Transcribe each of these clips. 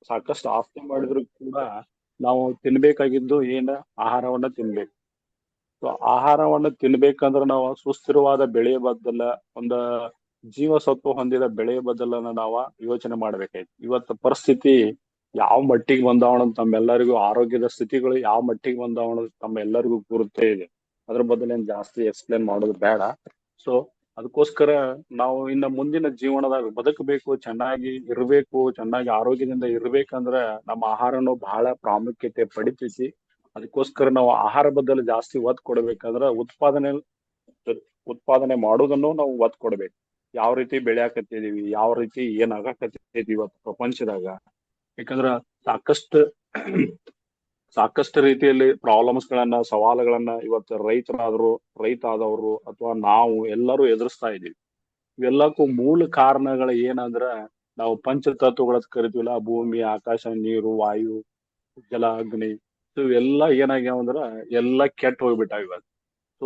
ಸಾಕಷ್ಟು ಆಸ್ತಿ ಮಾಡಿದ್ರು ಕೂಡ ನಾವು ತಿನ್ಬೇಕಾಗಿದ್ದು ಏನ ಆಹಾರವನ್ನ ತಿನ್ಬೇಕು. ಸೊ ಆಹಾರವನ್ನ ತಿನ್ಬೇಕಂದ್ರೆ ನಾವು ಸುಸ್ಥಿರವಾದ ಬೆಳೆಯ ಬದಲ ಒಂದ ಜೀವಸತ್ವ ಹೊಂದಿದ ಬೆಳೆಯ ಬದಲನ್ನ ನಾವ ಯೋಚನೆ ಮಾಡ್ಬೇಕಾಯ್ತು. ಇವತ್ತು ಪರಿಸ್ಥಿತಿ ಯಾವ ಮಟ್ಟಿಗೆ ಬಂದಾವಣ ತಮ್ಮೆಲ್ಲರಿಗೂ, ಆರೋಗ್ಯದ ಸ್ಥಿತಿಗಳು ಯಾವ ಮಟ್ಟಿಗೆ ಬಂದಾವಣ ತಮ್ಮೆಲ್ಲರಿಗೂ ಗುರುತೇ ಇದೆ. ಅದ್ರ ಬದಲು ಏನ್ ಜಾಸ್ತಿ ಎಕ್ಸ್ಪ್ಲೇನ್ ಮಾಡೋದು ಬೇಡ. ಸೊ ಅದಕ್ಕೋಸ್ಕರ ನಾವು ಇನ್ನ ಮುಂದಿನ ಜೀವನದಾಗ ಬದುಕಬೇಕು, ಚೆನ್ನಾಗಿ ಇರಬೇಕು, ಚೆನ್ನಾಗಿ ಆರೋಗ್ಯದಿಂದ ಇರ್ಬೇಕಂದ್ರ ನಮ್ಮ ಆಹಾರನು ಬಹಳ ಪ್ರಾಮುಖ್ಯತೆ ಪಡಿತೈತಿ. ಅದಕ್ಕೋಸ್ಕರ ನಾವು ಆಹಾರ ಬದಲು ಜಾಸ್ತಿ ಒತ್ತು ಕೊಡ್ಬೇಕಂದ್ರ ಉತ್ಪಾದನೆ ಮಾಡೋದನ್ನು ನಾವು ಒತ್ತು ಕೊಡ್ಬೇಕು. ಯಾವ ರೀತಿ ಬೆಳ್ಯಾಕತ್ತಿದೀವಿ, ಯಾವ ರೀತಿ ಏನ್ ಆಗಾಕತ್ತೈತಿ ಇವತ್ತು ಪ್ರಪಂಚದಾಗ. ಯಾಕಂದ್ರ ಸಾಕಷ್ಟು ಸಾಕಷ್ಟು ರೀತಿಯಲ್ಲಿ ಪ್ರಾಬ್ಲಮ್ಸ್ ಗಳನ್ನ, ಸವಾಲುಗಳನ್ನ ಇವತ್ತು ರೈತ ಆದವರು ಅಥವಾ ನಾವು ಎಲ್ಲರೂ ಎದುರಿಸ್ತಾ ಇದೀವಿ. ಇವೆಲ್ಲಕ್ಕೂ ಮೂಲ ಕಾರಣಗಳು ಏನಂದ್ರ ನಾವು ಪಂಚತತ್ವಗಳ ಕರಿತೀವಲ್ಲ, ಭೂಮಿ, ಆಕಾಶ, ನೀರು, ವಾಯು, ಜಲ, ಅಗ್ನಿ. ಇವೆಲ್ಲ ಏನಾಗ್ಯಾವ ಅಂದ್ರ ಎಲ್ಲ ಕೆಟ್ಟ ಹೋಗ್ಬಿಟ್ಟಾವ ಇವತ್ತು. ಸೊ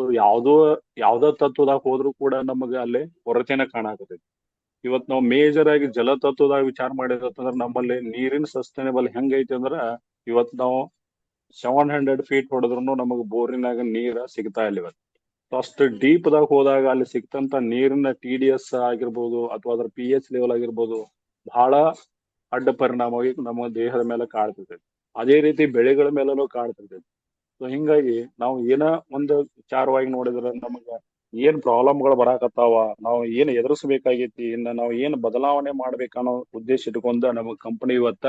ಯಾವ್ದೋ ತತ್ವದಾಗ ಹೋದ್ರು ಕೂಡ ನಮಗ ಅಲ್ಲಿ ಕೊರತೆನ ಕಾಣಾಕತೈತಿ. ಇವತ್ ನಾವು ಮೇಜರ್ ಆಗಿ ಜಲತತ್ವದಾಗ ವಿಚಾರ ಮಾಡಿದ್ರಂದ್ರ ನಮ್ಮಲ್ಲಿ ನೀರಿನ ಸಸ್ಟೈನಬಲ್ ಹೆಂಗೈತಿ ಅಂದ್ರ ಇವತ್ ನಾವು 700 ಫೀಟ್ ಹೊಡೆದ್ರು ನಮಗ್ ಬೋರಿನಾಗ ನೀರ ಸಿಗ್ತಾ ಇಲ್ಲ ಇವತ್ತು. ಸೊ ಅಷ್ಟು ಡೀಪ್ ದಾಗ ಹೋದಾಗ ಅಲ್ಲಿ ಸಿಕ್ತಂತ ನೀರಿನ TDS ಆಗಿರ್ಬೋದು ಅಥವಾ ಅದ್ರ pH ಲೆವೆಲ್ ಆಗಿರ್ಬೋದು ಬಹಳ ಅಡ್ಡ ಪರಿಣಾಮವಾಗಿ ನಮ್ಮ ದೇಹದ ಮೇಲೆ ಕಾಡ್ತಿರ್ತೈತಿ. ಅದೇ ರೀತಿ ಬೆಳೆಗಳ ಮೇಲೂ ಕಾಡ್ತಿರ್ತೈತಿ. ಸೊ ಹಿಂಗಾಗಿ ನಾವು ಏನ ಒಂದು ವಿಚಾರವಾಗಿ ನೋಡಿದ್ರ ನಮಗ ಏನ್ ಪ್ರಾಬ್ಲಮ್ಗಳು ಬರಾಕತ್ತಾವ, ನಾವು ಏನ್ ಎದುರಿಸಬೇಕಾಗೈತಿ, ಇನ್ನ ನಾವು ಏನ್ ಬದಲಾವಣೆ ಮಾಡ್ಬೇಕನ್ನೋ ಉದ್ದೇಶ ಇಟ್ಕೊಂಡ ನಮ್ಮ ಕಂಪನಿ ಇವತ್ತ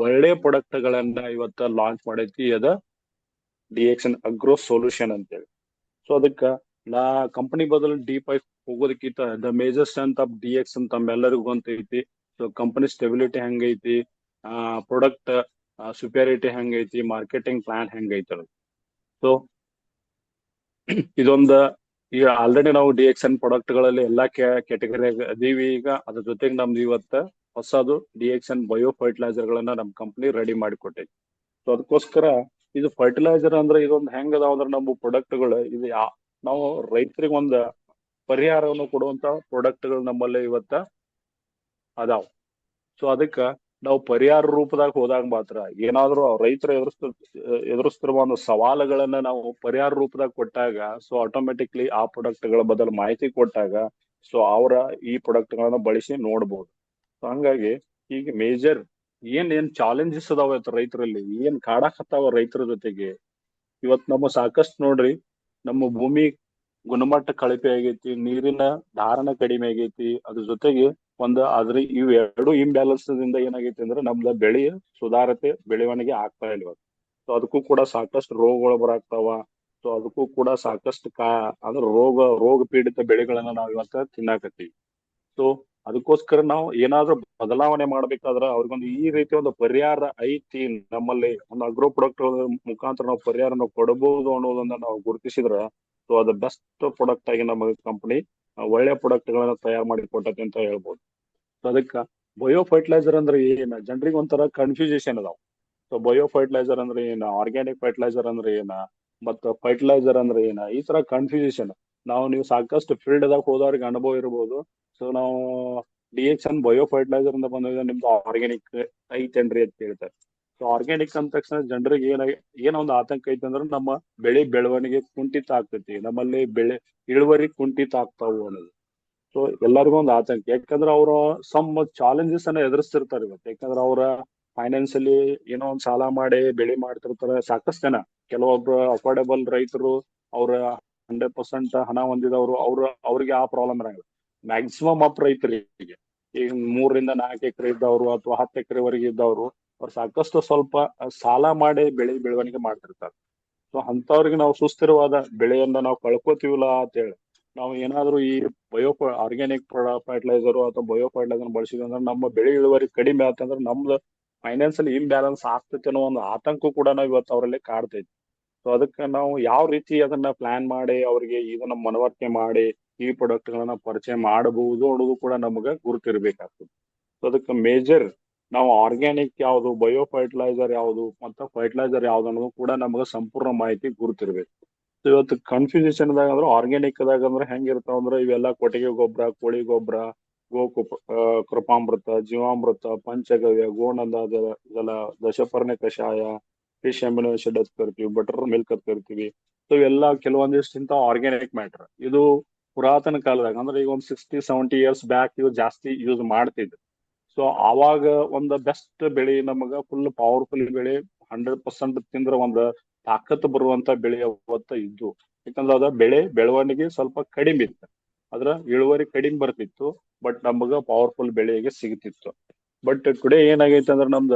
ಒಳ್ಳೆ ಪ್ರಾಡಕ್ಟ್ ಗಳನ್ನ ಇವತ್ತ ಲಾಂಚ್ ಮಾಡೈತಿ. ಅದ ಡಿಎಕ್ಸನ್ ಅಗ್ರೋ ಸೊಲ್ಯೂಷನ್ ಅಂತೇಳಿ. ಸೊ ಅದಕ್ಕ ನಾ ಕಂಪನಿ ಬದಲು ಡೀಪ್ ಆಗಿ ಹೋಗೋದಕ್ಕಿಂತ the major strength of DX ಅಂತ ತಮ್ಮೆಲ್ಲರಿಗೂ ಗೊತ್ತೈತಿ. ಸೊ ಕಂಪನಿ ಸ್ಟೆಬಿಲಿಟಿ ಹೆಂಗೈತಿ, ಪ್ರಾಡಕ್ಟ್ ಸುಪೇರಿಟಿ ಹೆಂಗೈತಿ, ಮಾರ್ಕೆಟಿಂಗ್ ಪ್ಲಾನ್ ಹೆಂಗೈತಿ. ಸೊ ಇದೊಂದ ಈಗ ಆಲ್ರೆಡಿ ನಾವು ಡಿಎಕ್ಸನ್ ಪ್ರಾಡಕ್ಟ್ ಗಳಲ್ಲಿ ಎಲ್ಲಾ ಕ್ಯಾಟಗರಿ ಅದೀವಿ. ಈಗ ಅದ್ರ ಜೊತೆಗೆ ನಮ್ದು ಇವತ್ತ ಹೊಸದು ಡಿಎಕ್ಸನ್ ಬಯೋ ಫರ್ಟಿಲೈಸರ್ ಗಳನ್ನ ನಮ್ ಕಂಪನಿ ರೆಡಿ ಮಾಡಿಕೊಟ್ಟೈತಿ. ಸೊ ಅದಕ್ಕೋಸ್ಕರ ಇದು ಫರ್ಟಿಲೈಸರ್ ಅಂದ್ರೆ ಇದೊಂದು ಹೆಂಗ್ ಅದಾವ ಅಂದ್ರೆ ನಮ್ಮ ಪ್ರಾಡಕ್ಟ್ ಗಳು ಇದು ನಾವು ರೈತರಿಗೆ ಒಂದ್ ಪರಿಹಾರವನ್ನು ಕೊಡುವಂತ ಪ್ರಾಡಕ್ಟ್ ಗಳು ನಮ್ಮಲ್ಲಿ ಇವತ್ತ ಅದಾವ. ಸೊ ಅದಕ್ಕ ನಾವು ಪರಿಹಾರ ರೂಪದಾಗ ಹೋದಾಗ ಮಾತ್ರ ಏನಾದ್ರೂ ರೈತರು ಎದುರಿಸ್ತಿರುವ ಒಂದು ಸವಾಲುಗಳನ್ನ ನಾವು ಪರಿಹಾರ ರೂಪದಾಗ ಕೊಟ್ಟಾಗ, ಸೊ ಆಟೋಮೆಟಿಕ್ಲಿ ಆ ಪ್ರಾಡಕ್ಟ್ ಗಳ ಬದಲು ಮಾಹಿತಿ ಕೊಟ್ಟಾಗ ಸೊ ಅವರ ಈ ಪ್ರಾಡಕ್ಟ್ ಗಳನ್ನ ಬಳಸಿ ನೋಡ್ಬೋದು. ಸೊ ಹಂಗಾಗಿ ಈಗ ಮೇಜರ್ ಏನ್ ಚಾಲೆಂಜಸ್ ಅದಾವ ರೈತರಲ್ಲಿ, ಏನ್ ಕಾಡಾಕತ್ತಾವ ರೈತರ ಜೊತೆಗೆ ಇವತ್ ನಮ್ಮ ಸಾಕಷ್ಟು ನೋಡ್ರಿ, ನಮ್ಮ ಭೂಮಿ ಗುಣಮಟ್ಟ ಕಳಪೆ ಆಗೈತಿ, ನೀರಿನ ಧಾರಣ ಕಡಿಮೆ ಆಗೈತಿ. ಅದ್ರ ಜೊತೆಗೆ ಆದ್ರೆ ಇವ್ ಎರಡು ಇಂಬ್ಯಾಲೆನ್ಸ್ ದಿಂದ ಏನಾಗೈತಿ ಅಂದ್ರೆ ನಮ್ದ ಸುಧಾರತೆ ಬೆಳವಣಿಗೆ ಆಗ್ತಾ ಇಲ್ಲ. ಸೊ ಅದಕ್ಕೂ ಕೂಡ ಸಾಕಷ್ಟು ರೋಗಗಳು ಬರಾಕ್ತಾವ. ಸೊ ಅದಕ್ಕೂ ಕೂಡ ಸಾಕಷ್ಟು ಅಂದ್ರೆ ರೋಗ ಪೀಡಿತ ಬೆಳೆಗಳನ್ನ ನಾವ್ ಇವತ್ತ ತಿನ್ನಾಕತ್ತೀವಿ. ಸೊ ಅದಕ್ಕೋಸ್ಕರ ನಾವು ಏನಾದ್ರೂ ಬದಲಾವಣೆ ಮಾಡ್ಬೇಕಾದ್ರ ಅವ್ರಿಗೊಂದು ಈ ರೀತಿ ಒಂದು ಪರಿಹಾರ ಐತಿ ನಮ್ಮಲ್ಲಿ, ಒಂದು ಅಗ್ರೋ ಪ್ರಾಡಕ್ಟ್ ಮುಖಾಂತರ ನಾವು ಪರಿಹಾರ ಕೊಡಬಹುದು ಅನ್ನೋದನ್ನ ನಾವು ಗುರುತಿಸಿದ್ರ ಸೊ ಅದು ಬೆಸ್ಟ್ ಪ್ರಾಡಕ್ಟ್ ಆಗಿ ನಮ್ಮ ಕಂಪನಿ ಒಳ್ಳೆ ಪ್ರಾಡಕ್ಟ್ ಗಳನ್ನ ತಯಾರು ಮಾಡಿ ಕೊಟ್ಟೈತಿ ಅಂತ ಹೇಳ್ಬೋದು. ಸೊ ಅದಕ್ಕ ಬಯೋ ಫರ್ಟಿಲೈಸರ್ ಅಂದ್ರೆ ಏನ ಜನರಿಗೆ ಒಂಥರ ಕನ್ಫ್ಯೂಷನ್ ಅದಾವ. ಸೊ ಬಯೋ ಫರ್ಟಿಲೈಸರ್ ಅಂದ್ರೆ ಏನ, ಆರ್ಗ್ಯಾನಿಕ್ ಫರ್ಟಿಲೈಸರ್ ಅಂದ್ರೆ ಏನ, ಮತ್ತ ಫರ್ಟಿಲೈಸರ್ ಅಂದ್ರೆ ಏನ, ಈ ತರ ಕನ್ಫ್ಯೂಷನ್. ನೀವು ಸಾಕಷ್ಟು ಫೀಲ್ಡ್ ದಾಗ ಹೋದವ್ರಿಗೆ ಅನುಭವ ಇರ್ಬೋದು. ಸೊ ನಾವು ಡಿಎಕ್ಸನ್ ಬಯೋ ಫರ್ಟಿಲೈಸರ್ ಅಂತ ಬಂದಾಗ ನಿಮ್ದು ಆರ್ಗ್ಯಾನಿಕ್ ಐತೇನ್ರಿ ಅಂತ ಹೇಳ್ತಾರೆ. ಸೊ ಆರ್ಗ್ಯಾನಿಕ್ ಅಂದ ತಕ್ಷಣ ಜನರಿಗೆ ಏನೊಂದು ಆತಂಕ ಐತಿ ಅಂದ್ರೆ ನಮ್ಮ ಬೆಳೆ ಬೆಳವಣಿಗೆ ಕುಂಠಿತ ಆಗ್ತೈತಿ, ನಮ್ಮಲ್ಲಿ ಇಳುವರಿ ಕುಂಠಿತ ಆಗ್ತಾವು ಅನ್ನೋದು. ಸೊ ಎಲ್ಲರಿಗೂ ಒಂದು ಆತಂಕ. ಯಾಕಂದ್ರೆ ಅವ್ರ ಸಮ್ ಚಾಲೆಂಜಸ್ ಅನ್ನ ಎದುರಿಸ್ತಿರ್ತಾರೆ ಇವತ್ತು. ಯಾಕಂದ್ರೆ ಅವ್ರ ಫೈನಾನ್ಸಿಯಲಿ ಏನೋ ಒಂದ್ ಸಾಲ ಮಾಡಿ ಬೆಳೆ ಮಾಡ್ತಿರ್ತಾರೆ ಸಾಕಷ್ಟು ಜನ. ಕೆಲವೊಬ್ರು ಅಫೋರ್ಡೆಬಲ್ ರೈತರು, ಅವ್ರ 100% ಹಣ ಹೊಂದಿದವರು, ಅವ್ರಿಗೆ ಆ ಪ್ರಾಬ್ಲಮ್ ಇರಂಗಿಲ್ಲ. ಮ್ಯಾಕ್ಸಿಮಮ್ ಆಫ್ ರೈತರಿಗೆ ಈಗ 3 ರಿಂದ 4 ಎಕರೆ ಇದ್ದವರು ಅಥವಾ 10 ಎಕರೆವರೆಗೆ ಇದ್ದವರು ಅವ್ರು ಸಾಕಷ್ಟು ಸ್ವಲ್ಪ ಸಾಲ ಮಾಡಿ ಬೆಳವಣಿಗೆ ಮಾಡ್ತಿರ್ತಾರೆ. ಸೊ ಅಂತವ್ರಿಗೆ ನಾವು ಸುಸ್ಥಿರವಾದ ಬೆಳೆಯನ್ನ ನಾವು ಕಳ್ಕೊತೀವಿಲ್ಲ ಅಂತ ಹೇಳಿ ನಾವು ಏನಾದ್ರೂ ಈ ಬಯೋ ಆರ್ಗ್ಯಾನಿಕ್ ಫರ್ಟಿಲೈಸರ್ ಅಥವಾ ಬಯೋ ಫರ್ಟಿಲೈಸರ್ ಬಳಸಿದ್ವಿ ಅಂದ್ರೆ ನಮ್ಮ ಬೆಳೆ ಇಳುವರಿ ಕಡಿಮೆ ಆತಂದ್ರೆ ನಮ್ದು ಫೈನಾನ್ಸಿಯಲ್ ಇಂಬ್ಯಾಲೆನ್ಸ್ ಆಗ್ತೈತೆ ಅನ್ನೋ ಒಂದು ಆತಂಕ ಕೂಡ ನಾವು ಇವತ್ತು ಅವರಲ್ಲಿ ಕಾಡ್ತೈತಿ. ಸೊ ಅದಕ್ಕೆ ನಾವು ಯಾವ ರೀತಿ ಅದನ್ನ ಪ್ಲಾನ್ ಮಾಡಿ ಅವರಿಗೆ ಇದನ್ನ ಮನವರಿಕೆ ಮಾಡಿ ಈ ಪ್ರಾಡಕ್ಟ್ ಗಳನ್ನ ಪರಿಚಯ ಮಾಡಬಹುದು ಅನ್ನೋದು ಕೂಡ ನಮಗ ಗುರುತಿರ್ಬೇಕಾಗ್ತದೆ. ಸೊ ಅದಕ್ಕೆ ಮೇಜರ್ ನಾವು ಆರ್ಗ್ಯಾನಿಕ್ ಯಾವುದು, ಬಯೋ ಫರ್ಟಿಲೈಸರ್ ಯಾವುದು, ಮತ್ತೆ ಫರ್ಟಿಲೈಸರ್ ಯಾವ್ದು ಅನ್ನೋದು ಕೂಡ ನಮಗ ಸಂಪೂರ್ಣ ಮಾಹಿತಿ ಗುರುತಿರ್ಬೇಕು. ಸೊ ಇವತ್ತು ಕನ್ಫ್ಯೂಷನ್ ದಾಗ ಅಂದ್ರೆ ಆರ್ಗ್ಯಾನಿಕ್ ದಾಗ ಅಂದ್ರೆ ಹೆಂಗಿರ್ತಾವ ಅಂದ್ರೆ ಇವೆಲ್ಲ ಕೊಟ್ಟಿಗೆ ಗೊಬ್ಬರ, ಕೋಳಿ ಗೊಬ್ಬರ, ಕೃಪಾಮೃತ, ಜೀವಾಮೃತ, ಪಂಚಗವ್ಯ, ಗೋನಂದ ಜಲ, ದಶಪರ್ಣ ಕಷಾಯ, ಫಿಶ್ ಅಮಿನೋ ಆಸಿಡ್ ಅಂತ ಕರಿತೀವಿ, ಬಟರ್ ಮಿಲ್ಕ್ ಅಂತ ಕರಿತೀವಿ. ಸೊ ಇವೆಲ್ಲ ಕೆಲವೊಂದಿಷ್ಟು ಇಂಥ ಆರ್ಗ್ಯಾನಿಕ್ ಮ್ಯಾಟರ್. ಇದು ಪುರಾತನ ಕಾಲದಾಗ ಅಂದ್ರೆ ಈಗ ಒಂದು 60-70 ಇಯರ್ಸ್ ಬ್ಯಾಕ್ ಇವು ಜಾಸ್ತಿ ಯೂಸ್ ಮಾಡ್ತಿದ್ರು. ಸೊ ಅವಾಗ ಒಂದು ಬೆಸ್ಟ್ ಬೆಳೆ ನಮಗ ಫುಲ್ ಪವರ್ಫುಲ್ ಬೆಳೆ, 100% ತಿಂದ್ರೆ ಒಂದು ತಾಕತ್ ಬರುವಂತ ಬೆಳೆ ಅವತ್ತ ಇದ್ದು. ಯಾಕಂದ್ರೆ ಅದ ಬೆಳೆ ಬೆಳವಣಿಗೆ ಸ್ವಲ್ಪ ಕಡಿಮೆ ಇತ್ತು, ಅದ್ರ ಇಳುವರಿ ಕಡಿಮೆ ಬರ್ತಿತ್ತು, ಬಟ್ ನಮಗ ಪವರ್ಫುಲ್ ಬೆಳೆಗೆ ಸಿಗ್ತಿತ್ತು. ಬಟ್ ಟುಡೇ ಏನಾಗೈತೆ ಅಂದ್ರೆ ನಮ್ದ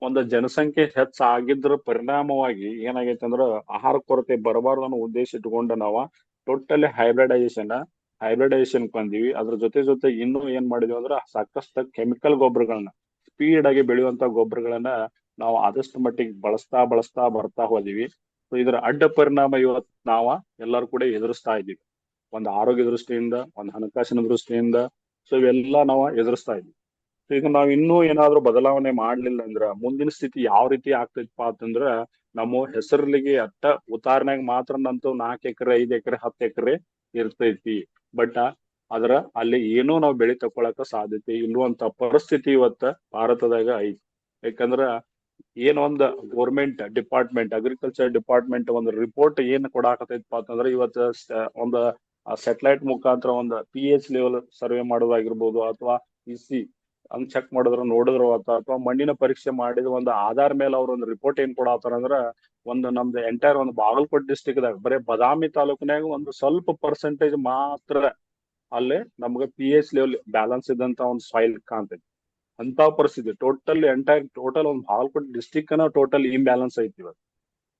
ಒಂದು ಜನಸಂಖ್ಯೆ ಹೆಚ್ಚಾಗಿದ್ರ ಪರಿಣಾಮವಾಗಿ ಏನಾಗೈತೆ ಅಂದ್ರ ಆಹಾರ ಕೊರತೆ ಬರಬಾರ್ದು ಅನ್ನೋ ಉದ್ದೇಶ ಇಟ್ಕೊಂಡು ನಾವ ಟೋಟಲಿ ಹೈಬ್ರಿಡೈಸೇಷನ್ ಬಂದಿವಿ. ಅದ್ರ ಜೊತೆ ಇನ್ನೂ ಏನ್ ಮಾಡಿದ್ವಿ ಅಂದ್ರ ಸಾಕಷ್ಟು ಕೆಮಿಕಲ್ ಗೊಬ್ಬರಗಳನ್ನ, ಸ್ಪೀಡ್ ಆಗಿ ಬೆಳೆಯುವಂತ ಗೊಬ್ಬರಗಳನ್ನ ನಾವು ಆದಷ್ಟು ಮಟ್ಟಿಗೆ ಬಳಸ್ತಾ ಬರ್ತಾ ಹೋದಿವಿ. ಸೊ ಇದರ ಅಡ್ಡ ಪರಿಣಾಮ ಇವತ್ತು ನಾವ ಎಲ್ಲರೂ ಕೂಡ ಎದುರಿಸ್ತಾ ಇದ್ದೀವಿ, ಒಂದು ಆರೋಗ್ಯ ದೃಷ್ಟಿಯಿಂದ, ಒಂದು ಹಣಕಾಸಿನ ದೃಷ್ಟಿಯಿಂದ. ಸೊ ಇವೆಲ್ಲ ನಾವು ಎದುರಿಸ್ತಾ ಇದ್ವಿ. ಸೊ ಈಗ ನಾವ್ ಇನ್ನೂ ಏನಾದ್ರೂ ಬದಲಾವಣೆ ಮಾಡ್ಲಿಲ್ಲ ಅಂದ್ರ ಮುಂದಿನ ಸ್ಥಿತಿ ಯಾವ ರೀತಿ ಆಗ್ತೈತಪ್ಪ ಅಂತಂದ್ರ, ನಮ್ಮ ಹೆಸರಿಗೆ ಅಟ್ಟ ಉದಾಹರಣೆಗೆ ಮಾತ್ರ ನಂತು 4 ಎಕರೆ, 5 ಎಕರೆ, 10 ಎಕರೆ ಇರ್ತೈತಿ. ಬಟ್ ಅದ್ರ ಅಲ್ಲಿ ಏನೂ ನಾವು ಬೆಳೆ ತಕೊಳಕ ಸಾಧ್ಯತೆ ಇಲ್ಲುವಂತ ಪರಿಸ್ಥಿತಿ ಇವತ್ತ ಭಾರತದಾಗ ಐತಿ. ಯಾಕಂದ್ರ ಏನ್ ಒಂದ್ ಗೋರ್ಮೆಂಟ್ ಡಿಪಾರ್ಟ್ಮೆಂಟ್, ಅಗ್ರಿಕಲ್ಚರ್ ಡಿಪಾರ್ಟ್ಮೆಂಟ್ ಒಂದು ರಿಪೋರ್ಟ್ ಏನ್ ಕೊಡಾಕತೈತಪ್ಪ ಅಂತಂದ್ರ, ಇವತ್ತ ಒಂದ್ ಸೆಟಲೈಟ್ ಮುಖಾಂತರ ಒಂದು PH ಲೆವೆಲ್ ಸರ್ವೆ ಮಾಡೋದಾಗಿರ್ಬೋದು, ಅಥವಾ ಇಸಿ ಹಂಗ್ ಚೆಕ್ ನೋಡಿದ್ರ ಅಥವಾ ಮಣ್ಣಿನ ಪರೀಕ್ಷೆ ಮಾಡಿದ ಒಂದು ಆಧಾರ ಮೇಲೆ ಅವ್ರ ಒಂದು ರಿಪೋರ್ಟ್ ಏನ್ ಕೊಡತ್ತಾರ ಅಂದ್ರ, ಒಂದು ನಮ್ದು ಎಂಟೈರ್ ಒಂದು ಬಾಗಲಕೋಟೆ ಡಿಸ್ಟಿಕ್ ದಾಗ ಬರೀ ಬದಾಮಿ ತಾಲೂಕಿನಾಗ ಒಂದು ಸ್ವಲ್ಪ ಪರ್ಸೆಂಟೇಜ್ ಮಾತ್ರ ಅಲ್ಲೇ ನಮ್ಗೆ PH ಲೆವೆಲ್ ಬ್ಯಾಲೆನ್ಸ್ ಇದ್ದಂತ ಒಂದು ಸಾಯಿಲ್ ಕಾಣ್ತೈತಿ. ಅಂತ ಪರಿಸ್ಥಿತಿ ಟೋಟಲ್ ಒಂದು ಬಾಗಲಕೋಟೆ ಡಿಸ್ಟಿಕ್ ಟೋಟಲ್ ಇಂಬ್ಯಾಲೆನ್ಸ್ ಐತಿ ಇವತ್ತು.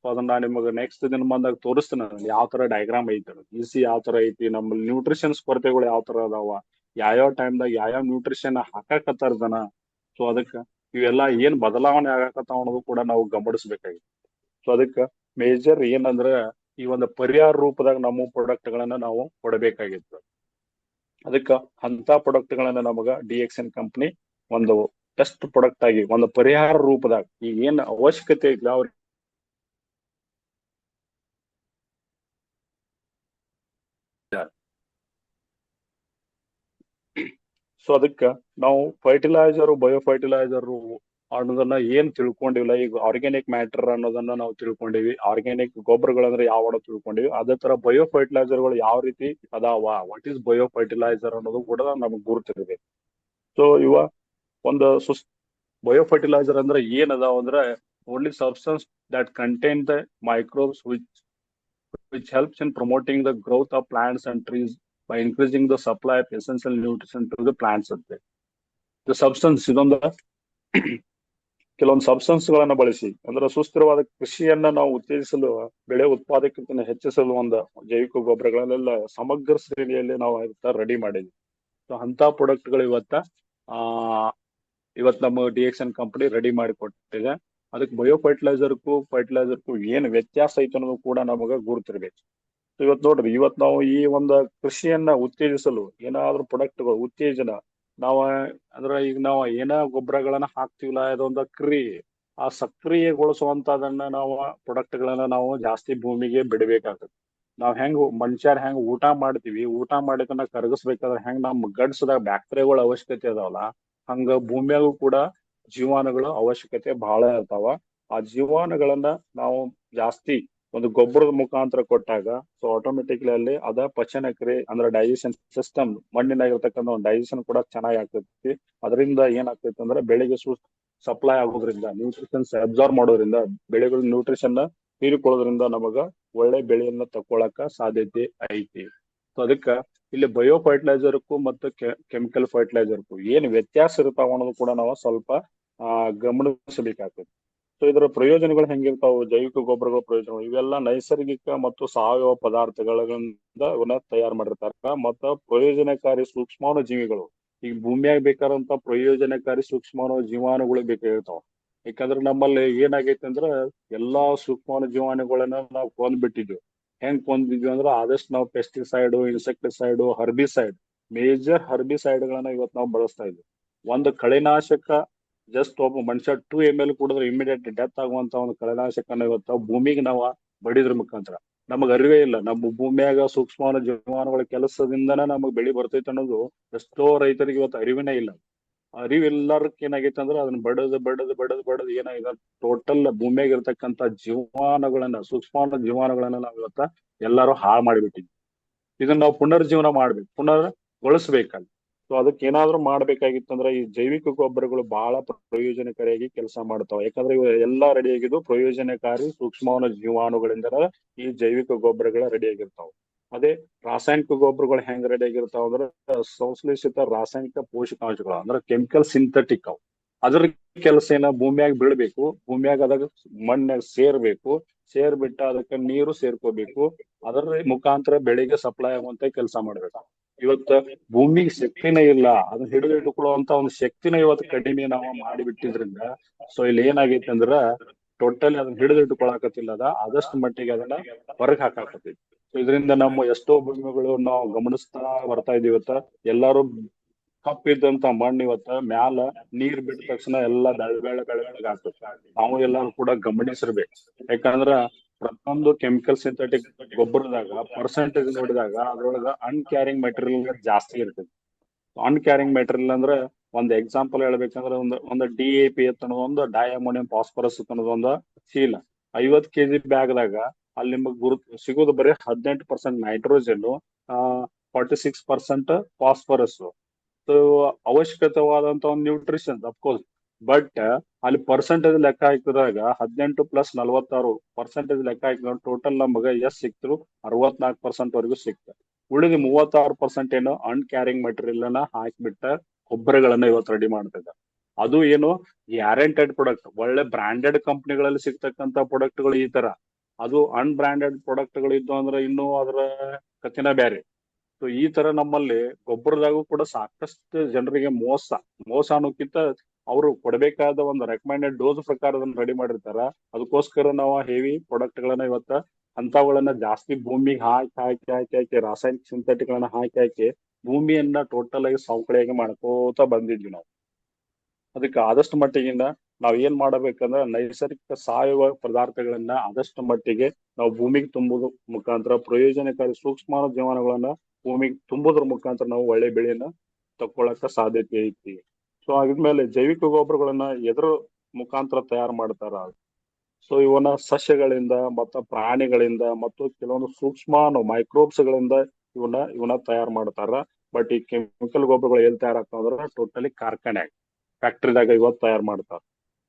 ಸೊ ಅದನ್ನ ನಾನು ನಿಮಗೆ ನೆಕ್ಸ್ಟ್ ದಿನ ಬಂದಾಗ ತೋರಿಸ್ತೇನೆ, ಯಾವ ತರ ಡಯಾಗ್ರಾಮ್ ಐತಿ, ಇಸಿ ಯಾವ ತರ ಐತಿ, ನಮ್ಮಲ್ಲಿ ನ್ಯೂಟ್ರಿಷನ್ಸ್ ಕೊರತೆಗಳು ಯಾವ ತರ ಅದಾವ, ಯಾವ್ಯಾವ ಟೈಮ್ದಾಗ ಯಾವ್ಯಾವ ನ್ಯೂಟ್ರಿಷನ್ ಹಾಕಾಕತ್ತಾರ ಜನ. ಸೊ ಅದಕ್ಕ ಇವೆಲ್ಲ ಏನ್ ಬದಲಾವಣೆ ಆಗಾಕತ್ತಾವ ಅನ್ನೋದು ಕೂಡ ನಾವು ಗಮನಿಸಬೇಕಾಗಿತ್ತು. ಸೊ ಅದಕ್ಕ ಮೇಜರ್ ಏನಂದ್ರ ಈ ಒಂದು ಪರಿಹಾರ ರೂಪದಾಗ ನಮ್ಮ ಪ್ರಾಡಕ್ಟ್ ಗಳನ್ನ ನಾವು ಕೊಡಬೇಕಾಗಿತ್ತು. ಅದಕ್ಕ ಅಂತ ಪ್ರಾಡಕ್ಟ್ ಗಳನ್ನ ನಮಗ DXN ಕಂಪನಿ ಒಂದು ಬೆಸ್ಟ್ ಪ್ರಾಡಕ್ಟ್ ಆಗಿ ಒಂದು ಪರಿಹಾರ ರೂಪದಾಗ ಈಗ ಏನ್ ಅವಶ್ಯಕತೆ ಐತಿ ಅವ್ರಿಗೆ. ಸೊ ಅದಕ್ಕ ನಾವು ಫರ್ಟಿಲೈಸರ್, ಬಯೋ ಫರ್ಟಿಲೈಸರ್ ಅನ್ನೋದನ್ನ ಏನ್ ತಿಳ್ಕೊಂಡಿಲ್ಲ. ಈಗ ಆರ್ಗ್ಯಾನಿಕ್ ಮ್ಯಾಟರ್ ಅನ್ನೋದನ್ನ ನಾವು ತಿಳ್ಕೊಂಡಿವಿ, ಆರ್ಗ್ಯಾನಿಕ್ ಗೊಬ್ಬರಗಳಂದ್ರೆ ಯಾವ ತಿಳ್ಕೊಂಡಿವಿ. ಅದೇ ತರ ಬಯೋ ಫರ್ಟಿಲೈಸರ್ಗಳು ಯಾವ ರೀತಿ ಅದಾವ, ವಾಟ್ ಈಸ್ ಬಯೋ ಫರ್ಟಿಲೈಸರ್ ಅನ್ನೋದು ಕೂಡ ನಮಗ್ ಗುರುತಿರ್ಬೇಕು. ಸೊ ಇವ ಒಂದು ಬಯೋ ಫರ್ಟಿಲೈಸರ್ ಅಂದ್ರೆ ಏನ್ ಅದಾವ ಅಂದ್ರೆ, only substance that contain the microbes which helps in promoting the growth of plants and trees by increasing the supply of essential nutrition to the plants ಅಂತೆ. The substance ಇದೊಂದು ಕೆಲವೊಂದು substance ಗಳನ್ನ ಬಳಸಿ ಅಂದ್ರೆ ಸುಸ್ಥಿರವಾದ ಕೃಷಿಯನ್ನ ನಾವು ಉತ್ತೇಜಿಸಲು, ಬೆಳೆ ಉತ್ಪಾದಕತೆಯನ್ನು ಹೆಚ್ಚಿಸಲು ಒಂದು ಜೈವಿಕ ಗೊಬ್ಬರಗಳನ್ನೆಲ್ಲ ಸಮಗ್ರ ಶ್ರೇಣಿಯಲ್ಲಿ ನಾವು ರೆಡಿ ಮಾಡಿದ್ವಿ. ಸೊ ಅಂತ ಪ್ರಾಡಕ್ಟ್ ಗಳು ಆ ಇವತ್ತು ನಮ್ಮ DXN ಕಂಪನಿ ರೆಡಿ ಮಾಡಿ ಕೊಟ್ಟಿದೆ. ಅದಕ್ಕೆ ಬಯೋ ಫರ್ಟಿಲೈಸರ್ಗೂ ಏನ್ ವ್ಯತ್ಯಾಸ ಐತೆ ಅನ್ನೋದು ಕೂಡ ನಮಗ ಗುರುತಿರ್ಬೇಕು. ಇವತ್ತು ನೋಡ್ರಿ, ಇವತ್ತು ನಾವು ಈ ಒಂದು ಕೃಷಿಯನ್ನ ಉತ್ತೇಜಿಸಲು ಏನಾದ್ರೂ ಪ್ರಾಡಕ್ಟ್ಗಳು ಉತ್ತೇಜನ ನಾವ ಅಂದ್ರೆ ಈಗ ನಾವು ಏನ ಗೊಬ್ಬರಗಳನ್ನ ಹಾಕ್ತಿವಿಲ್ಲ, ಅದೊಂದು ಕ್ರಿಯೆ, ಆ ಸಕ್ರಿಯಗೊಳಿಸುವಂತದನ್ನ ನಾವು ಪ್ರಾಡಕ್ಟ್ ಗಳನ್ನ ನಾವು ಜಾಸ್ತಿ ಭೂಮಿಗೆ ಬಿಡಬೇಕಾಗತ್ತೆ. ನಾವ್ ಮನುಷ್ಯರ್ ಹೆಂಗ್ ಊಟ ಮಾಡ್ತೀವಿ, ಊಟ ಮಾಡಿದನ್ನ ಕರಗಿಸ್ಬೇಕಾದ್ರೆ ಹೆಂಗ್ ನಮ್ ಗಡ್ಸದಾಗ ಬ್ಯಾಕ್ಟೀರಿಯಾಗಳ ಅವಶ್ಯಕತೆ ಅದಾವಲ್ಲ, ಹಂಗ ಭೂಮಿಯಾಗೂ ಕೂಡ ಜೀವಾಣುಗಳ ಅವಶ್ಯಕತೆ ಬಹಳ ಇರ್ತಾವ. ಆ ಜೀವಾಣುಗಳನ್ನ ನಾವು ಜಾಸ್ತಿ ಒಂದು ಗೊಬ್ಬರದ ಮುಖಾಂತರ ಕೊಟ್ಟಾಗ ಸೊ ಆಟೋಮೆಟಿಕ್ಲಿ ಅಲ್ಲಿ ಅದ ಪಚನ ಕ್ರಿಯೆ ಅಂದ್ರೆ ಡೈಜೆಷನ್ ಸಿಸ್ಟಮ್, ಮಣ್ಣಿನಾಗಿರ್ತಕ್ಕಂಥ ಒಂದು ಡೈಜೆಷನ್ ಕೂಡ ಚೆನ್ನಾಗಿ ಆಗ್ತೈತಿ. ಅದರಿಂದ ಏನಾಗ್ತೈತಿ ಅಂದ್ರೆ ಬೆಳೆಗೆ ಸಪ್ಲೈ ಆಗೋದ್ರಿಂದ, ನ್ಯೂಟ್ರಿಷನ್ಸ್ ಅಬ್ಸಾರ್ವ್ ಮಾಡೋದ್ರಿಂದ, ಬೆಳೆಗಳ ನ್ಯೂಟ್ರಿಷನ್ ಹೀರಿಕೊಳ್ಳೋದ್ರಿಂದ ನಮಗ ಒಳ್ಳೆ ಬೆಳೆಯನ್ನ ತಕೊಳಕ ಸಾಧ್ಯತೆ ಐತಿ. ಸೊ ಅದಕ್ಕ ಇಲ್ಲಿ ಬಯೋ ಫರ್ಟಿಲೈಸರ್ಗೂ ಮತ್ತು ಕೆಮಿಕಲ್ ಫರ್ಟಿಲೈಸರ್ಗೂ ಏನ್ ವ್ಯತ್ಯಾಸ ಇರ್ತಾವ ಅನ್ನೋದು ಕೂಡ ನಾವು ಸ್ವಲ್ಪ ಗಮನಿಸಬೇಕಾಗ್ತದೆ. ಸೊ ಇದರ ಪ್ರಯೋಜನಗಳು ಹೆಂಗಿರ್ತಾವ, ಜೈವಿಕ ಗೊಬ್ಬರಗಳ ಪ್ರಯೋಜನಗಳು ಇವೆಲ್ಲ ನೈಸರ್ಗಿಕ ಮತ್ತು ಸಾವಯವ ಪದಾರ್ಥಗಳಿಂದ ಇವನ್ನ ತಯಾರು ಮಾಡಿರ್ತಾರ. ಮತ್ತ ಪ್ರಯೋಜನಕಾರಿ ಸೂಕ್ಷ್ಮಾಣು ಜೀವಿಗಳು, ಈಗ ಭೂಮಿಯಾಗ ಬೇಕಾದಂತ ಪ್ರಯೋಜನಕಾರಿ ಸೂಕ್ಷ್ಮಾಣು ಜೀವಾಣುಗಳು ಬೇಕಾಗಿರ್ತಾವ. ಯಾಕಂದ್ರೆ ನಮ್ಮಲ್ಲಿ ಏನಾಗೈತೆ ಅಂದ್ರೆ ಎಲ್ಲಾ ಸೂಕ್ಷ್ಮಾಣು ಜೀವಾಣುಗಳನ್ನ ನಾವು ಕೊಂದ್ಬಿಟ್ಟಿದ್ವಿ. ಹೆಂಗ್ ಕೊಂದಿದ್ವಿ ಅಂದ್ರೆ ಆದಷ್ಟು ನಾವು pesticide, insecticide, herbicide, major herbicide ಗಳನ್ನ ಇವತ್ತು ನಾವು ಬಳಸ್ತಾ ಇದ್ವಿ. ಒಂದು ಕಳೆನಾಶಕ ಜಸ್ಟ್ ಒಬ್ಬ ಮನುಷ್ಯ 2 ml ಕುಡಿದ್ರೆ ಇಮಿಡಿಯೇಟ್ ಡೆತ್ ಆಗುವಂತ ಒಂದು ಕಳೆನಾಶಕನ ಇವತ್ತು ಭೂಮಿಗೆ ನಾವು ಬಡಿದ್ರ ಮುಖಾಂತರ ನಮಗ್ ಅರಿವೇ ಇಲ್ಲ. ನಮ್ಮ ಭೂಮಿಯಾಗ ಸೂಕ್ಷ್ಮ ಜೀವಾಣುಗಳ ಕೆಲಸದಿಂದನ ನಮಗ್ ಬೆಳಿ ಬರ್ತೈತೆ ಅನ್ನೋದು ಎಷ್ಟೋ ರೈತರಿಗೆ ಇವತ್ತು ಅರಿವಿನೇ ಇಲ್ಲ. ಅರಿವಿಲ್ಲಾರಕ್ಕೆ ಏನಾಗೈತೆ ಅಂದ್ರೆ ಅದನ್ನ ಬಡದ್ ಏನಾಗಿದೆ, ಟೋಟಲ್ ಭೂಮಿಯಾಗ ಇರ್ತಕ್ಕಂತ ಜೀವಾಣುಗಳನ್ನ, ಸೂಕ್ಷ್ಮ ಜೀವಾಣುಗಳನ್ನ ನಾವ್ ಇವತ್ತ ಎಲ್ಲಾರು ಹಾಳು ಮಾಡಿಬಿಟ್ಟಿದ್ವಿ. ಇದನ್ನ ನಾವು ಪುನರ್ಜೀವನ ಮಾಡ್ಬೇಕು, ಪುನರ್ಗೊಳಿಸ್ಬೇಕಲ್ಲಿ. ಸೊ ಅದಕ್ಕೆ ಏನಾದ್ರೂ ಮಾಡ್ಬೇಕಾಗಿತ್ತಂದ್ರೆ ಈ ಜೈವಿಕ ಗೊಬ್ಬರಗಳು ಬಹಳ ಪ್ರಯೋಜನಕಾರಿಯಾಗಿ ಕೆಲಸ ಮಾಡ್ತಾವ. ಯಾಕಂದ್ರೆ ಇವು ಎಲ್ಲಾ ರೆಡಿ ಆಗಿದ್ದು ಪ್ರಯೋಜನಕಾರಿ ಸೂಕ್ಷ್ಮಾಣು ಜೀವಾಣುಗಳಿಂದ ಈ ಜೈವಿಕ ಗೊಬ್ಬರಗಳ ರೆಡಿ ಆಗಿರ್ತಾವ. ಅದೇ ರಾಸಾಯನಿಕ ಗೊಬ್ಬರಗಳು ಹೆಂಗ್ ರೆಡಿ ಆಗಿರ್ತಾವ ಅಂದ್ರೆ ಸಂಶ್ಲೇಷಿತ ರಾಸಾಯನಿಕ ಪೋಷಕಾಂಶಗಳು ಅಂದ್ರೆ ಕೆಮಿಕಲ್ ಸಿಂಥೆಟಿಕ್ ಅವು. ಅದ್ರ ಕೆಲಸ ಏನ, ಭೂಮಿಯಾಗ ಬೀಳ್ಬೇಕು, ಭೂಮಿಯಾಗ ಅದಾಗ ಮಣ್ಣಾಗ ಸೇರ್ಬೇಕು, ಸೇರ್ಬಿಟ್ಟ ಅದಕ್ಕೆ ನೀರು ಸೇರ್ಕೋಬೇಕು, ಅದರ ಮುಖಾಂತರ ಬೆಳೆಗೆ ಸಪ್ಲೈ ಆಗುವಂತ ಕೆಲಸ ಮಾಡ್ಬೇಕು. ಇವತ್ತ ಭೂಮಿಗೆ ಶಕ್ತಿನೇ ಇಲ್ಲ, ಅದನ್ನ ಹಿಡಿದು ಇಟ್ಕೊಳ್ಳುವಂತ ಒಂದು ಶಕ್ತಿನ ಇವತ್ತು ಕಡಿಮೆ ನಾವು ಮಾಡಿಬಿಟ್ಟಿದ್ರಿಂದ ಸೊ ಇಲ್ಲಿ ಏನಾಗೈತಿ ಅಂದ್ರ ಟೋಟಲಿ ಅದನ್ನ ಹಿಡಿದು ಇಟ್ಕೊಳಕತ್ತಿಲ್ಲ, ಆದಷ್ಟು ಮಟ್ಟಿಗೆ ಅದನ್ನ ಹೊರಗೆ ಹಾಕಾಕತ್ತೈತಿ. ಇದರಿಂದ ನಮ್ಮ ಎಷ್ಟೋ ಭೂಮಿಗಳು ನಾವು ಗಮನಿಸ್ತಾ ಬರ್ತಾ ಇದೀವಿ. ಇವತ್ತ ಎಲ್ಲಾರು ಕಪ್ಪಿದ್ದಂತ ಮಣ್ಣು ಇವತ್ತ ಮ್ಯಾಲ ನೀರ್ ಬಿಟ್ಟ ತಕ್ಷಣ ಎಲ್ಲಾ ಬೆಳೆ ಆಗ್ತದೆ. ನಾವು ಎಲ್ಲಾರು ಕೂಡ ಗಮನಿಸಿರ್ಬೇಕು. ಯಾಕಂದ್ರ ಪ್ರತಿಯೊಂದು ಕೆಮಿಕಲ್ ಸಿಂಥೆಟಿಕ್ ಗೊಬ್ಬರದಾಗ ಪರ್ಸೆಂಟೇಜ್ ನೋಡಿದಾಗ ಅದ್ರೊಳಗ ಅನ್ಕ್ಯಾರಿಂಗ್ ಮೆಟೀರಿಯಲ್ ಜಾಸ್ತಿ ಇರ್ತದೆ. ಅನ್ಕ್ಯಾರಿಂಗ್ ಮೆಟೀರಿಯಲ್ ಅಂದ್ರೆ ಒಂದ್ ಎಕ್ಸಾಂಪಲ್ ಹೇಳ್ಬೇಕಂದ್ರೆ ಒಂದು DAP ಅನ್ನೋದು, ಒಂದು ಡೈಅಮೋನಿಯಂ ಫಾಸ್ಫರಸ್ ಅನ್ನೋದು ಒಂದು ಚೀಲ 50 kg ಬ್ಯಾಗ್ದಾಗ ಅಲ್ಲಿ ನಿಮಗೆ ಸಿಗೋದು ಬರೀ 18% ನೈಟ್ರೋಜನ್, 46% ಫಾಸ್ಫರಸ್. ಅವಶ್ಯಕತವಾದಂತ ಒಂದು ನ್ಯೂಟ್ರಿಷನ್ ಅಫ್ಕೋರ್ಸ್. ಬಟ್ ಅಲ್ಲಿ ಪರ್ಸೆಂಟೇಜ್ ಲೆಕ್ಕ ಹಾಕಿದಾಗ 18 + 46% ಲೆಕ್ಕ ಹಾಕಿದ್ರೆ ಟೋಟಲ್ ನಮಗ ಎಷ್ಟ್ ಸಿಕ್ತರು, 64% ವರೆಗೂ ಸಿಕ್ತ. ಉಳಿದ 36% ಏನು ಅನ್ಕ್ಯಾರಿಂಗ್ ಮೆಟೀರಿಯಲ್ ಅನ್ನ ಹಾಕಿಬಿಟ್ಟ ಗೊಬ್ಬರಗಳನ್ನ ಇವತ್ತು ರೆಡಿ ಮಾಡ್ತಿದ್ದ. ಅದು ಏನು ಗ್ಯಾರಂಟೆಡ್ ಪ್ರಾಡಕ್ಟ್, ಒಳ್ಳೆ ಬ್ರಾಂಡೆಡ್ ಕಂಪನಿಗಳಲ್ಲಿ ಸಿಗ್ತಕ್ಕಂತ ಪ್ರಾಡಕ್ಟ್ ಗಳು ಈ ತರ. ಅದು ಅನ್ಬ್ರಾಂಡೆಡ್ ಪ್ರಾಡಕ್ಟ್ ಗಳು ಇದ್ದು ಅಂದ್ರೆ ಇನ್ನೂ ಅದರ ಕಥೆನ ಬೇರೆ. ಸೊ ಈ ತರ ನಮ್ಮಲ್ಲಿ ಗೊಬ್ಬರದಾಗೂ ಕೂಡ ಸಾಕಷ್ಟು ಜನರಿಗೆ ಮೋಸ ಅನ್ನೋಕ್ಕಿಂತ ಅವರು ಕೊಡಬೇಕಾದ ಒಂದು ರೆಕಮೆಂಡೆಡ್ ಡೋಸ್ ಪ್ರಕಾರ ಅದನ್ನ ರೆಡಿ ಮಾಡಿರ್ತಾರ. ಅದಕ್ಕೋಸ್ಕರ ನಾವು ಹೆವಿ ಪ್ರಾಡಕ್ಟ್ ಗಳನ್ನ ಇವತ್ತ ಅಂತವುಗಳನ್ನ ಜಾಸ್ತಿ ಭೂಮಿಗೆ ಹಾಕಿ ರಾಸಾಯನಿಕ ಸಿಂಥೆಟಿಕ್ ಗಳನ್ನ ಹಾಕಿ ಭೂಮಿಯನ್ನ ಟೋಟಲ್ ಆಗಿ ಸವಕಳಿಯಾಗಿ ಮಾಡ್ಕೋತಾ ಬಂದಿದ್ವಿ ನಾವು. ಅದಕ್ಕೆ ಆದಷ್ಟು ಮಟ್ಟಿಗಿಂದ ನಾವ್ ಏನ್ ಮಾಡಬೇಕಂದ್ರೆ ನೈಸರ್ಗಿಕ ಸಾವಯವ ಪದಾರ್ಥಗಳನ್ನ ಆದಷ್ಟು ಮಟ್ಟಿಗೆ ನಾವು ಭೂಮಿಗೆ ತುಂಬುದು ಮುಖಾಂತರ, ಪ್ರಯೋಜನಕಾರಿ ಸೂಕ್ಷ್ಮ ಜೀವಾಣುಗಳನ್ನ ಭೂಮಿಗೆ ತುಂಬುದ್ರ ಮುಖಾಂತರ ನಾವು ಒಳ್ಳೆ ಬೆಳೆಯನ್ನ ತಕ್ಕೊಳಕ ಸಾಧ್ಯತೆ ಐತಿ. ಸೊ ಆಗಿದ್ಮೇಲೆ ಜೈವಿಕ ಗೊಬ್ಬರಗಳನ್ನ ಎದ್ರ ಮುಖಾಂತರ ತಯಾರು ಮಾಡ್ತಾರ, ಸೊ ಇವನ್ನ ಸಸ್ಯಗಳಿಂದ ಮತ್ತು ಪ್ರಾಣಿಗಳಿಂದ ಮತ್ತು ಕೆಲವೊಂದು ಸೂಕ್ಷ್ಮಾಣು ಮೈಕ್ರೋಬ್ಸ್ ಗಳಿಂದ ಇವನ್ನ ತಯಾರು ಮಾಡ್ತಾರ. ಬಟ್ ಈ ಕೆಮಿಕಲ್ ಗೊಬ್ಬರಗಳು ಎಲ್ಲಿ ತಯಾರಾಗ್ತಾವ ಅಂದ್ರೆ ಟೋಟಲಿ ಕಾರ್ಖಾನೆ, ಫ್ಯಾಕ್ಟ್ರಿದಾಗ ಇವತ್ತು ತಯಾರು ಮಾಡ್ತಾರ.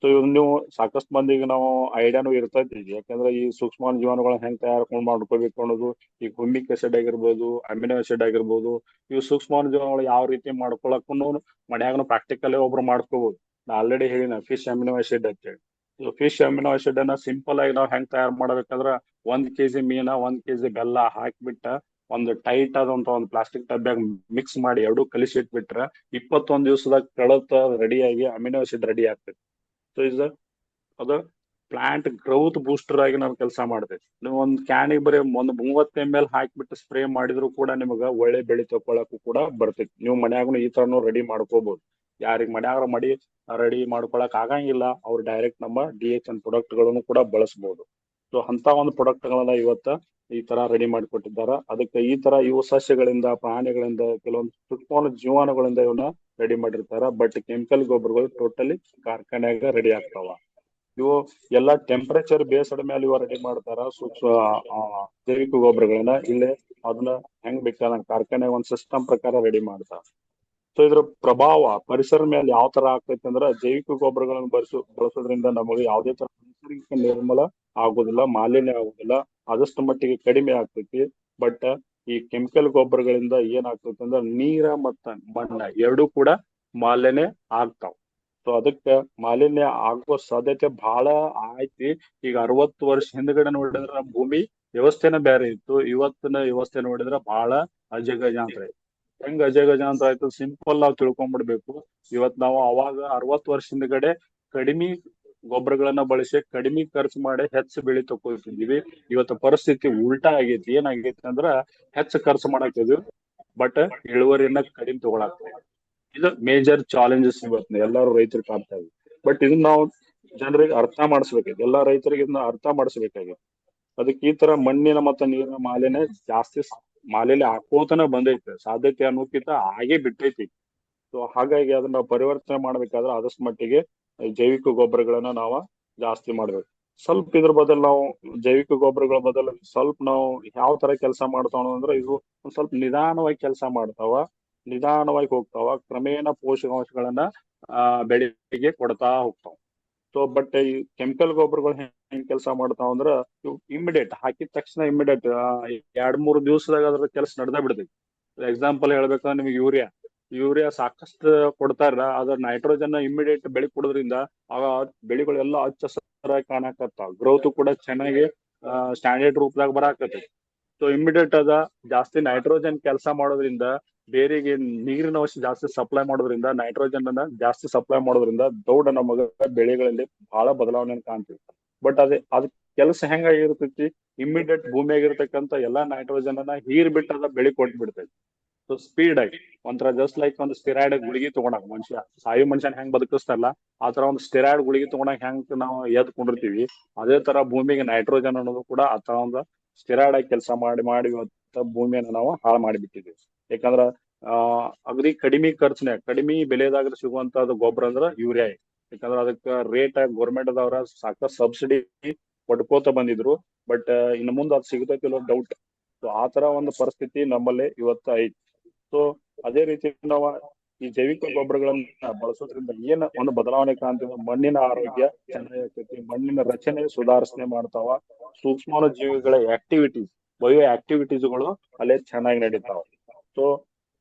ಸೊ ಇವ್ ನೀವು ಸಾಕಷ್ಟು ಮಂದಿಗೆ ನಾವು ಐಡಿಯಾನು ಇರ್ತೈತಿ. ಯಾಕಂದ್ರೆ ಈ ಸೂಕ್ಷ್ಮ ಜೀವಾಣುಗಳನ್ನ ಹೆಂಗ್ ಮಾಡ್ಕೋಬೇಕು ಅನ್ನೋದು, ಈ ಹುಮಿಕ್ ಆಸಿಡ್ ಆಗಿರ್ಬೋದು, ಅಮಿನೋ ಆಸಿಡ್ ಆಗಿರ್ಬೋದು, ಇವು ಸೂಕ್ಷ್ಮ ಜೀವಾಣುಗಳು ಯಾವ ರೀತಿ ಮಾಡ್ಕೊಳಕ್ಕೂ ಮನ್ಯಾಗನು ಪ್ರಾಕ್ಟಿಕಲ್ ಒಬ್ರು ಮಾಡ್ಕೋಬಹುದು. ನಾ ಆಲ್ರೆಡಿ ಹೇಳಿನ ಫಿಶ್ ಅಮಿನೋ ಆಸಿಡ್ ಅಂತ ಹೇಳಿ. ಫಿಶ್ ಅಮಿನೋ ಆಸಿಡ್ ಅನ್ನ ಸಿಂಪಲ್ ಆಗಿ ನಾವು ಹೆಂಗ್ ತಯಾರು ಮಾಡ್ಬೇಕಂದ್ರ 1 kg ಮೀನ 1 kg ಬೆಲ್ಲ ಹಾಕ್ಬಿಟ್ಟ ಒಂದು ಟೈಟ್ ಆದಂತ ಒಂದು ಪ್ಲಾಸ್ಟಿಕ್ ಡಬ್ಬ್ಯಾಗ ಮಿಕ್ಸ್ ಮಾಡಿ ಎರಡು ಕಲಿಸಿ ಇಟ್ಬಿಟ್ರ 21 ದಿವಸದಾಗ ಕಳತ ರೆಡಿಯಾಗಿ ಅಮಿನೋ ಆಸಿಡ್ ರೆಡಿ ಆಗ್ತೈತಿ. ಸೊ ಇಸ್ ಅದು ಪ್ಲಾಂಟ್ ಗ್ರೌತ್ ಬೂಸ್ಟರ್ ಆಗಿ ನಾವು ಕೆಲಸ ಮಾಡ್ತೈತಿ. ನೀವು ಒಂದು ಕ್ಯಾನಿಗೆ ಬರೀ ಒಂದು 30 ml ಹಾಕ್ಬಿಟ್ಟು ಸ್ಪ್ರೇ ಮಾಡಿದ್ರು ಕೂಡ ನಿಮಗ ಒಳ್ಳೆ ಬೆಳೆ ತಗೊಳಕ್ಕೂ ಕೂಡ ಬರ್ತೈತಿ. ನೀವು ಮನ್ಯಾಗೂ ಈ ತರನು ರೆಡಿ ಮಾಡ್ಕೋಬಹುದು. ಯಾರಿಗ್ ಮನ್ಯಾಗ ರೆಡಿ ಮಾಡ್ಕೊಳಕ್ ಆಗಂಗಿಲ್ಲ ಅವ್ರು ಡೈರೆಕ್ಟ್ ನಮ್ಮ DHN ಪ್ರಾಡಕ್ಟ್ ಗಳನ್ನು ಕೂಡ ಬಳಸಬಹುದು. ಸೊ ಅಂತ ಒಂದು ಪ್ರಾಡಕ್ಟ್ ಗಳನ್ನ ಇವತ್ತ ಈ ತರ ರೆಡಿ ಮಾಡಿಕೊಟ್ಟಿದ್ದಾರ. ಅದಕ್ಕೆ ಈ ತರ ಇವು ಸಸ್ಯಗಳಿಂದ, ಪ್ರಾಣಿಗಳಿಂದ, ಕೆಲವೊಂದು ಸೂಕ್ಷ್ಮ ಜೀವಾಣುಗಳಿಂದ ಇವನ್ನ ರೆಡಿ ಮಾಡಿರ್ತಾರ. ಬಟ್ ಕೆಮಿಕಲ್ ಗೊಬ್ಬರಗಳು ಟೋಟಲಿ ಕಾರ್ಖಾನೆಯಾಗ ರೆಡಿ ಆಗ್ತಾವ. ಇವು ಎಲ್ಲಾ ಟೆಂಪರೇಚರ್ ಬೇಸ್ಡ್ ಮೇಲೆ ಇವ ರೆಡಿ ಮಾಡ್ತಾರ. ಜೈವಿಕ ಗೊಬ್ಬರಗಳನ್ನ ಇಲ್ಲೇ ಅದನ್ನ ಹೆಂಗ್ ಬೇಕಾದಂಗ ಕಾರ್ಖಾನೆ ಒಂದ್ ಸಿಸ್ಟಮ್ ಪ್ರಕಾರ ರೆಡಿ ಮಾಡ್ತಾರ. ಸೊ ಇದ್ರ ಪ್ರಭಾವ ಪರಿಸರ ಮೇಲೆ ಯಾವ ತರ ಆಗ್ತೈತಿ ಅಂದ್ರ ಜೈವಿಕ ಗೊಬ್ಬರಗಳನ್ನು ಬಳಸೋದ್ರಿಂದ ನಮಗೆ ಯಾವುದೇ ತರ ನೈಸರ್ಗಿಕ ನಿರ್ಮಲ ಆಗುದಿಲ್ಲ, ಮಾಲಿನ್ಯ ಆಗುದಿಲ್ಲ, ಆದಷ್ಟು ಮಟ್ಟಿಗೆ ಕಡಿಮೆ ಆಗ್ತೈತಿ. ಬಟ್ ಈ ಕೆಮಿಕಲ್ ಗೊಬ್ಬರಗಳಿಂದ ಏನಾಗ್ತೈತಿ ಅಂದ್ರೆ ನೀರ ಮತ್ತ ಮಣ್ಣ ಎರಡೂ ಕೂಡ ಮಾಲಿನ್ಯ ಆಗ್ತಾವ. ಸೊ ಅದಕ್ಕೆ ಮಾಲಿನ್ಯ ಆಗುವ ಸಾಧ್ಯತೆ ಬಹಳ ಐತಿ. ಈಗ 60 ವರ್ಷ ಹಿಂದ್ಗಡೆ ನೋಡಿದ್ರೆ ನಮ್ಮ ಭೂಮಿ ವ್ಯವಸ್ಥೆನ ಬೇರೆ ಇತ್ತು, ಇವತ್ತಿನ ವ್ಯವಸ್ಥೆ ನೋಡಿದ್ರೆ ಬಹಳ ಅಜಗಜಾಂತರ ಐತಿ. ಹೆಂಗ್ ಅಜಗಜಾಂತರ ಆಯ್ತು ಸಿಂಪಲ್ ನಾವು ತಿಳ್ಕೊಂಡ್ಬಿಡ್ಬೇಕು. ಇವತ್ ನಾವು ಅವಾಗ 60 ವರ್ಷ ಹಿಂದ್ಗಡೆ ಕಡಿಮೆ ಗೊಬ್ಬರಗಳನ್ನ ಬಳಸಿ ಕಡಿಮೆ ಖರ್ಚು ಮಾಡಿ ಹೆಚ್ಚು ಬೆಳೆ ತಗೊಳ್ತಿದ್ವಿ. ಇವತ್ತು ಪರಿಸ್ಥಿತಿ ಉಲ್ಟಾ ಆಗೈತಿ. ಏನಾಗೈತಿ ಅಂದ್ರ ಹೆಚ್ಚು ಖರ್ಚು ಮಾಡಾಕಿದ್ವಿ ಬಟ್ ಇಳುವರಿಯನ್ನ ಕಡಿಮೆ ತಗೊಳಾಕ್ತೇವೆ. ಇದು ಮೇಜರ್ ಚಾಲೆಂಜಸ್ ಇವತ್ತು ಎಲ್ಲಾರು ರೈತರು ಕಾಣ್ತಾ ಇದ್ವಿ. ಬಟ್ ಇದನ್ನ ನಾವು ಜನರಿಗೆ ಅರ್ಥ ಮಾಡಿಸ್ಬೇಕಾಗಿದೆ, ಎಲ್ಲಾ ರೈತರಿಗೆ ಇದನ್ನ ಅರ್ಥ ಮಾಡಿಸ್ಬೇಕಾಗಿದೆ. ಅದಕ್ಕೆ ಈ ತರ ಮಣ್ಣಿನ ಮತ್ತು ನೀರಿನ ಮಾಲಿನ್ಯ ಜಾಸ್ತಿ ಮಾಲಿನ್ಯ ಹಾಕೋತನ ಬಂದೈತೆ, ಸಾಧ್ಯತೆ ಅನ್ನೋಕ್ಕಿಂತ ಆಗೇ ಬಿಟ್ಟೈತಿ. ಸೊ ಹಾಗಾಗಿ ಅದನ್ನ ಪರಿವರ್ತನೆ ಮಾಡ್ಬೇಕಾದ್ರೆ ಆದಷ್ಟು ಮಟ್ಟಿಗೆ ಜೈವಿಕ ಗೊಬ್ಬರಗಳನ್ನ ನಾವು ಜಾಸ್ತಿ ಮಾಡ್ಬೇಕು. ಸ್ವಲ್ಪ ಇದ್ರ ಬದಲು ನಾವು ಜೈವಿಕ ಗೊಬ್ಬರಗಳ ಬದಲು ಸ್ವಲ್ಪ ನಾವು ಯಾವ ತರ ಕೆಲಸ ಮಾಡ್ತಾವ ಅಂದ್ರೆ ಇವು ಒಂದ್ ಸ್ವಲ್ಪ ನಿಧಾನವಾಗಿ ಕೆಲಸ ಮಾಡ್ತಾವ, ನಿಧಾನವಾಗಿ ಹೋಗ್ತಾವ, ಕ್ರಮೇಣ ಪೋಷಕಾಂಶಗಳನ್ನ ಬೆಳೆಗೆ ಕೊಡ್ತಾ ಹೋಗ್ತಾವ. ಸೊ ಬಟ್ ಈ ಕೆಮಿಕಲ್ ಗೊಬ್ಬರಗಳು ಹೆಂಗ್ ಕೆಲಸ ಮಾಡ್ತಾವ ಅಂದ್ರ ಇವು ಇಮಿಡಿಯೇಟ್ ಹಾಕಿದ ತಕ್ಷಣ ಇಮಿಡಿಯೇಟ್ 2-3 ದಿವಸದಾಗ ಅದ್ರ ಕೆಲಸ ನಡೆದ ಬಿಡ್ತೈತಿ. ಎಕ್ಸಾಂಪಲ್ ಹೇಳ್ಬೇಕಂದ್ರೆ ನಿಮ್ಗೆ ಯೂರಿಯಾ ಸಾಕಷ್ಟು ಕೊಡ್ತಾರ, ಅದ್ರ ನೈಟ್ರೋಜನ್ ಇಮಿಡಿಯೇಟ್ ಬೆಳಿ ಕೊಡೋದ್ರಿಂದ ಆಗ ಬೆಳೆಗಳೆಲ್ಲ ಹಚ್ಚ ಹಸಿರಾಗಿ ಕಾಣಕತ್ತಾವ, ಗ್ರೋತ್ ಕೂಡ ಚೆನ್ನಾಗಿ ಸ್ಟ್ಯಾಂಡರ್ಡ್ ರೂಪದಾಗ ಬರಾಕತ್ತೈತಿ. ಸೊ ಇಮಿಡಿಯೇಟ್ ಅದ ಜಾಸ್ತಿ ನೈಟ್ರೋಜನ್ ಕೆಲಸ ಮಾಡೋದ್ರಿಂದ ಬೇರೆಗೆ ನೀರಿನ ಅಂಶ ಜಾಸ್ತಿ ಸಪ್ಲೈ ಮಾಡೋದ್ರಿಂದ ನೈಟ್ರೋಜನ್ ಅನ್ನ ಜಾಸ್ತಿ ಸಪ್ಲೈ ಮಾಡೋದ್ರಿಂದ ದೌಡ ನಮಗ ಬೆಳೆಗಳಲ್ಲಿ ಬಹಳ ಬದಲಾವಣೆ ಕಾಣ್ತೀವಿ. ಬಟ್ ಅದ್ ಕೆಲಸ ಹೆಂಗಾಗಿರ್ತೈತಿ, ಇಮಿಡಿಯೇಟ್ ಭೂಮಿಯಾಗಿರ್ತಕ್ಕಂಥ ಎಲ್ಲಾ ನೈಟ್ರೋಜನ್ ಅನ್ನ ಹೀರ್ ಬಿಟ್ಟು ಅದ ಬೆಳಿ ಕೊಟ್ಬಿಡ್ತೈತಿ. ಸೊ ಸ್ಪೀಡ್ ಆಗಿ ಒಂಥರ ಜಸ್ಟ್ ಲೈಕ್ ಒಂದು ಸ್ಟೆರಾಯ್ಡ್ ಗುಳಿಗೆ ತಗೊಳಕ್ ಮನುಷ್ಯ ಸಾಯು ಮನುಷ್ಯನ್ ಹೆಂಗ್ ಬದುಕಿಸ್ತಾರಲ್ಲ ಆ ತರ ಒಂದು ಸ್ಟೆರಾಯ್ಡ್ ಗುಳಿಗೆ ತಗೊಳಕ್ ಹೆಂಗ್ ನಾವು ಎದ್ಕೊಂಡಿರ್ತೀವಿ, ಅದೇ ತರ ಭೂಮಿಗೆ ನೈಟ್ರೋಜನ್ ಅನ್ನೋದು ಕೂಡ ಆ ತರ ಒಂದು ಸ್ಟೆರಾಯ್ಡ್ ಆಗಿ ಕೆಲಸ ಮಾಡಿ ಇವತ್ತ ಭೂಮಿಯನ್ನ ನಾವು ಹಾಳು ಮಾಡಿಬಿಟ್ಟಿದ್ದೀವಿ. ಯಾಕಂದ್ರ ಅಗದಿ ಕಡಿಮೆ ಖರ್ಚಿನ ಕಡಿಮೆ ಬೆಲೆದಾಗ ಸಿಗುವಂತದ್ದು ಗೊಬ್ಬರ ಅಂದ್ರ ಯೂರಿಯಾ. ಯಾಕಂದ್ರ ಅದಕ್ಕ ರೇಟ್ ಗೌರ್ಮೆಂಟ್ ದವ್ರ ಸಾಕಷ್ಟು ಸಬ್ಸಿಡಿ ಕೊಟ್ಕೋತ ಬಂದಿದ್ರು. ಬಟ್ ಇನ್ನು ಮುಂದೆ ಅದು ಸಿಗತೈತಿಲ್ಲೋ ಡೌಟ್. ಸೊ ಆ ತರ ಒಂದು ಪರಿಸ್ಥಿತಿ ನಮ್ಮಲ್ಲಿ ಇವತ್ತು ಐತಿ. ಸೊ ಅದೇ ರೀತಿ ನಾವು ಈ ಜೈವಿಕ ಗೊಬ್ಬರಗಳನ್ನ ಬಳಸೋದ್ರಿಂದ ಏನ್ ಒಂದು ಬದಲಾವಣೆ ಕಾಣ್ತೀವಿ, ಮಣ್ಣಿನ ಆರೋಗ್ಯ ಚೆನ್ನಾಗಿರ್ತೈತಿ, ಮಣ್ಣಿನ ರಚನೆ ಸುಧಾರಣೆ ಮಾಡ್ತಾವ, ಸೂಕ್ಷ್ಮಾಣು ಜೀವಿಗಳ ಆಕ್ಟಿವಿಟೀಸ್ ಬಯೋ ಆಕ್ಟಿವಿಟೀಸ್ಗಳು ಅಲ್ಲೇ ಚೆನ್ನಾಗಿ ನಡೀತಾವ. ಸೊ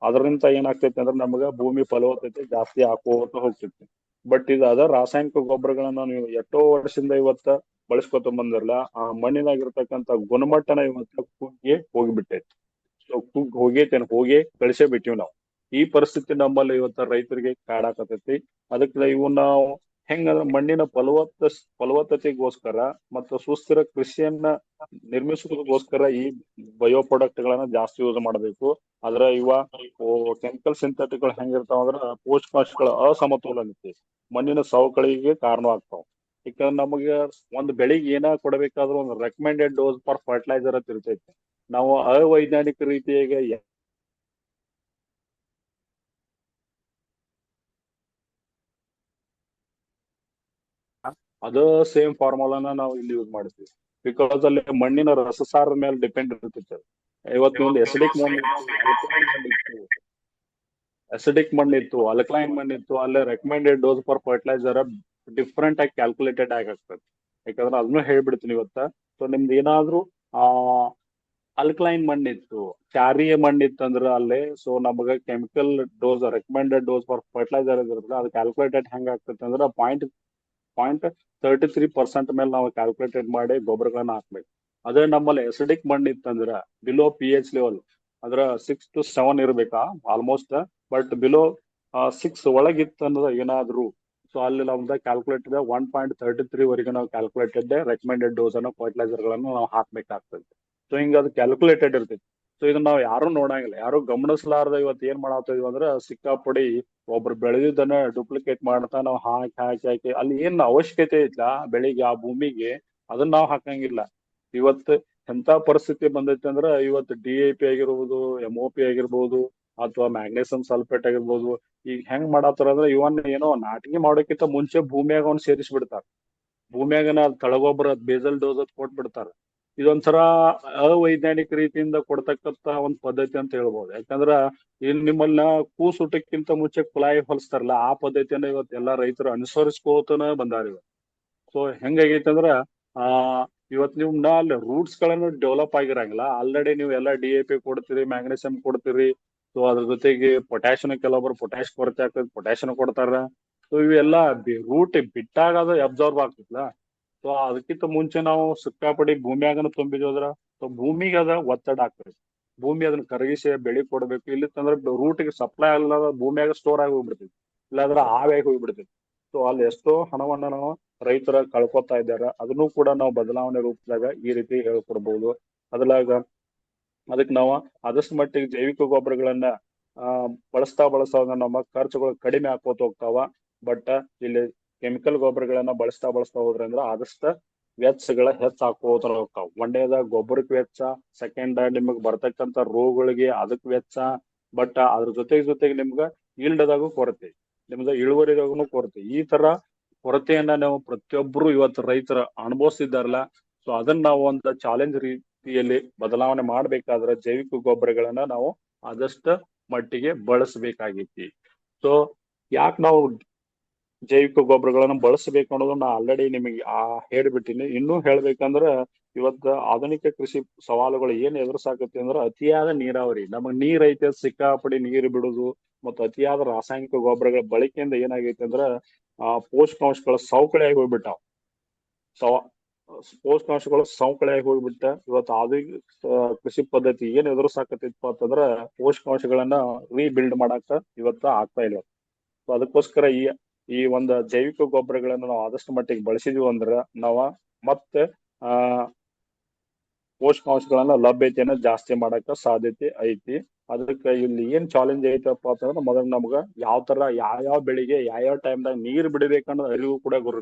ಅದರಿಂದ ಏನಾಗ್ತೈತಿ ಅಂದ್ರೆ ನಮಗ ಭೂಮಿ ಫಲವತ್ತತೆ ಜಾಸ್ತಿ ಹಾಕೋತ ಹೋಗ್ತೈತಿ. ಬಟ್ ಇದು ಅದ ರಾಸಾಯನಿಕ ಗೊಬ್ಬರಗಳನ್ನ ನೀವು ಎಷ್ಟೋ ವರ್ಷದಿಂದ ಇವತ್ತ ಬಳಸ್ಕೊತ ಬಂದಿರಲ್ಲ, ಆ ಮಣ್ಣಿನಾಗಿರ್ತಕ್ಕಂಥ ಗುಣಮಟ್ಟನ ಇವತ್ತು ಕುಗ್ಗಿ ಹೋಗಿಬಿಟ್ಟೈತಿ. ಸೊ ಕುಗ್ಗಿ ಹೋಗೇ ಕಳಿಸೇ ಬಿಟ್ಟಿವಿ ನಾವು. ಈ ಪರಿಸ್ಥಿತಿ ನಮ್ಮಲ್ಲಿ ಇವತ್ತ ರೈತರಿಗೆ ಕಾಡಾಕತೈತಿ. ಅದಕ್ಕೆ ಇವು ನಾವು ಹೆಂಗಂದ್ರೆ ಮಣ್ಣಿನ ಫಲವತ್ತತೆಗೋಸ್ಕರ ಮತ್ತು ಸುಸ್ಥಿರ ಕೃಷಿಯನ್ನ ನಿರ್ಮಿಸುವುದಕ್ಕೋಸ್ಕರ ಈ ಬಯೋ ಪ್ರಾಡಕ್ಟ್ ಗಳನ್ನ ಜಾಸ್ತಿ ಯೂಸ್ ಮಾಡಬೇಕು. ಆದ್ರ ಕೆಮಿಕಲ್ ಸಿಂಥೆಟಿಕ್ ಗಳು ಹೆಂಗಿರ್ತಾವ ಅಂದ್ರ ಪೋಷಕಾಂಶಗಳ ಅಸಮತೋಲನತೆ ಮಣ್ಣಿನ ಸವಕಳಿಗೆ ಕಾರಣವಾಗ್ತಾವ. ಯಾಕಂದ್ರೆ ನಮಗೆ ಒಂದು ಬೆಳಿಗ್ಗೆ ಏನ ಕೊಡಬೇಕಾದ್ರೂ ಒಂದು ರೆಕಮೆಂಡೆಡ್ ಡೋಸ್ ಫಾರ್ ಫರ್ಟಿಲೈಸರ್ ಅಂತ ಇರ್ತೈತಿ. ನಾವು ಅವೈಜ್ಞಾನಿಕ ರೀತಿಯಾಗಿ ಅದ ಸೇಮ್ ಫಾರ್ಮುಲಾನ ನಾವು ಇಲ್ಲಿ ಯೂಸ್ ಮಾಡ್ತೀವಿ. ಬಿಕಾಸ್ ಅಲ್ಲಿ ಮಣ್ಣಿನ ರಸಸಾರದ ಮೇಲೆ ಡಿಪೆಂಡ್ ಇರ್ತೈತೆ. ಇವತ್ತು ಒಂದು ಅಸಿಡಿಕ್ ಮಣ್ಣಿತ್ತು, ಅಲ್ಕಲೈನ್ ಮಣ್ಣಿತ್ತು, ಅಲ್ಲೇ recommended dose for fertilizer different ಆಗಿ ಕ್ಯಾಲ್ಕುಲೇಟೆಡ್ ಆಗಾಗ್ತದೆ. ಯಾಕಂದ್ರೆ ಅದನ್ನು ಹೇಳ್ಬಿಡ್ತೀನಿ ಇವತ್ತ. ಸೊ ನಿಮ್ದು ಏನಾದ್ರೂ ಆ ಅಲ್ಕಲೈನ್ ಮಣ್ಣಿತ್ತು, ಕ್ಷಾರೀಯ ಮಣ್ಣಿತ್ತು ಅಂದ್ರೆ ಅಲ್ಲೇ ಸೊ ನಮಗ chemical dose recommended dose for fertilizer ಇರುತ್ತೆ, ಅದು ಕ್ಯಾಲ್ಕುಲೇಟೆಡ್ ಹೆಂಗ್ ಆಗ್ತದೆ ಅಂದ್ರೆ .33% ಮೇಲೆ ನಾವು ಕ್ಯಾಲ್ಕುಲೇಟೆಡ್ ಮಾಡಿ ಗೊಬ್ಬರಗಳನ್ನ ಹಾಕ್ಬೇಕು. ಅದೇ ನಮ್ಮಲ್ಲಿ ಎಸಿಡಿಕ್ ಮಣ್ಣು ಇತ್ತಂದ್ರ ಬಿಲೋ pH ಲೆವೆಲ್ ಅದ್ರ 6 to 7 ಇರ್ಬೇಕಾ ಆಲ್ಮೋಸ್ಟ್. ಬಟ್ ಬಿಲೋ 6 ಒಳಗಿತ್ತಂದ್ರ ಏನಾದ್ರು ಸೊ ಅಲ್ಲಿ ನಮ್ದ ಕ್ಯಾಲ್ಕುಲೇಟೆಡ್ 1.33 ವರೆಗೆ ನಾವು ಕ್ಯಾಲ್ಕುಲೇಟೆಡ್ ರೆಕಮೆಂಡೆಡ್ ಡೋಸ್ ಅನ್ನ ಫರ್ಟಿಲೈಸರ್ ಗಳನ್ನ ನಾವು ಹಾಕ್ಬೇಕಾಗ್ತದೆ. ಸೊ ಹಿಂಗ ಅದು ಕ್ಯಾಲ್ಕುಲೇಟೆಡ್ ಇರ್ತೈತಿ. ಸೊ ಇದನ್ನ ನಾವು ಯಾರು ನೋಡಂಗಿಲ್ಲ, ಯಾರು ಗಮನಿಸಲಾರ್ದ ಇವತ್ತು ಏನ್ ಮಾಡಾತಿದ್ವಿ ಅಂದ್ರೆ ಸಿಕ್ಕಾಪಡಿ ಒಬ್ರು ಬೆಳೆದಿದ್ದನ್ನ ಡೂಪ್ಲಿಕೇಟ್ ಮಾಡ್ತಾ ನಾವು ಹಾಕಿ ಅಲ್ಲಿ ಏನ್ ಅವಶ್ಯಕತೆ ಐತ್ಲಾ ಬೆಳಿಗ್ಗೆ ಆ ಭೂಮಿಗೆ ಅದನ್ನ ನಾವು ಹಾಕಂಗಿಲ್ಲ. ಇವತ್ತು ಎಂತ ಪರಿಸ್ಥಿತಿ ಬಂದೈತೆ ಅಂದ್ರ ಇವತ್ತು DAP ಆಗಿರ್ಬೋದು, MOP ಆಗಿರ್ಬೋದು, ಅಥವಾ ಮ್ಯಾಗ್ನೇಸಿಯಂ ಸಲ್ಫೇಟ್ ಆಗಿರ್ಬೋದು, ಈಗ ಹೆಂಗ್ ಮಾಡತ್ತಾರ ಅಂದ್ರೆ ಇವನ್ ಏನೋ ನಾಟಿಗೆ ಮಾಡೋಕ್ಕಿಂತ ಮುಂಚೆ ಭೂಮಿಯಾಗ ಅವ್ನ ಸೇರಿಸ್ಬಿಡ್ತಾರ. ಭೂಮಿಯಾಗನ ತಳಗೊಬ್ಬರ ಬೇಸಲ್ ಡೋಸ್ ಕೊಟ್ಬಿಡ್ತಾರ. ಇದೊಂಥರ ಅವೈಜ್ಞಾನಿಕ ರೀತಿಯಿಂದ ಕೊಡ್ತಕ್ಕಂತ ಒಂದ್ ಪದ್ಧತಿ ಅಂತ ಹೇಳ್ಬೋದು. ಯಾಕಂದ್ರ ಇಲ್ಲಿ ನಿಮ್ಮನ್ನ ಕೂಸುಟ್ಟಕ್ಕಿಂತ ಮುಂಚೆ ಕುಲಾಯಿ ಹೊಲಿಸ್ತಾರಲ್ಲ ಆ ಪದ್ಧತಿಯನ್ನ ಇವತ್ತು ಎಲ್ಲಾ ರೈತರು ಅನುಸರಿಸ್ಕೋತನ ಬಂದಾರ ಇವತ್ತು. ಸೊ ಹೆಂಗಾಗೈತೆ ಅಂದ್ರ ಆ ಇವತ್ ನೀವು ಅಲ್ಲಿ ರೂಟ್ಸ್ ಗಳನ್ನು ಡೆವಲಪ್ ಆಗಿರಂಗಿಲ್ಲ, ಆಲ್ರೆಡಿ ನೀವು ಎಲ್ಲ DAP ಕೊಡ್ತೀರಿ, ಮ್ಯಾಗ್ನೇಸಿಯಂ ಕೊಡ್ತೀರಿ. ಸೊ ಅದ್ರ ಜೊತೆಗೆ ಪೊಟ್ಯಾಶಿಯಂ ಕೆಲವೊಬ್ರು ಪೊಟ್ಯಾಶ್ ಕೊರತೆ ಆಗ್ತದೆ, ಪೊಟ್ಯಾಶಿಯಂ ಕೊಡ್ತಾರ. ಸೊ ಇವೆಲ್ಲ ರೂಟ್ ಬಿಟ್ಟಾಗ ಅದು ಅಬ್ಸಾರ್ಬ್ ಆಗ್ತದಲ್ಲ. ಸೊ ಅದಕ್ಕಿಂತ ಮುಂಚೆ ನಾವು ಸಿಕ್ಕಾಪಡಿ ಭೂಮಿಯಾಗನ ತುಂಬಿದೋದ್ರ ಸೊ ಭೂಮಿಗೆ ಅದ ಒತ್ತಡ ಆಗ್ತದೆ. ಭೂಮಿ ಅದನ್ನ ಕರಗಿಸಿ ಬೆಳಿ ಕೊಡ್ಬೇಕು. ಇಲ್ಲಿತ್ತಂದ್ರೆ ರೂಟ್ಗೆ ಸಪ್ಲೈ ಆಗಲ್ಲ, ಭೂಮಿಯಾಗ ಸ್ಟೋರ್ ಆಗಿ ಹೋಗ್ಬಿಡ್ತೈತಿ, ಇಲ್ಲಾಂದ್ರೆ ಆವಿಯಾಗಿ ಹೋಗ್ಬಿಡ್ತೈತಿ. ಸೊ ಅಲ್ಲಿ ಎಷ್ಟೋ ಹಣವನ್ನ ನಾವು ರೈತರ ಕಳ್ಕೊತಾ ಇದ್ದಾರೆ. ಅದನ್ನು ಕೂಡ ನಾವು ಬದಲಾವಣೆ ರೂಪದಾಗ ಈ ರೀತಿ ಹೇಳ್ಕೊಡ್ಬಹುದು. ಅದಕ್ಕೆ ನಾವು ಆದಷ್ಟು ಮಟ್ಟಿಗೆ ಜೈವಿಕ ಗೊಬ್ಬರಗಳನ್ನ ಬಳಸ್ತಾ ನಮ್ಮ ಖರ್ಚುಗಳು ಕಡಿಮೆ ಆಕೋತ ಹೋಗ್ತಾವ. ಬಟ್ ಇಲ್ಲಿ ಕೆಮಿಕಲ್ ಗೊಬ್ಬರಗಳನ್ನ ಬಳಸ್ತಾ ಹೋದ್ರಂದ್ರ ಆದಷ್ಟ ವೆಚ್ಚಗಳ ಹೆಚ್ಚಾಕೋತರ ಹೋಗ್ತಾವ. ಒಂದೇದಾಗ ಗೊಬ್ಬರಕ್ಕೆ ವೆಚ್ಚ, ಸೆಕೆಂಡ್ ನಿಮಗ್ ಬರ್ತಕ್ಕಂತ ರೋಗಗಳಿಗೆ ಅದಕ್ ವೆಚ್ಚ. ಬಟ್ ಅದ್ರ ಜೊತೆಗೆ ನಿಮ್ಗ ಈಲ್ಡ್ದಾಗೂ ಕೊರತೆ, ನಿಮ್ದ ಇಳುವರಿದಾಗೂ ಕೊರತೆ. ಈ ತರ ಕೊರತೆಯನ್ನ ನಾವು ಪ್ರತಿಯೊಬ್ರು ಇವತ್ತು ರೈತರ ಅನುಭವಿಸ್ತಿದ್ದಾರಲ್ಲ. ಸೊ ಅದನ್ನ ನಾವು ಒಂದು ಚಾಲೆಂಜ್ ರೀತಿಯಲ್ಲಿ ಬದಲಾವಣೆ ಮಾಡ್ಬೇಕಾದ್ರೆ ಜೈವಿಕ ಗೊಬ್ಬರಗಳನ್ನ ನಾವು ಆದಷ್ಟ ಮಟ್ಟಿಗೆ ಬಳಸಬೇಕಾಗೈತಿ. ಸೊ ಯಾಕೆ ನಾವು ಜೈವಿಕ ಗೊಬ್ಬರಗಳನ್ನ ಬಳಸಬೇಕು ಅನ್ನೋದನ್ನ ಆಲ್ರೆಡಿ ನಿಮಗೆ ಹೇಳ್ಬಿಟ್ಟಿನಿ. ಇನ್ನೂ ಹೇಳ್ಬೇಕಂದ್ರ ಇವತ್ತ ಆಧುನಿಕ ಕೃಷಿ ಸವಾಲುಗಳು ಏನ್ ಎದುರಿಸಾಕತಿ ಅಂದ್ರ ಅತಿಯಾದ ನೀರಾವರಿ. ನಮಗ್ ನೀರ್ ಐತೆ ಸಿಕ್ಕಾಪಡಿ ನೀರು ಬಿಡುದು ಮತ್ತು ಅತಿಯಾದ ರಾಸಾಯನಿಕ ಗೊಬ್ಬರಗಳ ಬಳಕೆಯಿಂದ ಏನಾಗೈತೆ ಅಂದ್ರ ಪೋಷಕಾಂಶಗಳ ಸವಕಳಿಯಾಗಿ ಹೋಗ್ಬಿಟ್ಟಾವ. ಸವ ಪೋಷಕಾಂಶಗಳು ಸವಕಳಿಯಾಗಿ ಹೋಗ್ಬಿಟ್ಟ. ಇವತ್ತು ಆಧುನಿಕ ಕೃಷಿ ಪದ್ಧತಿ ಏನ್ ಎದುರಿಸಾಕತಿಪ್ಪ ಅಂತಂದ್ರ ಪೋಷಕಾಂಶಗಳನ್ನ ರೀಬಿಲ್ಡ್ ಮಾಡಾಕ ಇವತ್ತ ಆಗ್ತಾ ಇಲ್ಲ. ಸೊ ಅದಕ್ಕೋಸ್ಕರ ಈ ಒಂದು ಜೈವಿಕ ಗೊಬ್ಬರಗಳನ್ನ ನಾವು ಆದಷ್ಟು ಮಟ್ಟಿಗೆ ಬಳಸಿದ್ವಿ ಅಂದ್ರ ನಾವ ಮತ್ತೆ ಆ ಪೋಷಕಾಂಶಗಳನ್ನ ಲಭ್ಯತೆಯನ್ನ ಜಾಸ್ತಿ ಮಾಡಕ ಸಾಧ್ಯತೆ ಐತಿ. ಅದಕ್ಕೆ ಇಲ್ಲಿ ಏನ್ ಚಾಲೆಂಜ್ ಐತಪ್ಪ ಅಂತಂದ್ರ ಮೊದಲ ನಮ್ಗ ಯಾವ ಬೆಳಿಗೆ ಯಾವ ಟೈಮ್ದಾಗ ನೀರ್ ಬಿಡಬೇಕನ್ನೋ ಅರಿವು ಕೂಡ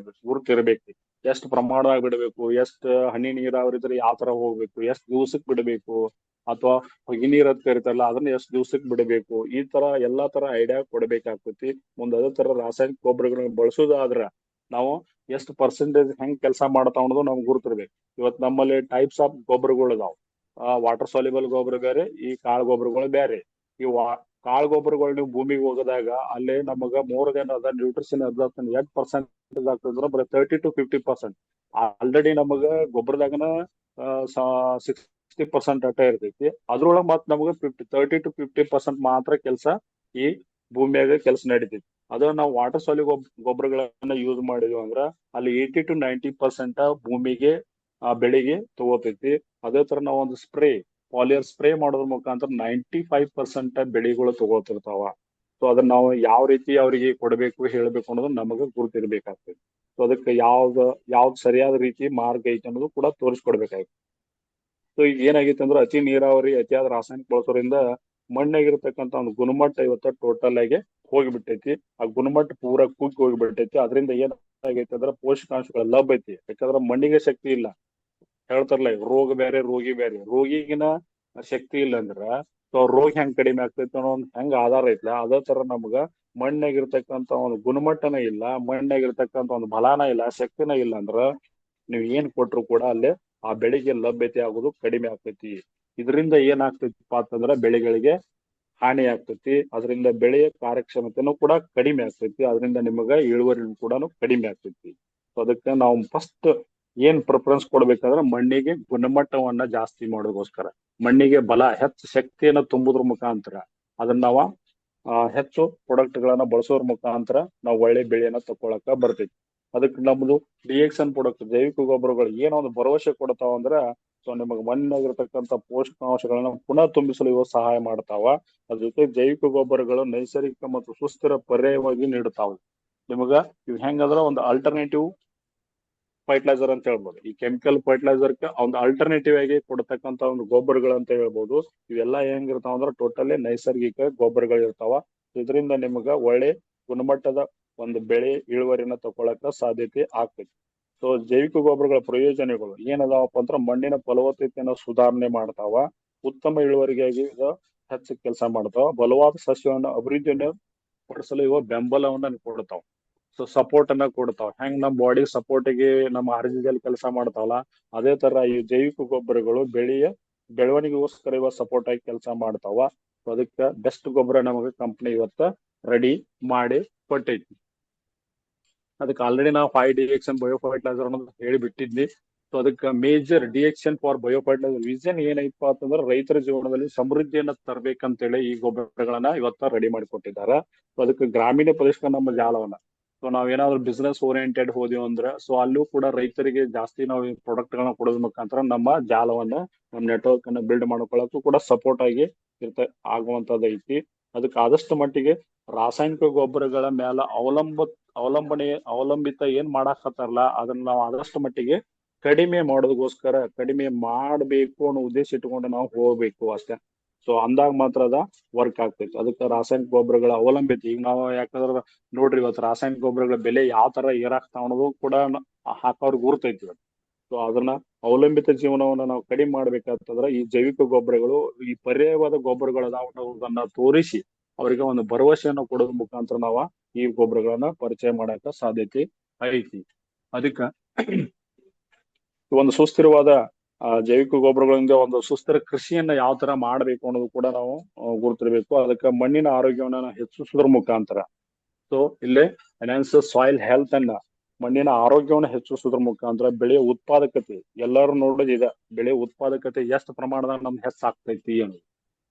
ಗುರುತಿರ್ಬೇಕು. ಎಷ್ಟ್ ಪ್ರಮಾಣದಾಗ ಬಿಡಬೇಕು, ಎಷ್ಟ್ ಹನಿ ನೀರಾವರಿ ಇದ್ರೆ ಯಾವ ತರ ಹೋಗ್ಬೇಕು, ಎಷ್ಟ್ ದಿವ್ಸಕ್ ಬಿಡಬೇಕು, ಅಥವಾ ಹೊಗಿ ನೀರ್ ಅಂತ ಕರಿತಾರಲ್ಲ ಅದನ್ನ ಎಷ್ಟ್ ದಿವ್ಸಕ್ ಬಿಡಬೇಕು. ಈ ತರ ಎಲ್ಲಾ ತರ ಐಡಿಯಾ ಕೊಡ್ಬೇಕಾಗ್ತೈತಿ. ಮುಂದ್ ಅದೇ ತರ ರಾಸಾಯನಿಕ ಗೊಬ್ಬರಗಳನ್ನ ಬಳಸೋದಾದ್ರ ನಾವು ಎಷ್ಟು ಪರ್ಸೆಂಟೇಜ್ ಹೆಂಗ್ ಕೆಲಸ ಮಾಡ್ತಾವ ಅನ್ನೋದು ನಮ್ಗೆ ಗುರುತಿರ್ಬೇಕು. ಇವತ್ ನಮ್ಮಲ್ಲಿ ಟೈಪ್ಸ್ ಆಫ್ ಗೊಬ್ಬರಗಳು ಅದಾವ. ವಾಟರ್ ಸಾಲ್ಯುಬಲ್ ಗೊಬ್ಬರ ಬೇರೆ, ಈ ಕಾಳು ಗೊಬ್ಬರಗಳು ಬೇರೆ. ಈ ಕಾಳು ಗೊಬ್ಬರಗಳು ನೀವು ಭೂಮಿಗೆ ಹೋಗದಾಗ ಅಲ್ಲಿ ನಮಗ ಮೋರ್ ದೆನ್ ಅದ ನ್ಯೂಟ್ರಿಷನ್ ಅಬ್ಸಾರ್ಪ್ಷನ್ 8% ಆಗ್ತದ್ರ ಬರೀ 30 to 50%. ಆಲ್ರೆಡಿ ನಮಗ ಗೊಬ್ಬರದಾಗನ 60% ಅಟ ಇರ್ತೈತಿ. ಅದ್ರೊಳಗ ಮತ್ ನಮಗ 30 to 50% ಮಾತ್ರ ಕೆಲಸ ಈ ಭೂಮಿಯಾಗ ಕೆಲಸ ನಡಿತೈತಿ. ಅದ ನಾವು ವಾಟರ್ ಸಾಲಿ ಗೊಬ್ಬರಗಳನ್ನ ಯೂಸ್ ಮಾಡಿದ್ವಿ ಅಂದ್ರ ಅಲ್ಲಿ 80 to 90% ಭೂಮಿಗೆ ಬೆಳೆಗೆ ತಗೋತೈತಿ. ಅದೇ ತರ ನಾವು ಒಂದು ಪಾಲಿಯರ್ ಸ್ಪ್ರೇ ಮಾಡೋದ್ರ ಮುಖಾಂತರ 95% ಬೆಳೆಗಳು ತಗೋತಿರ್ತಾವ. ಸೊ ಅದನ್ನ ನಾವು ಯಾವ ರೀತಿ ಅವರಿಗೆ ಕೊಡಬೇಕು ಹೇಳ್ಬೇಕು ಅನ್ನೋದು ನಮಗ ಗುರುತಿರ್ಬೇಕಾಗ್ತದೆ. ಸೊ ಅದಕ್ಕೆ ಯಾವ್ದ್ ಸರಿಯಾದ ರೀತಿ ಮಾರ್ಗ ಐತಿ ಅನ್ನೋದು ಕೂಡ ತೋರಿಸ್ಕೊಡ್ಬೇಕಾಗ್ತದೆ. ಸೊ ಈಗ ಏನಾಗೈತೆ ಅಂದ್ರೆ ಅತಿ ನೀರಾವರಿ, ಅತಿಯಾದ ರಾಸಾಯನಿಕ ಬಳಸೋದ್ರಿಂದ ಮಣ್ಣಾಗಿರ್ತಕ್ಕಂಥ ಒಂದು ಗುಣಮಟ್ಟ ಇವತ್ತ ಟೋಟಲ್ ಆಗಿ ಹೋಗಿಬಿಟ್ಟೈತಿ. ಆ ಗುಣಮಟ್ಟ ಪೂರ ಕುಗ್ಗಿ ಹೋಗಿಬಿಟ್ಟೈತಿ. ಅದರಿಂದ ಏನಾಗೈತೆ ಅಂದ್ರೆ ಪೋಷಕಾಂಶಗಳ ಲಭ್ಯತೆ, ಯಾಕಂದ್ರೆ ಮಣ್ಣಿಗೆ ಶಕ್ತಿ ಇಲ್ಲ. ಹೇಳ್ತಾರಲ್ಲ ರೋಗ ಬೇರೆ ರೋಗಿ ಬೇರೆ. ರೋಗಿಗಿನ ಶಕ್ತಿ ಇಲ್ಲ ಅಂದ್ರ ರೋಗ ಹೆಂಗ್ ಕಡಿಮೆ ಆಗ್ತೈತಿ ಅನ್ನೋ ಒಂದ್ ಹೆಂಗ್ ಆಧಾರ ಐತ್ಲ, ಅದೇ ತರ ನಮ್ಗ ಮಣ್ಣಾಗಿರ್ತಕ್ಕಂಥ ಒಂದು ಗುಣಮಟ್ಟನ ಇಲ್ಲ, ಮಣ್ಣಾಗಿರ್ತಕ್ಕಂಥ ಒಂದು ಬಲಾನ ಇಲ್ಲ, ಶಕ್ತಿನ ಇಲ್ಲ ಅಂದ್ರ ನೀವ್ ಏನ್ ಕೊಟ್ರು ಕೂಡ ಅಲ್ಲೇ ಆ ಬೆಳೆಗೆ ಲಭ್ಯತೆ ಆಗೋದು ಕಡಿಮೆ ಆಗ್ತೈತಿ. ಇದರಿಂದ ಏನಾಗ್ತೈತಿಪ್ಪ ಅಂತಂದ್ರ ಬೆಳೆಗಳಿಗೆ ಹಾನಿ ಆಗ್ತೈತಿ. ಅದರಿಂದ ಬೆಳೆಯ ಕಾರ್ಯಕ್ಷಮತೆನೂ ಕೂಡ ಕಡಿಮೆ ಆಗ್ತೈತಿ. ಅದರಿಂದ ನಿಮಗ ಇಳುವರಿ ಕೂಡ ಕಡಿಮೆ ಆಗ್ತೈತಿ. ಸೊ ಅದಕ್ಕೆ ನಾವು ಫಸ್ಟ್ ಏನ್ ಪ್ರಿಫರೆನ್ಸ್ ಕೊಡ್ಬೇಕಂದ್ರೆ ಮಣ್ಣಿಗೆ ಗುಣಮಟ್ಟವನ್ನ ಜಾಸ್ತಿ ಮಾಡೋದಕ್ಕೋಸ್ಕರ, ಮಣ್ಣಿಗೆ ಬಲ ಹೆಚ್ಚು ಶಕ್ತಿಯನ್ನ ತುಂಬುದ್ರ ಮುಖಾಂತರ ಅದನ್ನ ನಾವ ಹೆಚ್ಚು ಪ್ರಾಡಕ್ಟ್ ಗಳನ್ನ ಬಳಸೋದ್ರ ಮುಖಾಂತರ ನಾವು ಒಳ್ಳೆ ಬೆಳೆಯನ್ನ ತಕೊಳಕ ಬರ್ತೈತಿ. ಅದಕ್ಕೆ ನಮ್ದು ಡಿಎಕ್ಸನ್ ಪ್ರಾಡಕ್ಟ್ ಜೈವಿಕ ಗೊಬ್ಬರಗಳು ಏನೋ ಒಂದು ಭರವಸೆ ಕೊಡ್ತಾವ ಅಂದ್ರ ಸೊ ನಿಮಗ್ ಮಣ್ಣಾಗಿರ್ತಕ್ಕಂಥ ಪೋಷಕಾಂಶಗಳನ್ನ ಪುನಃ ತುಂಬಿಸಲು ಇವು ಸಹಾಯ ಮಾಡ್ತಾವ. ಅದ್ರ ಜೊತೆ ಜೈವಿಕ ಗೊಬ್ಬರಗಳು ನೈಸರ್ಗಿಕ ಮತ್ತು ಸುಸ್ಥಿರ ಪರ್ಯಾಯವಾಗಿ ನೀಡುತ್ತಾವ. ನಿಮಗ ಇವ್ ಹೆಂಗಂದ್ರ ಒಂದು ಆಲ್ಟರ್ನೇಟಿವ್ ಫರ್ಟಿಲೈಸರ್ ಅಂತ ಹೇಳ್ಬೋದು. ಈ ಕೆಮಿಕಲ್ ಫರ್ಟಿಲೈಸರ್ ಒಂದು ಆಲ್ಟರ್ನೇಟಿವ್ ಆಗಿ ಕೊಡ್ತಕ್ಕಂತ ಒಂದು ಗೊಬ್ಬರಗಳು ಅಂತ ಹೇಳ್ಬೋದು. ಇವೆಲ್ಲ ಹೆಂಗಿರ್ತಾವ ಅಂದ್ರೆ ಟೋಟಲಿ ನೈಸರ್ಗಿಕ ಗೊಬ್ಬರಗಳು ಇರ್ತಾವ. ಇದರಿಂದ ನಿಮಗ ಒಳ್ಳೆ ಗುಣಮಟ್ಟದ ಒಂದು ಬೆಳೆ ಇಳುವರಿನ ತಗೊಳಕ ಸಾಧ್ಯತೆ ಆಗ್ತೈತಿ. ಸೊ ಜೈವಿಕ ಗೊಬ್ಬರಗಳ ಪ್ರಯೋಜನಗಳು ಏನದಾವಪ್ಪ ಅಂದ್ರ ಮಣ್ಣಿನ ಫಲವತ್ತತೆಯನ್ನು ಸುಧಾರಣೆ ಮಾಡ್ತಾವ, ಉತ್ತಮ ಇಳುವರಿಗಾಗಿ ಹೆಚ್ಚು ಕೆಲಸ ಮಾಡ್ತಾವ, ಬಲವಾದ ಸಸ್ಯವನ್ನು ಅಭಿವೃದ್ಧಿಯನ್ನು ಪಡಿಸಲು ಇವ ಬೆಂಬಲವನ್ನ ಕೊಡ್ತಾವ. ಸೊ ಸಪೋರ್ಟ್ ಅನ್ನ ಕೊಡ್ತಾವ. ಹೆಂಗ್ ನಮ್ ಬಾಡಿ ಸಪೋರ್ಟಿಗೆ ನಮ್ಮ ಆರ್ಜಿದಲ್ಲಿ ಕೆಲಸ ಮಾಡ್ತಾವಲ್ಲ, ಅದೇ ತರ ಈ ಜೈವಿಕ ಗೊಬ್ಬರಗಳು ಬೆಳವಣಿಗೆಗೋಸ್ಕರ ಇವ ಸಪೋರ್ಟ್ ಆಗಿ ಕೆಲಸ ಮಾಡ್ತಾವ. ಸೊ ಅದಕ್ಕೆ ಬೆಸ್ಟ್ ಗೊಬ್ಬರ ನಮಗೆ ಕಂಪ್ನಿ ಇವತ್ತ ರೆಡಿ ಮಾಡಿ ಕೊಟ್ಟೈತಿ. ಅದಕ್ಕೆ ಆಲ್ರೆಡಿ ನಾವು 5 ಡಿಎಕ್ಸನ್ ಬಯೋ ಫರ್ಟಿಲೈಸರ್ ಅನ್ನೋದು ಹೇಳಿ ಬಿಟ್ಟಿದ್ವಿ. ಸೊ ಅದಕ್ಕೆ major DXN for bio fertiliser vision ಏನೈತಪ್ಪ ಅಂತಂದ್ರೆ ರೈತರ ಜೀವನದಲ್ಲಿ ಸಮೃದ್ಧಿಯನ್ನ ತರಬೇಕಂತೇಳಿ ಈ ಗೊಬ್ಬರಗಳನ್ನ ಇವತ್ತ ರೆಡಿ ಮಾಡಿಕೊಟ್ಟಿದ್ದಾರೆ. ಸೊ ಅದಕ್ಕೆ ಗ್ರಾಮೀಣ ಪ್ರದೇಶದ ನಮ್ಮ ಜಾಲವನ್ನ, ಸೊ ನಾವೇನಾದ್ರೂ ಬಿಸ್ನೆಸ್ ಓರಿಯೆಂಟೆಡ್ ಹೋದಿವಿ ಅಂದ್ರೆ ಸೊ ಅಲ್ಲೂ ಕೂಡ ರೈತರಿಗೆ ಜಾಸ್ತಿ ನಾವು ಪ್ರಾಡಕ್ಟ್ ಗಳನ್ನ ಕೊಡೋದ್ ಮುಖಾಂತರ ನಮ್ಮ ಜಾಲವನ್ನ, ನಮ್ಮ ನೆಟ್ವರ್ಕ್ ಅನ್ನ ಬಿಲ್ಡ್ ಮಾಡ್ಕೊಳ್ಳಕ್ಕೂ ಕೂಡ ಸಪೋರ್ಟ್ ಆಗಿ ಆಗುವಂತದ್ದು ಐತಿ. ಅದಕ್ಕೆ ಆದಷ್ಟು ಮಟ್ಟಿಗೆ ರಾಸಾಯನಿಕ ಗೊಬ್ಬರಗಳ ಮೇಲೆ ಅವಲಂಬಿತ ಏನ್ ಮಾಡಾಕತ್ತಾರಲ್ಲ ಅದನ್ನ ನಾವು ಆದಷ್ಟು ಮಟ್ಟಿಗೆ ಕಡಿಮೆ ಮಾಡೋದಕ್ಕೋಸ್ಕರ, ಕಡಿಮೆ ಮಾಡಬೇಕು ಅನ್ನೋ ಉದ್ದೇಶ ಇಟ್ಕೊಂಡು ನಾವು ಹೋಗ್ಬೇಕು ಅಷ್ಟೇ. ಸೊ ಅಂದಾಗ ಮಾತ್ರ ಅದ ವರ್ಕ್ ಆಗ್ತೈತಿ. ಅದಕ್ಕೆ ರಾಸಾಯನಿಕ ಗೊಬ್ಬರಗಳ ಅವಲಂಬಿತ ಈಗ ನಾವು ಯಾಕಂದ್ರ ನೋಡ್ರಿ ಇವತ್ತು ರಾಸಾಯನಿಕ ಗೊಬ್ಬರಗಳ ಬೆಲೆ ಯಾವ ತರ ಏರಾಗ್ತಾವ ಅನ್ನೋದು ಕೂಡ ಹಾಕೋರ್ ಗುರ್ತೈತಿ. ಸೊ ಅದನ್ನ ಅವಲಂಬಿತ ಜೀವನವನ್ನ ನಾವು ಕಡಿಮೆ ಮಾಡ್ಬೇಕಾಗ್ತಂದ್ರ ಈ ಜೈವಿಕ ಗೊಬ್ಬರಗಳು, ಈ ಪರ್ಯಾಯವಾದ ಗೊಬ್ಬರಗಳು ಅನ್ನೋದನ್ನ ತೋರಿಸಿ ಅವರಿಗೆ ಒಂದು ಭರವಸೆಯನ್ನು ಕೊಡೋದ್ರ ಮುಖಾಂತರ ನಾವ ಈ ಗೊಬ್ಬರಗಳನ್ನ ಪರಿಚಯ ಮಾಡಕ ಸಾಧ್ಯತೆ ಐತಿ. ಅದಕ್ಕ ಒಂದು ಸುಸ್ಥಿರವಾದ ಜೈವಿಕ ಗೊಬ್ಬರಗಳಿಂದ ಒಂದು ಸುಸ್ಥಿರ ಕೃಷಿಯನ್ನ ಯಾವ ತರ ಮಾಡ್ಬೇಕು ಅನ್ನೋದು ಕೂಡ ನಾವು ಗುರುತಿರ್ಬೇಕು. ಅದಕ್ಕೆ ಮಣ್ಣಿನ ಆರೋಗ್ಯವನ್ನ ನಾವು ಹೆಚ್ಚಿಸೋದ್ರ ಮುಖಾಂತರ, ಸೊ ಇಲ್ಲೇ ಎನ್ಹಾನ್ಸ್ ಸಾಯಿಲ್ ಹೆಲ್ತ್ ಅನ್ನ, ಮಣ್ಣಿನ ಆರೋಗ್ಯವನ್ನು ಹೆಚ್ಚಿಸೋದ್ರ ಮುಖಾಂತರ ಬೆಳೆಯ ಉತ್ಪಾದಕತೆ, ಎಲ್ಲರೂ ನೋಡೋದು ಇದೆ, ಬೆಳೆ ಉತ್ಪಾದಕತೆ ಎಷ್ಟು ಪ್ರಮಾಣದಾಗ ನಮ್ಗೆ ಹೆಚ್ಚಾಗ್ತೈತಿ ಅನ್ನೋದು.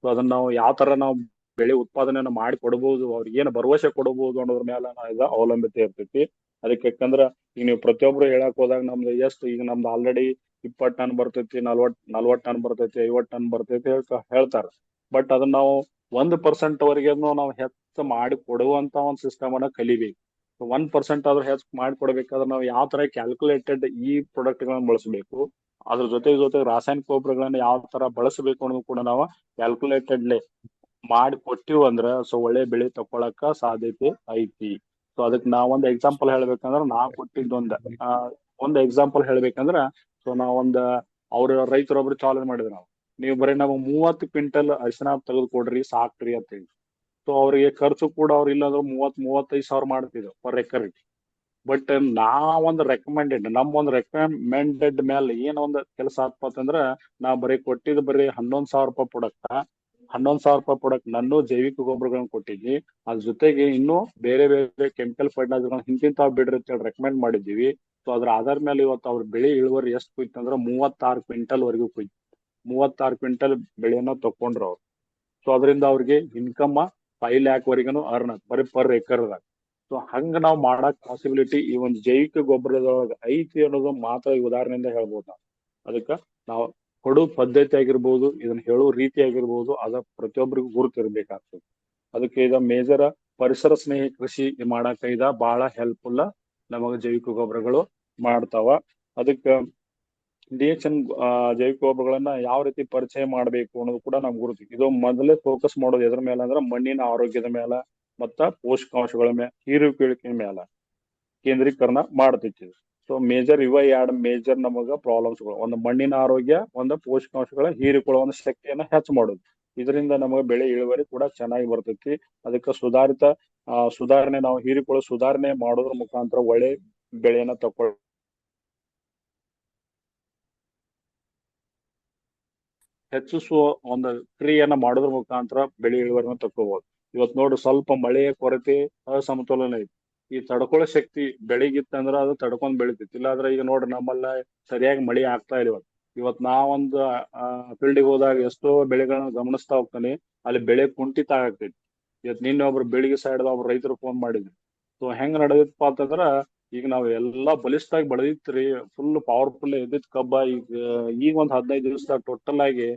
ಸೊ ಅದನ್ನ ನಾವು ಯಾವ ತರ ನಾವು ಬೆಳೆ ಉತ್ಪಾದನೆಯನ್ನ ಮಾಡಿ ಕೊಡಬಹುದು, ಅವ್ರಿಗೆ ಏನು ಭರವಸೆ ಕೊಡಬಹುದು ಅನ್ನೋದ್ರ ಮೇಲೆ ಇದು ಅವಲಂಬಿತ ಇರ್ತೈತಿ. ಅದಕ್ಕೆ ಯಾಕಂದ್ರ ಈಗ ನೀವು ಪ್ರತಿಯೊಬ್ರು ಹೇಳಕ್ ಹೋದಾಗ ನಮ್ದು ಎಷ್ಟು ಈಗ ನಮ್ದು ಆಲ್ರೆಡಿ 20 ಟನ್ ಬರ್ತೈತಿ, 40 ಟನ್ ಬರ್ತೈತಿ, 50 ಟನ್ ಬರ್ತೈತಿ ಹೇಳ್ತಾರ. ಬಟ್ ಅದನ್ನ ನಾವು 1% ವರೆಗೆ ನಾವು ಹೆಚ್ಚು ಮಾಡಿ ಕೊಡುವಂತ ಒಂದು ಸಿಸ್ಟಮ್ ಅನ್ನ ಕಲಿಬೇಕು. 1% ಆದ್ರೂ ಹೆಚ್ಚು ಮಾಡಿ ಕೊಡ್ಬೇಕಾದ್ರೆ ನಾವು ಯಾವ ತರ ಕ್ಯಾಲ್ಕುಲೇಟೆಡ್ ಈ ಪ್ರಾಡಕ್ಟ್ ಗಳನ್ನ ಬಳಸಬೇಕು, ಅದ್ರ ಜೊತೆ ರಾಸಾಯನಿಕ ಗೊಬ್ಬರಗಳನ್ನ ಯಾವ ತರ ಬಳಸಬೇಕು ಅನ್ನೋದು ಕೂಡ ನಾವು ಕ್ಯಾಲ್ಕುಲೇಟೆಡ್ಲೆ ಮಾಡಿ ಕೊಟ್ಟಿವ್ ಅಂದ್ರ ಸೊ ಒಳ್ಳೆ ಬೆಳೆ ತಕೊಳಕ ಸಾಧ್ಯತೆ ಐತಿ. ಸೊ ಅದಕ್ಕೆ ನಾವೊಂದ್ ಎಕ್ಸಾಂಪಲ್ ಹೇಳ್ಬೇಕಂದ್ರ ನಾ ಕೊಟ್ಟಿದ್ದೊಂದ್ ಒಂದ್ ಎಕ್ಸಾಂಪಲ್ ಹೇಳ್ಬೇಕಂದ್ರ, ಸೊ ನಾವೊಂದ್ ಅವ್ರ ರೈತರೊಬ್ರು ಚಾಲನೆ ಮಾಡಿದ್ರು. ನೀವು ಬರೀ ನಮಗ್ 30 ಕ್ವಿಂಟಲ್ ಅರಿಶಿನ ತೆಗೆದು ಕೊಡ್ರಿ ಸಾಕ್ರಿ ಅಂತ ಹೇಳಿ. ಸೊ ಅವ್ರಿಗೆ ಖರ್ಚು ಕೂಡ ಅವ್ರ ಇಲ್ಲಾಂದ್ರೆ 35,000 ಮಾಡ್ತಿದ್ರು ಪರ್ ಎಕರ್. ಬಟ್ ನಾವೊಂದ್ ರೆಕಮೆಂಡೆಡ್, ನಮ್ಮೊಂದ್ ರೆಕಮೆಂಡೆಡ್ ಮೇಲೆ ಏನ್ ಒಂದ್ ಕೆಲಸ ಅಂತಂದ್ರ, ನಾ ಬರೀ ಕೊಟ್ಟಿದ್ ಬರೀ 11,000 ರೂಪಾಯಿ ಪ್ರಾಡಕ್ಟ್ ನಾನು ಜೈವಿಕ ಗೊಬ್ಬರಗಳನ್ನ ಕೊಟ್ಟಿದ್ವಿ. ಅದ್ರ ಜೊತೆಗೆ ಇನ್ನೂ ಬೇರೆ ಬೇರೆ ಕೆಮಿಕಲ್ ಫರ್ಟಿಲೈಸರ್ ಹಿಂತಿಂತಾವ್ ಬಿಡ್ರಿ ಅಂತ ಹೇಳಿ ರೆಕಮೆಂಡ್ ಮಾಡಿದ್ದೀವಿ. ಸೊ ಅದ್ರ ಆಧಾರ ಮೇಲೆ ಇವತ್ತು ಅವ್ರ ಬೆಳೆ ಇಳುವರಿ ಎಷ್ಟು ಕುಯ್ತಂದ್ರ 36 ಕ್ವಿಂಟಲ್ ವರೆಗೂ ಕುಯ್ತು. 36 ಕ್ವಿಂಟಲ್ ಬೆಳೆಯನ್ನ ತಕೊಂಡ್ರು ಅವ್ರು. ಸೊ ಅದರಿಂದ ಅವ್ರಿಗೆ ಇನ್ಕಮ್ 5 ಲ್ಯಾಕ್ ವರೆಗೂ ಅರ್ನ್ ಬರೀ ಪರ್ ಎಕರ್ದಾಗ. ಸೊ ಹಂಗ ನಾವ್ ಮಾಡಕ್ ಪಾಸಿಬಿಲಿಟಿ ಈ ಒಂದು ಜೈವಿಕ ಗೊಬ್ಬರದೊಳಗ ಐತಿ ಅನ್ನೋದು ಮಾತ್ರ ಈ ಉದಾಹರಣೆಯಿಂದ ಹೇಳ್ಬೋದು ನಾವು. ಅದಕ್ಕ ನಾವು ಕೊಡೋ ಪದ್ಧತಿ ಆಗಿರ್ಬೋದು, ಇದನ್ನ ಹೇಳೋ ರೀತಿ ಆಗಿರ್ಬೋದು, ಅದ ಪ್ರತಿಯೊಬ್ಬರಿಗೂ ಗುರುತಿರ್ಬೇಕಾಗ್ತದೆ. ಅದಕ್ಕೆ ಇದ ಮೇಜರ್ ಪರಿಸರ ಸ್ನೇಹಿ ಕೃಷಿ ಮಾಡಾಕ ಇದ ಬಹಳ ಹೆಲ್ಪ್ಫುಲ್ ನಮಗ ಜೈವಿಕ ಗೊಬ್ಬರಗಳು ಮಾಡ್ತಾವ. ಅದಕ್ಕ ಡಿಎಕ್ಸನ್ ಜೈವಿಕ ಗೊಬ್ಬರಗಳನ್ನ ಯಾವ ರೀತಿ ಪರಿಚಯ ಮಾಡ್ಬೇಕು ಅನ್ನೋದು ಕೂಡ ನಮ್ಗೆ ಗುರುತು. ಇದು ಮೊದಲೇ ಫೋಕಸ್ ಮಾಡೋದು ಎದ್ರ ಮೇಲೆ ಅಂದ್ರ ಮಣ್ಣಿನ ಆರೋಗ್ಯದ ಮೇಲ ಮತ್ತ ಪೋಷಕಾಂಶಗಳ ಮೇಲೆ ಹೀರುವಿಕೆ ಮೇಲ ಕೇಂದ್ರೀಕರಣ ಮಾಡ್ತೈತಿ. ಸೊ ಮೇಜರ್ ಇವ ಎರಡು ಮೇಜರ್ ನಮಗ ಪ್ರಾಬ್ಲಮ್ಸ್ಗಳು, ಒಂದು ಮಣ್ಣಿನ ಆರೋಗ್ಯ, ಒಂದು ಪೋಷಕಾಂಶಗಳ ಹೀರಿಕೊಳ್ಳುವ ಒಂದು ಶಕ್ತಿಯನ್ನ ಹೆಚ್ಚು ಮಾಡೋದು. ಇದರಿಂದ ನಮಗೆ ಬೆಳೆ ಇಳುವರಿ ಕೂಡ ಚೆನ್ನಾಗಿ ಬರ್ತೈತಿ. ಅದಕ್ಕೆ ಸುಧಾರಣೆ ನಾವು ಹೀರಿಕೊಳ್ಳೋ ಸುಧಾರಣೆ ಮಾಡೋದ್ರ ಮುಖಾಂತರ ಒಳ್ಳೆ ಬೆಳೆಯನ್ನ ತಕೊಳ್ಳ ಹೆಚ್ಚಿಸುವ ಒಂದು ಕ್ರಿಯೆಯನ್ನ ಮಾಡೋದ್ರ ಮುಖಾಂತರ ಬೆಳೆ ಇಳುವರಿನ ತಕ್ಕೋಬಹುದು. ಇವತ್ ನೋಡ್ರಿ ಸ್ವಲ್ಪ ಮಳೆಯ ಕೊರತೆ, ಅಸಮತೋಲನ ಐತಿ. ಈ ತಡ್ಕೊಳ್ಳೋ ಶಕ್ತಿ ಬೆಳಿಗಿತ್ತಂದ್ರ ಅದು ತಡ್ಕೊಂಡ್ ಬೆಳಿತೈತಿ. ಇಲ್ಲಾಂದ್ರೆ ಈಗ ನೋಡ್ರಿ ನಮ್ಮಲ್ಲ ಸರಿಯಾಗಿ ಮಳಿ ಆಗ್ತಾ ಇಲ್ಲ. ಇವತ್ ನಾವೊಂದು ಫೀಲ್ಡಿಗೆ ಹೋದಾಗ ಎಷ್ಟೋ ಬೆಳೆಗಳನ್ನ ಗಮನಿಸ್ತಾ ಹೋಗ್ತಾನೆ, ಅಲ್ಲಿ ಬೆಳೆ ಕುಂಠಿತ ಆಗ್ತೈತಿ. ಇವತ್ ನಿನ್ನೆ ಒಬ್ರು ಬೆಳಿಗ್ಗೆ ಸೈಡ್ ಒಬ್ರು ರೈತರು ಫೋನ್ ಮಾಡಿದ್ರು. ಸೊ ಹೆಂಗ್ ನಡೆದಿತ್ತಪ್ಪ ಅಂತಂದ್ರ, ಈಗ ನಾವ್ ಎಲ್ಲಾ ಬಲಿಷ್ಠಾಗಿ ಬೆಳೆದಿತ್ರಿ, ಫುಲ್ ಪವರ್ಫುಲ್ ಇದ್ದಿದ್ ಕಬ್ಬ ಈಗ ಒಂದ್ 15 ದಿವಸದಾಗ ಟೋಟಲ್ ಆಗಿ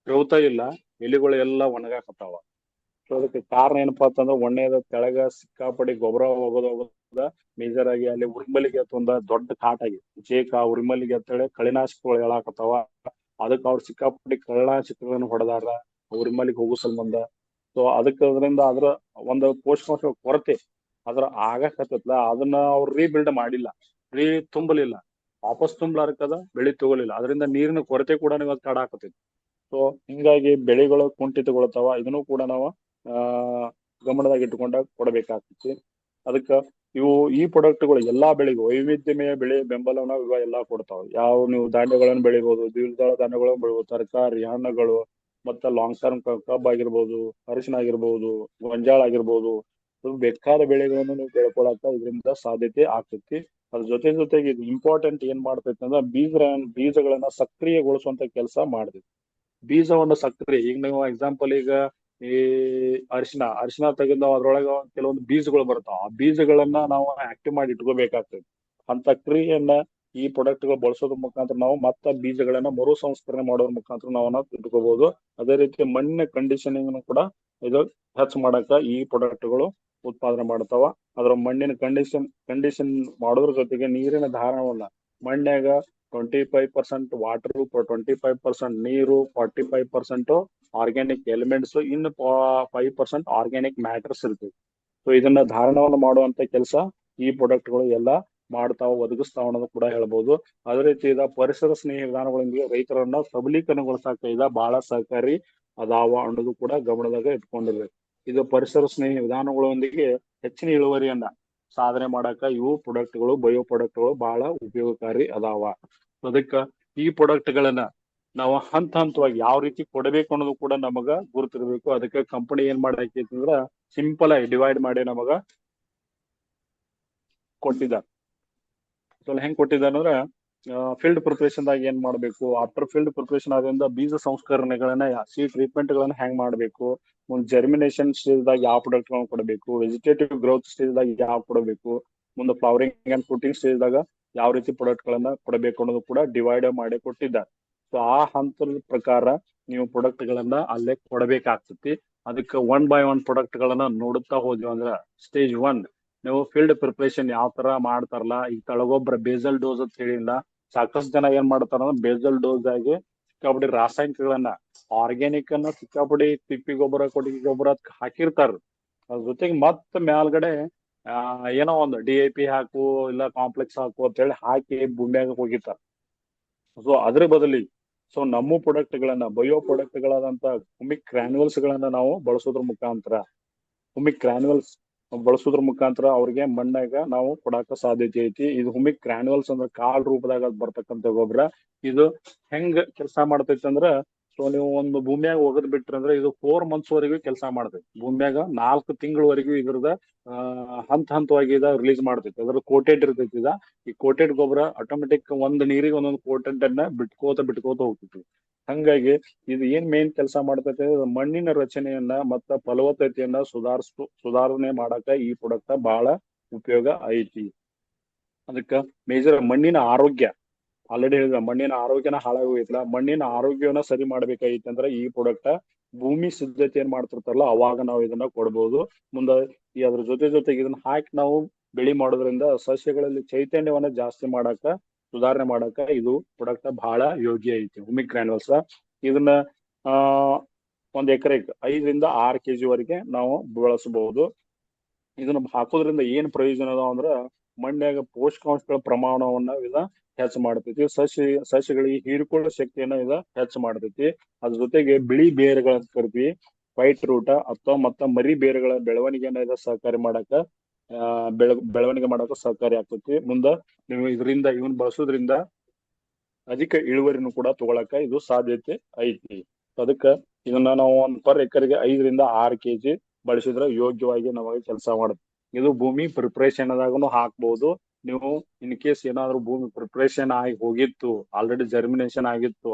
ಗ್ರೋಥ ಇಲ್ಲ, ಎಲಿಗಳು ಎಲ್ಲ ಒಣಗಾಕತ್ತಾವ. ಸೊ ಅದಕ್ಕೆ ಕಾರಣ ಏನಪ್ಪಾ ಅಂತಂದ್ರ ಒಣ್ಣೆದ ತೆಳಗ ಸಿಕ್ಕಾಪಡಿ ಗೊಬ್ಬರ ಹೋಗೋದ ಮೇಜರ್ ಆಗಿ ಅಲ್ಲಿ ಉರಿಮಲ್ಲಿಗೆ ಒಂದ ದೊಡ್ಡ ಕಾಟ್ ಆಗಿ ಜೇಕ ಉರಿಮಲ್ಲಿಗೆ ಅಂತೇಳಿ ಕಳಿನಾಶಕಗಳು ಹೇಳಾಕತ್ತಾವ. ಅದಕ್ಕೆ ಅವ್ರು ಸಿಕ್ಕಾಪಡಿ ಕಳೆನಾಶಕಗಳನ್ನ ಹೊಡೆದಾರ ಉರಿಮಲ್ಲಿಗೆ ಹೋಗೋ ಸಂಬಂಧ. ಸೊ ಅದರಿಂದ ಅದ್ರ ಒಂದು ಪೋಷಕಾಂಶ ಕೊರತೆ ಅದ್ರ ಆಗಾಕತ್ತಲ್ಲ, ಅದನ್ನ ಅವ್ರು ರೀಬಿಲ್ಡ್ ಮಾಡಿಲ್ಲ, ತುಂಬಲಿಲ್ಲ, ವಾಪಸ್ ತುಂಬಲಾರ್ಕದ ಬೆಳಿ ತಗೊಲಿಲ್ಲ. ಅದರಿಂದ ನೀರಿನ ಕೊರತೆ ಕೂಡ ಇವತ್ತು ಕಾಡಾಕತೈತಿ. ಸೊ ಹಿಂಗಾಗಿ ಬೆಳೆಗಳು ಕುಂಠಿತಗೊಳ್ತಾವ. ಇದನ್ನು ಕೂಡ ನಾವು ಗಮನದಾಗ ಇಟ್ಟುಕೊಂಡ ಕೊಡಬೇಕಾಗ್ತೈತಿ. ಅದಕ್ಕ ಈ ಪ್ರಾಡಕ್ಟ್ಗಳು ಎಲ್ಲಾ ಬೆಳೆಗೂ ವೈವಿಧ್ಯಮಯ ಬೆಳೆ ಬೆಂಬಲವನ್ನ ಇವ ಎಲ್ಲಾ ಕೊಡ್ತಾವ. ಯಾವ ನೀವು ಧಾನ್ಯಗಳನ್ನು ಬೆಳಿಬಹುದು, ದ್ವಿದಳ ಧಾನ್ಯಗಳನ್ನು ಬೆಳಿಬಹುದು, ತರಕಾರಿ, ಹಣ್ಣುಗಳು, ಮತ್ತ ಲಾಂಗ್ ಟರ್ಮ್ ಕಬ್ಬ್ ಆಗಿರ್ಬೋದು, ಅರಿಶಿನ ಆಗಿರ್ಬೋದು, ಗೊಂಜಾಳ ಆಗಿರ್ಬೋದು, ಬೇಕಾದ ಬೆಳೆಗಳನ್ನು ನೀವು ಬೆಳ್ಕೊಳಕ ಇದರಿಂದ ಸಾಧ್ಯತೆ ಆಗ್ತೈತಿ. ಅದ್ರ ಜೊತೆಗೆ ಇದು ಇಂಪಾರ್ಟೆಂಟ್ ಏನ್ ಮಾಡ್ತೈತಿ ಅಂದ್ರೆ ಬೀಜಗಳನ್ನ ಸಕ್ರಿಯಗೊಳಿಸುವಂತ ಕೆಲಸ ಮಾಡ್ತೈತಿ. ಬೀಜವನ್ನು ಸಕ್ರಿಯ, ಈಗ ನೀವು ಎಕ್ಸಾಂಪಲ್ ಈಗ ಈ ಅರಿಶಿನ ತೆಗೆದು ಅದ್ರೊಳಗ ಕೆಲವೊಂದು ಬೀಜಗಳು ಬರ್ತಾವ. ಆ ಬೀಜಗಳನ್ನ ನಾವು ಆಕ್ಟಿವ್ ಮಾಡಿ ಇಟ್ಕೋಬೇಕಾಗ್ತದೆ. ಅಂತ ಕ್ರಿಯೆಯನ್ನ ಈ ಪ್ರಾಡಕ್ಟ್ ಗಳು ಬಳಸೋದ್ರ ಮುಖಾಂತರ ನಾವು ಮತ್ತ ಬೀಜಗಳನ್ನ ಮರು ಸಂಸ್ಕರಣೆ ಮಾಡೋದ್ರ ಮುಖಾಂತರ ನಾವು ಇಟ್ಕೋಬಹುದು. ಅದೇ ರೀತಿ ಮಣ್ಣಿನ ಕಂಡೀಷನಿಂಗ್ ಕೂಡ ಇದು ಹೆಚ್ಚು ಮಾಡಕ ಈ ಪ್ರಾಡಕ್ಟ್ ಗಳು ಉತ್ಪಾದನೆ ಮಾಡ್ತಾವ. ಅದ್ರ ಮಣ್ಣಿನ ಕಂಡೀಷನ್ ಮಾಡೋದ್ರ ಜೊತೆಗೆ ನೀರಿನ ಧಾರಣವನ್ನ ಮಣ್ಣಿನಾಗ 25% ವಾಟರ್, 25% ನೀರು, 45% ಆರ್ಗ್ಯಾನಿಕ್ ಎಲಿಮೆಂಟ್ಸ್, ಇನ್ನು 5% ಆರ್ಗ್ಯಾನಿಕ್ ಮ್ಯಾಟರ್ಸ್ ಇರ್ತದೆ. ಸೊ ಇದನ್ನ ಧಾರಣವನ್ನು ಮಾಡುವಂತ ಕೆಲಸ ಈ ಪ್ರಾಡಕ್ಟ್ ಗಳು ಎಲ್ಲ ಮಾಡ್ತಾವ ಒದಗಿಸ್ತಾವ ಅನ್ನೋದು ಕೂಡ ಹೇಳ್ಬೋದು. ಅದೇ ರೀತಿ ಇದ ಪರಿಸರ ಸ್ನೇಹಿ ವಿಧಾನಗಳೊಂದಿಗೆ ರೈತರನ್ನ ಸಬಲೀಕರಣಗೊಳಿಸಾಕ ಇದ ಬಹಳ ಸಹಕಾರಿ ಅದಾವ ಅನ್ನೋದು ಕೂಡ ಗಮನದಾಗ ಇಟ್ಕೊಂಡಿರ್ಬೇಕು. ಇದು ಪರಿಸರ ಸ್ನೇಹಿ ವಿಧಾನಗಳೊಂದಿಗೆ ಹೆಚ್ಚಿನ ಇಳುವರಿಯನ್ನ ಸಾಧನೆ ಮಾಡಾಕ ಇವು ಪ್ರಾಡಕ್ಟ್ಗಳು ಬಯೋ ಪ್ರಾಡಕ್ಟ್ಗಳು ಬಹಳ ಉಪಯೋಗಕಾರಿ ಅದಾವ. ಅದಕ್ಕ ಈ ಪ್ರಾಡಕ್ಟ್ ಗಳನ್ನ ನಾವು ಹಂತ ಹಂತವಾಗಿ ಯಾವ ರೀತಿ ಕೊಡಬೇಕು ಅನ್ನೋದು ಕೂಡ ನಮಗ ಗುರುತಿರ್ಬೇಕು. ಅದಕ್ಕೆ ಕಂಪನಿ ಏನ್ ಮಾಡಾಕೈತಿ ಅಂದ್ರ ಸಿಂಪಲ್ ಆಗಿ ಡಿವೈಡ್ ಮಾಡಿ ನಮಗ ಕೊಟ್ಟಿದ್ದಾರೆ. ಸೊ ಹೆಂಗ್ ಕೊಟ್ಟಿದ್ದಾರೆ ಅಂದ್ರೆ ಫೀಲ್ಡ್ ಪ್ರಿಪರೇಷನ್ ದಾಗ ಏನ್ ಮಾಡ್ಬೇಕು, ಆಫ್ಟರ್ ಫೀಲ್ಡ್ ಪ್ರಿಪರೇಷನ್ ಆದ್ರಿಂದ ಬೀಜ ಸಂಸ್ಕರಣೆಗಳನ್ನ ಸೀಡ್ ಟ್ರೀಟ್ಮೆಂಟ್ ಗಳನ್ನ ಹೆಂಗ್ ಮಾಡ್ಬೇಕು, ಮುಂದ್ ಜರ್ಮಿನೇಷನ್ ಸ್ಟೇಜ್ ದಾಗ ಯಾವ ಪ್ರಾಡಕ್ಟ್ ಗಳನ್ನ ಕೊಡಬೇಕು, ವೆಜಿಟೇಟಿವ್ ಗ್ರೋತ್ ಸ್ಟೇಜ್ ದಾಗ ಯಾವ ಕೊಡಬೇಕು, ಮುಂದೆ ಫ್ಲವರಿಂಗ್ ಅಂಡ್ ಫ್ರೂಟಿಂಗ್ ಸ್ಟೇಜ್ ದಾಗ ಯಾವ ರೀತಿ ಪ್ರಾಡಕ್ಟ್ ಗಳನ್ನ ಕೊಡಬೇಕು ಅನ್ನೋದು ಕೂಡ ಡಿವೈಡ್ ಮಾಡಿ ಕೊಟ್ಟಿದ್ದಾರೆ. ಸೊ ಆ ಹಂತದ ಪ್ರಕಾರ ನೀವು ಪ್ರಾಡಕ್ಟ್ ಗಳನ್ನ ಅಲ್ಲೇ ಕೊಡಬೇಕಾಗ್ತತಿ. ಅದಕ್ಕೆ ಒನ್ ಬೈ ಒನ್ ಪ್ರಾಡಕ್ಟ್ ಗಳನ್ನ ನೋಡುತ್ತಾ ಹೋದ್ವಿ ಅಂದ್ರ ಸ್ಟೇಜ್ 1 ನೀವು ಫೀಲ್ಡ್ ಪ್ರಿಪರೇಷನ್ ಯಾವ ತರ ಮಾಡ್ತಾರಲ್ಲ, ಈಗ ತಳಗೊಬ್ಬರ ಬೇಸಲ್ ಡೋಸ್ ಅಂತ ಹೇಳಿಲ್ಲ, ಸಾಕಷ್ಟು ಜನ ಏನ್ ಮಾಡ್ತಾರ ಬೇಸಲ್ ಡೋಸ್ ಆಗಿ ಸಿಕ್ಕಾಪಡಿ ರಾಸಾಯನಿಕಗಳನ್ನ ಆರ್ಗ್ಯಾನಿಕ್ ಅನ್ನ ಸಿಕ್ಕಾಪಡಿ ತಿಪ್ಪಿ ಗೊಬ್ಬರ ಕೊಟ್ಟಿಗೆ ಗೊಬ್ಬರ ಹಾಕಿರ್ತಾರ. ಅದ್ರ ಜೊತೆಗೆ ಮತ್ತ ಮೇಲ್ಗಡೆ ಏನೋ ಒಂದು DAP ಹಾಕು ಇಲ್ಲ ಕಾಂಪ್ಲೆಕ್ಸ್ ಹಾಕು ಅಂತ ಹೇಳಿ ಹಾಕಿ ಭೂಮಿಯಾಗ ಹೋಗಿರ್ತಾರ. ಸೊ ಅದ್ರ ಬದಲಿ ನಮ್ಮ ಪ್ರಾಡಕ್ಟ್ ಗಳನ್ನ ಬಯೋ ಪ್ರಾಡಕ್ಟ್ ಗಳಾದಂತ ಹುಮಿಕ್ ಗ್ರಾನ್ಯುಲ್ಸ್ ಗಳನ್ನ ನಾವು ಬಳಸೋದ್ರ ಮುಖಾಂತರ ಅವ್ರಿಗೆ ಮಣ್ಣಾಗ ನಾವು ಕೊಡಾಕ ಸಾಧ್ಯತೆ ಐತಿ. ಇದು ಹುಮಿಕ್ ಗ್ರಾನ್ಯುಲ್ಸ್ ಅಂದ್ರೆ ಕಾಳ್ ರೂಪದಾಗ ಬರ್ತಕ್ಕಂಥ ಗೊಬ್ಬರ. ಇದು ಹೆಂಗ್ ಕೆಲಸ ಮಾಡ್ತೈತಿ ಅಂದ್ರ ನೀವು ಒಂದು ಭೂಮಿಯಾಗ ಒಗದ್ ಬಿಟ್ರಿ ಅಂದ್ರೆ ಇದು 4 months ವರೆಗೂ ಕೆಲಸ ಮಾಡ್ತೈತಿ. ಭೂಮಿಯಾಗ 4 ತಿಂಗಳವರೆಗೂ ಇದ್ರದ ಹಂತ ಹಂತವಾಗಿ ಇದ ರಿಲೀಸ್ ಮಾಡ್ತೈತಿ. ಅದ್ರ ಕೋಟೆಡ್ ಇರ್ತೈತಿ. ಈ ಕೋಟೆಡ್ ಗೊಬ್ಬರ ಆಟೋಮೆಟಿಕ್ ಒಂದ್ ನೀರಿಗೆ ಒಂದೊಂದು ಕೋಟೆಡ್ ಅನ್ನ ಬಿಟ್ಕೋತ ಹೋಗ್ತೈತಿ. ಹಂಗಾಗಿ ಇದು ಏನ್ ಮೇನ್ ಕೆಲಸ ಮಾಡ್ತೈತೆ, ಮಣ್ಣಿನ ರಚನೆಯನ್ನ ಮತ್ತ ಫಲವತ್ತತೆಯನ್ನ ಸುಧಾರಣೆ ಮಾಡಾಕ ಈ ಪ್ರಾಡಕ್ಟ್ ಬಹಳ ಉಪಯೋಗ ಐತಿ. ಅದಕ್ಕ ಮೇಜರ್ ಮಣ್ಣಿನ ಆರೋಗ್ಯ ಆಲ್ರೆಡಿ ಹೇಳಿದ ಮಣ್ಣಿನ ಆರೋಗ್ಯನ ಹಾಳಾಗೋಗಿತ್ತಲ್ಲ, ಮಣ್ಣಿನ ಆರೋಗ್ಯವನ್ನ ಸರಿ ಮಾಡ್ಬೇಕಾಗಿತ್ತು ಅಂದ್ರೆ ಈ ಪ್ರಾಡಕ್ಟ್ ಭೂಮಿ ಸಿದ್ಧತೆ ಏನ್ ಮಾಡ್ತಿರ್ತಾರಲ್ಲ ಅವಾಗ ನಾವು ಇದನ್ನ ಕೊಡ್ಬೋದು. ಮುಂದ ಅದ್ರ ಜೊತೆಗೆ ಇದನ್ನ ಹಾಕಿ ನಾವು ಬೆಳಿ ಮಾಡೋದ್ರಿಂದ ಸಸ್ಯಗಳಲ್ಲಿ ಚೈತನ್ಯವನ್ನ ಜಾಸ್ತಿ ಮಾಡಾಕ ಸುಧಾರಣೆ ಮಾಡಾಕ ಇದು ಪ್ರಾಡಕ್ಟ್ ಬಹಳ ಯೋಗ್ಯ ಐತಿ ಹುಮಿಕ್ ಗ್ರಾನ್ಯುಲ್ಸ್. ಇದನ್ನ ಒಂದ್ ಎಕರೆಗೆ 5 ರಿಂದ 6 kg ವರೆಗೆ ನಾವು ಬಳಸಬಹುದು. ಇದನ್ನ ಹಾಕೋದ್ರಿಂದ ಏನ್ ಪ್ರಯೋಜನ ಅದಾವ ಅಂದ್ರ ಮಣ್ಣಿನಾಗ ಪೋಷಕಾಂಶಗಳ ಪ್ರಮಾಣವನ್ನ ಇದ ಹೆಚ್ಚು ಮಾಡ್ತೈತಿ. ಸಸ್ಯಗಳಿಗೆ ಹೀರಿಕೊಳ್ಳೋ ಶಕ್ತಿಯನ್ನ ಇದ ಹೆಚ್ಚು ಮಾಡ್ತೈತಿ. ಅದ್ರ ಜೊತೆಗೆ ಬಿಳಿ ಬೇರುಗಳ ಕರಿತೀವಿ ವೈಟ್ ರೂಟ್ ಅಥವಾ ಮತ್ತ ಮರಿ ಬೇರುಗಳ ಬೆಳವಣಿಗೆಯನ್ನ ಇದ ಸಹಕಾರಿ ಮಾಡಾಕ ಬೆಳವಣಿಗೆ ಮಾಡಾಕ ಸಹಕಾರಿ ಆಗ್ತೈತಿ. ಮುಂದ ನೀವು ಇವನ್ ಬಳಸೋದ್ರಿಂದ ಅಧಿಕ ಇಳುವರಿನೂ ಕೂಡ ತಗೊಳಕ ಇದು ಸಾಧ್ಯತೆ ಐತಿ. ಅದಕ್ಕ ಇದನ್ನ ನಾವು ಪರ್ ಎಕರೆಗೆ 5 ರಿಂದ 6 kg ಬಳಸಿದ್ರೆ ಯೋಗ್ಯವಾಗಿ ನಮಗೆ ಕೆಲಸ ಮಾಡುತ್ತೆ. ಇದು ಭೂಮಿ ಪ್ರಿಪರೇಷನ್ ಆದಾಗನು ಹಾಕ್ಬಹುದು. ನೀವು ಇನ್ ಕೇಸ್ ಏನಾದ್ರು ಭೂಮಿ ಪ್ರಿಪರೇಷನ್ ಆಗಿ ಹೋಗಿತ್ತು, ಆಲ್ರೆಡಿ ಜರ್ಮಿನೇಷನ್ ಆಗಿತ್ತು,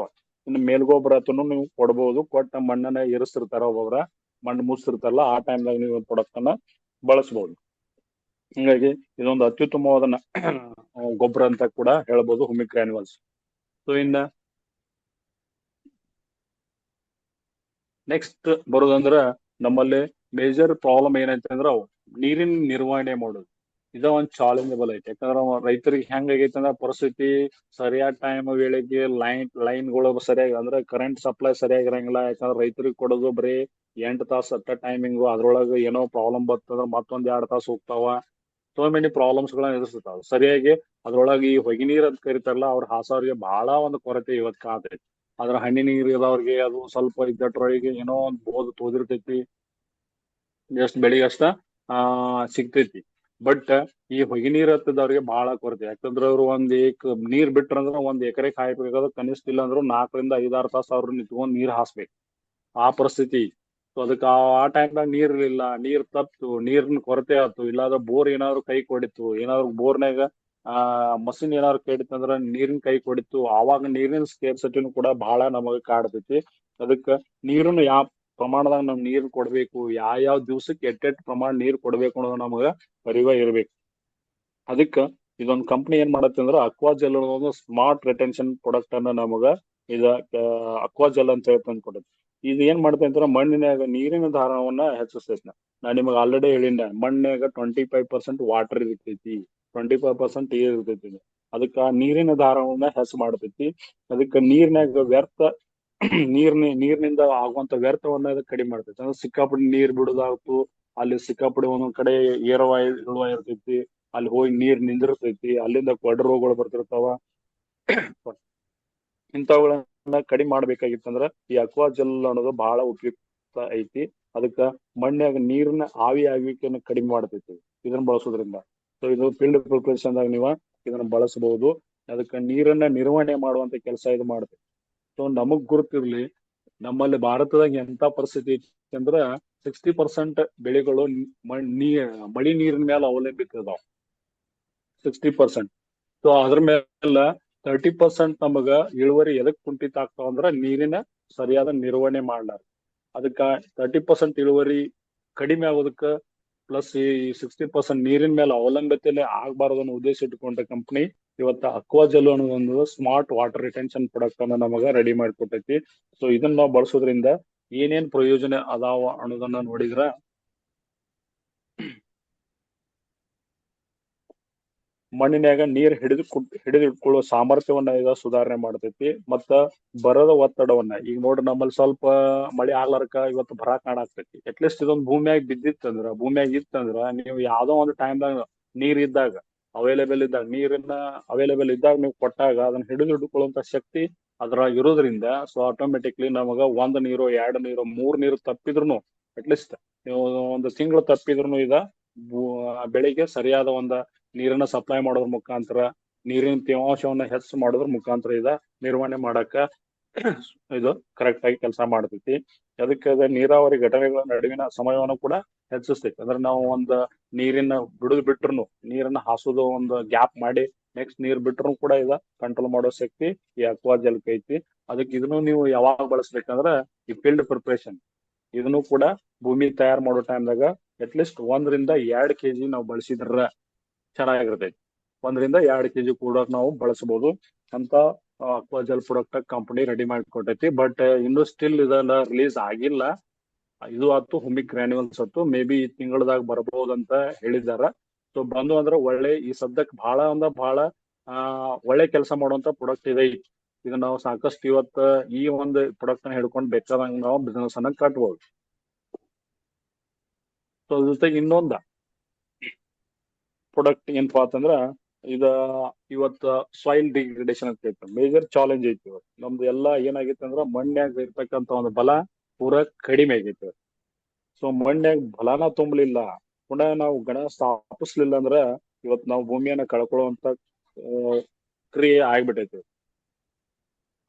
ಇನ್ನು ಮೇಲ್ಗೊಬ್ಬರ ನೀವು ಕೊಡ್ಬಹುದು. ಕೊಟ್ಟ ಮಣ್ಣನ್ನ ಇರಿಸಿರ್ತಾರ ಒಬ್ಬೊಬ್ರ ಮಣ್ಣು ಮುಚ್ಚಿರ್ತಾರಲ್ಲ ಆ ಟೈಮ್ದಾಗ ನೀವು ಪ್ರಾಡಕ್ಟ್ ಅನ್ನ ಬಳಸಬಹುದು. ಹಿಂಗಾಗಿ ಇದೊಂದು ಅತ್ಯುತ್ತಮವಾದ ಗೊಬ್ಬರ ಅಂತ ಕೂಡ ಹೇಳ್ಬೋದು ಹುಮಿಕ್ ಗ್ರಾನ್ಯುಲ್ಸ್. ಸೊ ಇನ್ನ ನೆಕ್ಸ್ಟ್ ಬರೋದಂದ್ರ ನಮ್ಮಲ್ಲಿ ಮೇಜರ್ ಪ್ರಾಬ್ಲಮ್ ಏನೈತೆ ಅಂದ್ರ ನೀರಿನ ನಿರ್ವಹಣೆ ಮಾಡೋದು. ಇದ ಒಂದ್ ಚಾಲೆಂಜಬಲ್ ಐತಿ. ಯಾಕಂದ್ರ ರೈತರಿಗೆ ಹೆಂಗ್ ಆಗೈತೆ ಅಂದ್ರ ಪರಿಸ್ಥಿತಿ ಸರಿಯಾದ ಟೈಮ್ ವೇಳೆಗೆ ಲೈನ್ಗಳು ಸರಿಯಾಗಿ ಅಂದ್ರೆ ಕರೆಂಟ್ ಸಪ್ಲೈ ಸರಿಯಾಗಿರಂಗಿಲ್ಲ. ಯಾಕಂದ್ರೆ ರೈತರಿಗೆ ಕೊಡೋದು ಬರೀ 8 ತಾಸು ಅಟ್ಟ ಟೈಮಿಂಗು, ಅದ್ರೊಳಗೆ ಏನೋ ಪ್ರಾಬ್ಲಮ್ ಬರ್ತಂದ್ರ ಮತ್ತೊಂದ್ 2 ತಾಸು ಹೋಗ್ತಾವ. ಸೋ ಮೆನಿ ಪ್ರಾಬ್ಲಮ್ಸ್ ಗಳನ್ನ ಎದುರಿಸ್ತಾವ. ಸರಿಯಾಗಿ ಅದ್ರೊಳಗೆ ಈ ಹೊಗೆ ನೀರ್ ಅಂತ ಕರಿತಾರಲ್ಲ ಅವ್ರ ಹಾಸೋರಿಗೆ ಬಹಳ ಒಂದು ಕೊರತೆ ಇವತ್ ಕಾಣ್ತೈತಿ. ಆದ್ರ ಹನಿ ನೀರ್ ಇರೋರಿಗೆ ಅದು ಸ್ವಲ್ಪ ಇದ್ದಟ್ರೊಳಗೆ ಏನೋ ಒಂದ್ ಬೋದ್ ತೋದಿರ್ತೈತಿ, ಎಷ್ಟ್ ಬೆಳಿಗ್ಗೆ ಅಷ್ಟ ಸಿಗ್ತೈತಿ. ಬಟ್ ಈ ಹೊಗೆ ನೀರ್ ಹತ್ತದವ್ರಿಗೆ ಬಹಳ ಕೊರತೆ. ಯಾಕಂದ್ರ ಅವ್ರು ನೀರ್ ಬಿಟ್ರಂದ್ರ ಒಂದ್ ಎಕರೆಗೆ ಹಾಯ್ಬೇಕಾದ್ರೆ ಕನಿಷ್ಠ ಇಲ್ಲ ಅಂದ್ರು 4 ರಿಂದ 5-6 ತಾಸು ಅವ್ರು ನಿಂತ್ಕೊಂಡ್ ನೀರ್ ಹಾಸ್ಬೇಕು. ಆ ಪರಿಸ್ಥಿತಿ. ಸೊ ಅದಕ್ಕ ಆ ಟೈಮ್ನಾಗ ನೀರ್ ಇರ್ಲಿಲ್ಲ, ನೀರ್ ತಪ್ತು, ನೀರಿನ ಕೊರತೆ ಆಯ್ತು, ಇಲ್ಲಾಂದ್ರ ಬೋರ್ ಏನಾದ್ರು ಕೈ ಕೊಡಿತ್ತು, ಏನಾದ್ರು ಬೋರ್ನಾಗ ಮಷಿನ್ ಏನಾದ್ರು ಕೇಳಿತ್ತಂದ್ರ ನೀರಿನ ಕೈ ಕೊಡಿತ್ತು, ಆವಾಗ ನೀರಿನ ಸ್ಕೇರ್ಸಿಟಿನೂ ಕೂಡ ಬಹಳ ನಮಗ ಕಾಡ್ತೈತಿ. ಅದಕ್ಕ ನೀರನ್ನು ಯಾವ ಪ್ರಮಾಣದಾಗ ನಾವ್ ನೀರ್ ಕೊಡ್ಬೇಕು, ಯಾವ ದಿವ್ಸಕ್ಕೆ ಎಟ್ಟೆಟ್ ಪ್ರಮಾಣ ನೀರ್ ಕೊಡ್ಬೇಕು ಅನ್ನೋದು ನಮಗ ಅರಿವ ಇರ್ಬೇಕು. ಅದಕ್ಕ ಇದೊಂದ್ ಕಂಪ್ನಿ ಏನ್ ಮಾಡತ್ತೆ ಅಂದ್ರ ಅಕ್ವಾಜೆಲ್ ಅನ್ನೋದು ಸ್ಮಾರ್ಟ್ ರಿಟೆನ್ಷನ್ ಪ್ರಾಡಕ್ಟ್ ಅನ್ನ ನಮಗ ಇದ ಅಕ್ವಾಜೆಲ್ ಅಂತ ಹೇಳಿ ತಂದ್ ಕೊಡುತ್ತೆ. ಇದು ಏನ್ ಮಾಡ್ತೈತೆ ಅಂದ್ರ ಮಣ್ಣಿನಾಗ ನೀರಿನ ಧಾರಣವನ್ನ ಹೆಚ್ಚಿಸ್ತೈತಿ. ನಾ ನಿಮಗ್ ಆಲ್ರೆಡಿ ಹೇಳಿನ ಮಣ್ಣಿನಾಗ 25% ವಾಟರ್ ಇರ್ತೈತಿ, 25% ನೀರ್ ಇರ್ತೈತಿ. ಅದಕ್ಕ ನೀರಿನ ಧಾರಣವನ್ನ ಹೆಚ್ಚು ಮಾಡ್ತೈತಿ. ಅದಕ್ಕ ನೀರಿನಾಗ ವ್ಯರ್ಥ ನೀರಿನಿಂದ ಆಗುವಂತ ವ್ಯರ್ಥವನ್ನ ಕಡಿಮೆ ಮಾಡ್ತೈತಿ. ಅಂದ್ರೆ ಸಿಕ್ಕಾಪಡಿ ನೀರ್ ಬಿಡುದಾಯ್ತು, ಅಲ್ಲಿ ಸಿಕ್ಕಾಪಡಿ ಒಂದೊಂದ್ ಕಡೆ ಏರುವಾಯ್ ಇಳುವಾಯ್ ಇರ್ತೈತಿ, ಅಲ್ಲಿ ಹೋಗಿ ನೀರ್ ನಿಂದಿರ್ತೈತಿ, ಅಲ್ಲಿಂದ ಕೊಡ ರೋಗಗಳು ಬರ್ತಿರ್ತಾವ. ಇಂಥವುಗಳನ್ನ ಕಡಿಮೆ ಮಾಡ್ಬೇಕಾಗಿತ್ತಂದ್ರ ಈ ಅಕ್ವಾ ಜೆಲ್ ಅನ್ನೋದು ಬಹಳ ಉಪಯುಕ್ತ ಐತಿ. ಅದಕ್ಕ ಮಣ್ಣಿನಾಗ ನೀರಿನ ಆವಿ ಆಗುವಿಕೆಯನ್ನು ಕಡಿಮೆ ಮಾಡ್ತೈತಿ ಇದನ್ನ ಬಳಸೋದ್ರಿಂದ. ಸೊ ಇದು ಫೀಲ್ಡ್ ಪ್ರಿಪರೇಷನ್ ದಾಗ ನೀವು ಇದನ್ನ ಬಳಸಬಹುದು. ಅದಕ್ಕ ನೀರನ್ನ ನಿರ್ವಹಣೆ ಮಾಡುವಂತ ಕೆಲಸ ಇದು ಮಾಡುತ್ತೆ. ಸೊ ನಮಗ್ ಗುರುತಿರ್ಲಿ, ನಮ್ಮಲ್ಲಿ ಭಾರತದಾಗ ಎಂತ ಪರಿಸ್ಥಿತಿ ಐತಿ ಅಂದ್ರ 60% ಬೆಳೆಗಳು ಮಳಿ ನೀರಿನ ಮೇಲೆ ಅವಲಂಬಿತ ಇದಾವ. 60%. ಸೊ ಅದ್ರ ಮೇಲೆ 30% ನಮಗ ಇಳುವರಿ ಎದಕ್ ಕುಂಠಿತ ಆಗ್ತಾವ ಅಂದ್ರ ನೀರಿನ ಸರಿಯಾದ ನಿರ್ವಹಣೆ ಮಾಡ್ಲಾರ. ಅದಕ್ಕ 30% ಇಳುವರಿ ಕಡಿಮೆ ಆಗೋದಕ್ಕ ಪ್ಲಸ್ ಈ 60% ನೀರಿನ ಮೇಲೆ ಅವಲಂಬಿತಲೆ ಆಗ್ಬಾರ್ದು ಅನ್ನೋ ಉದ್ದೇಶ ಇಟ್ಕೊಂಡ ಕಂಪನಿ ಇವತ್ತ ಅಕ್ವಾ ಜೆಲ್ ಅನ್ನೋ ಒಂದು ಸ್ಮಾರ್ಟ್ ವಾಟರ್ ರಿಟೆನ್ಷನ್ ಪ್ರಾಡಕ್ಟ್ ಅನ್ನ ನಮಗ ರೆಡಿ ಮಾಡಿಕೊಟ್ಟೈತಿ. ಸೊ ಇದನ್ನ ನಾವು ಬಳಸೋದ್ರಿಂದ ಏನೇನ್ ಪ್ರಯೋಜನ ಅದಾವ ಅನ್ನೋದನ್ನ ನೋಡಿದ್ರ, ಮಣ್ಣಿನ್ಯಾಗ ನೀರ್ ಹಿಡಿದಿಟ್ಕೊಳ್ಳುವ ಸಾಮರ್ಥ್ಯವನ್ನ ಈಗ ಸುಧಾರಣೆ ಮಾಡ್ತೈತಿ. ಮತ್ತ ಬರದ ಒತ್ತಡವನ್ನ, ಈಗ ನೋಡ್ರಿ ನಮ್ಮಲ್ಲಿ ಸ್ವಲ್ಪ ಮಳೆ ಆಗ್ಲಾರ್ಕ ಇವತ್ತು ಬರ ಕಾಣಾಕ್ತೈತಿ. ಅಟ್ಲೀಸ್ಟ್ ಇದೊಂದು ಭೂಮಿಯಾಗ ಇತ್ತಂದ್ರ ನೀವು ಯಾವ್ದೋ ಒಂದು ಟೈಮ್ದಾಗ ನೀರ್ ಇದ್ದಾಗ ನೀರನ್ನ ಅವೈಲೇಬಲ್ ಇದ್ದಾಗ ನೀವು ಕೊಟ್ಟಾಗ ಅದನ್ನ ಹಿಡಿದಿಟ್ಟುಕೊಳ್ಳುವಂತ ಶಕ್ತಿ ಅದ್ರಾಗ ಇರೋದ್ರಿಂದ ಸೊ ಆಟೋಮೆಟಿಕ್ಲಿ ನಮಗ 1 ನೀರು 2 ನೀರು 3 ನೀರು ತಪ್ಪಿದ್ರು, ಅಟ್ಲೀಸ್ಟ್ ನೀವು ಒಂದು ತಿಂಗಳು ತಪ್ಪಿದ್ರು ಬೆಳೆಗೆ ಸರಿಯಾದ ಒಂದು ನೀರನ್ನ ಸಪ್ಲೈ ಮಾಡೋದ್ರ ಮುಖಾಂತರ, ನೀರಿನ ತೇವಾಂಶವನ್ನ ಹೆಚ್ಚು ಮಾಡೋದ್ರ ಮುಖಾಂತರ ನಿರ್ವಹಣೆ ಮಾಡಕ ಇದು ಕರೆಕ್ಟ್ ಆಗಿ ಕೆಲಸ ಮಾಡ್ತೈತಿ. ಅದಕ್ಕೆ ನೀರಾವರಿ ಘಟನೆಗಳ ನಡುವಿನ ಸಮಯವನ್ನು ಕೂಡ ಹೆಚ್ಚಿಸ್ತೈತಿ. ಅಂದ್ರೆ ನಾವು ಒಂದು ನೀರಿನ ಬಿಟ್ರು, ನೀರನ್ನ ಹಾಸೋದು ಒಂದು ಗ್ಯಾಪ್ ಮಾಡಿ ನೆಕ್ಸ್ಟ್ ನೀರ್ ಬಿಟ್ರು ಕೂಡ ಕಂಟ್ರೋಲ್ ಮಾಡೋ ಶಕ್ತಿ ಈ ಅಕ್ವಾ ಜೆಲ್ ಐತಿ. ಅದಕ್ಕೆ ಇದನ್ನು ನೀವು ಯಾವಾಗ ಬಳಸ್ಬೇಕಂದ್ರ ಈ ಫೀಲ್ಡ್ ಪ್ರಿಪರೇಷನ್ ಇದನ್ನು ಕೂಡ ಭೂಮಿ ತಯಾರು ಮಾಡೋ ಟೈಮ್ದಾಗ ಅಟ್ಲೀಸ್ಟ್ 1-2 kg ನಾವು ಬಳಸಿದ್ರ ಚೆನ್ನಾಗಿರ್ತೈತಿ. 1-2 kg ಕೂಡ ನಾವು ಬಳಸಬಹುದು ಅಂತ aqua gel product company ready ಮಾಡಿಕೊಟ್ಟೈತಿ. ಬಟ್ ಇನ್ನು ಸ್ಟಿಲ್ ಇದನ್ನ ರಿಲೀಸ್ ಆಗಿಲ್ಲ. ಇದು ಆತು ಹುಮಿಕ್ ಗ್ರಾನ್ಯೂಲ್ಸ್ ಆತು, ಮೇ ಬಿ ಈ ತಿಂಗಳದಾಗ ಬರಬಹುದಂತ ಹೇಳಿದಾರ. ಸೊ ಬಂದು ಅಂದ್ರ ಒಳ್ಳೆ, ಈ ಸದ್ಯಕ್ ಬಹಳ ಒಳ್ಳೆ ಕೆಲಸ ಮಾಡುವಂತ ಪ್ರಾಡಕ್ಟ್ ಇದೆ. ಇದನ್ನ ನಾವು ಸಾಕಷ್ಟು ಇವತ್ತ ಈ ಒಂದು ಪ್ರಾಡಕ್ಟ್ ಅನ್ನ ಹಿಡ್ಕೊಂಡು ಬೇಕಾದಂಗ ನಾವು ಬಿಸ್ನೆಸ್ ಅನ್ನ ಕಟ್ಬಹುದು. ಸೊ ಅದ್ರ ಜೊತೆಗೆ ಇನ್ನೊಂದ ಪ್ರಾಡಕ್ಟ್ ಏನಪ್ಪಾ ಅಂತಂದ್ರ ಇದ ಇವತ್ತ ಸಾಯಿಲ್ ಡಿಗ್ರೇಡೇಷನ್ ಅಂತ ಹೇಳ್ತಾರೆ. ಮೇಜರ್ ಚಾಲೆಂಜ್ ಐತಿ ಇವತ್ತು ನಮ್ದು ಎಲ್ಲಾ ಏನಾಗೈತೆ ಅಂದ್ರ ಮಣ್ಣಿನಾಗ ಇರ್ತಕ್ಕಂತ ಒಂದು ಬಲ ಪೂರಾ ಕಡಿಮೆ ಆಗೈತಿ. ಸೊ ಮಣ್ಣಿನಾಗ ಬಲನ ತುಂಬಲಿಲ್ಲ, ಪುನಃ ನಾವು ಗಣ ಸ್ಥಾಪಿಸ್ಲಿಲ್ಲ ಅಂದ್ರ ಇವತ್ ನಾವು ಭೂಮಿಯನ್ನ ಕಳ್ಕೊಳ್ಳುವಂತ ಕ್ರಿಯೆ ಆಗ್ಬಿಟ್ಟೈತಿ.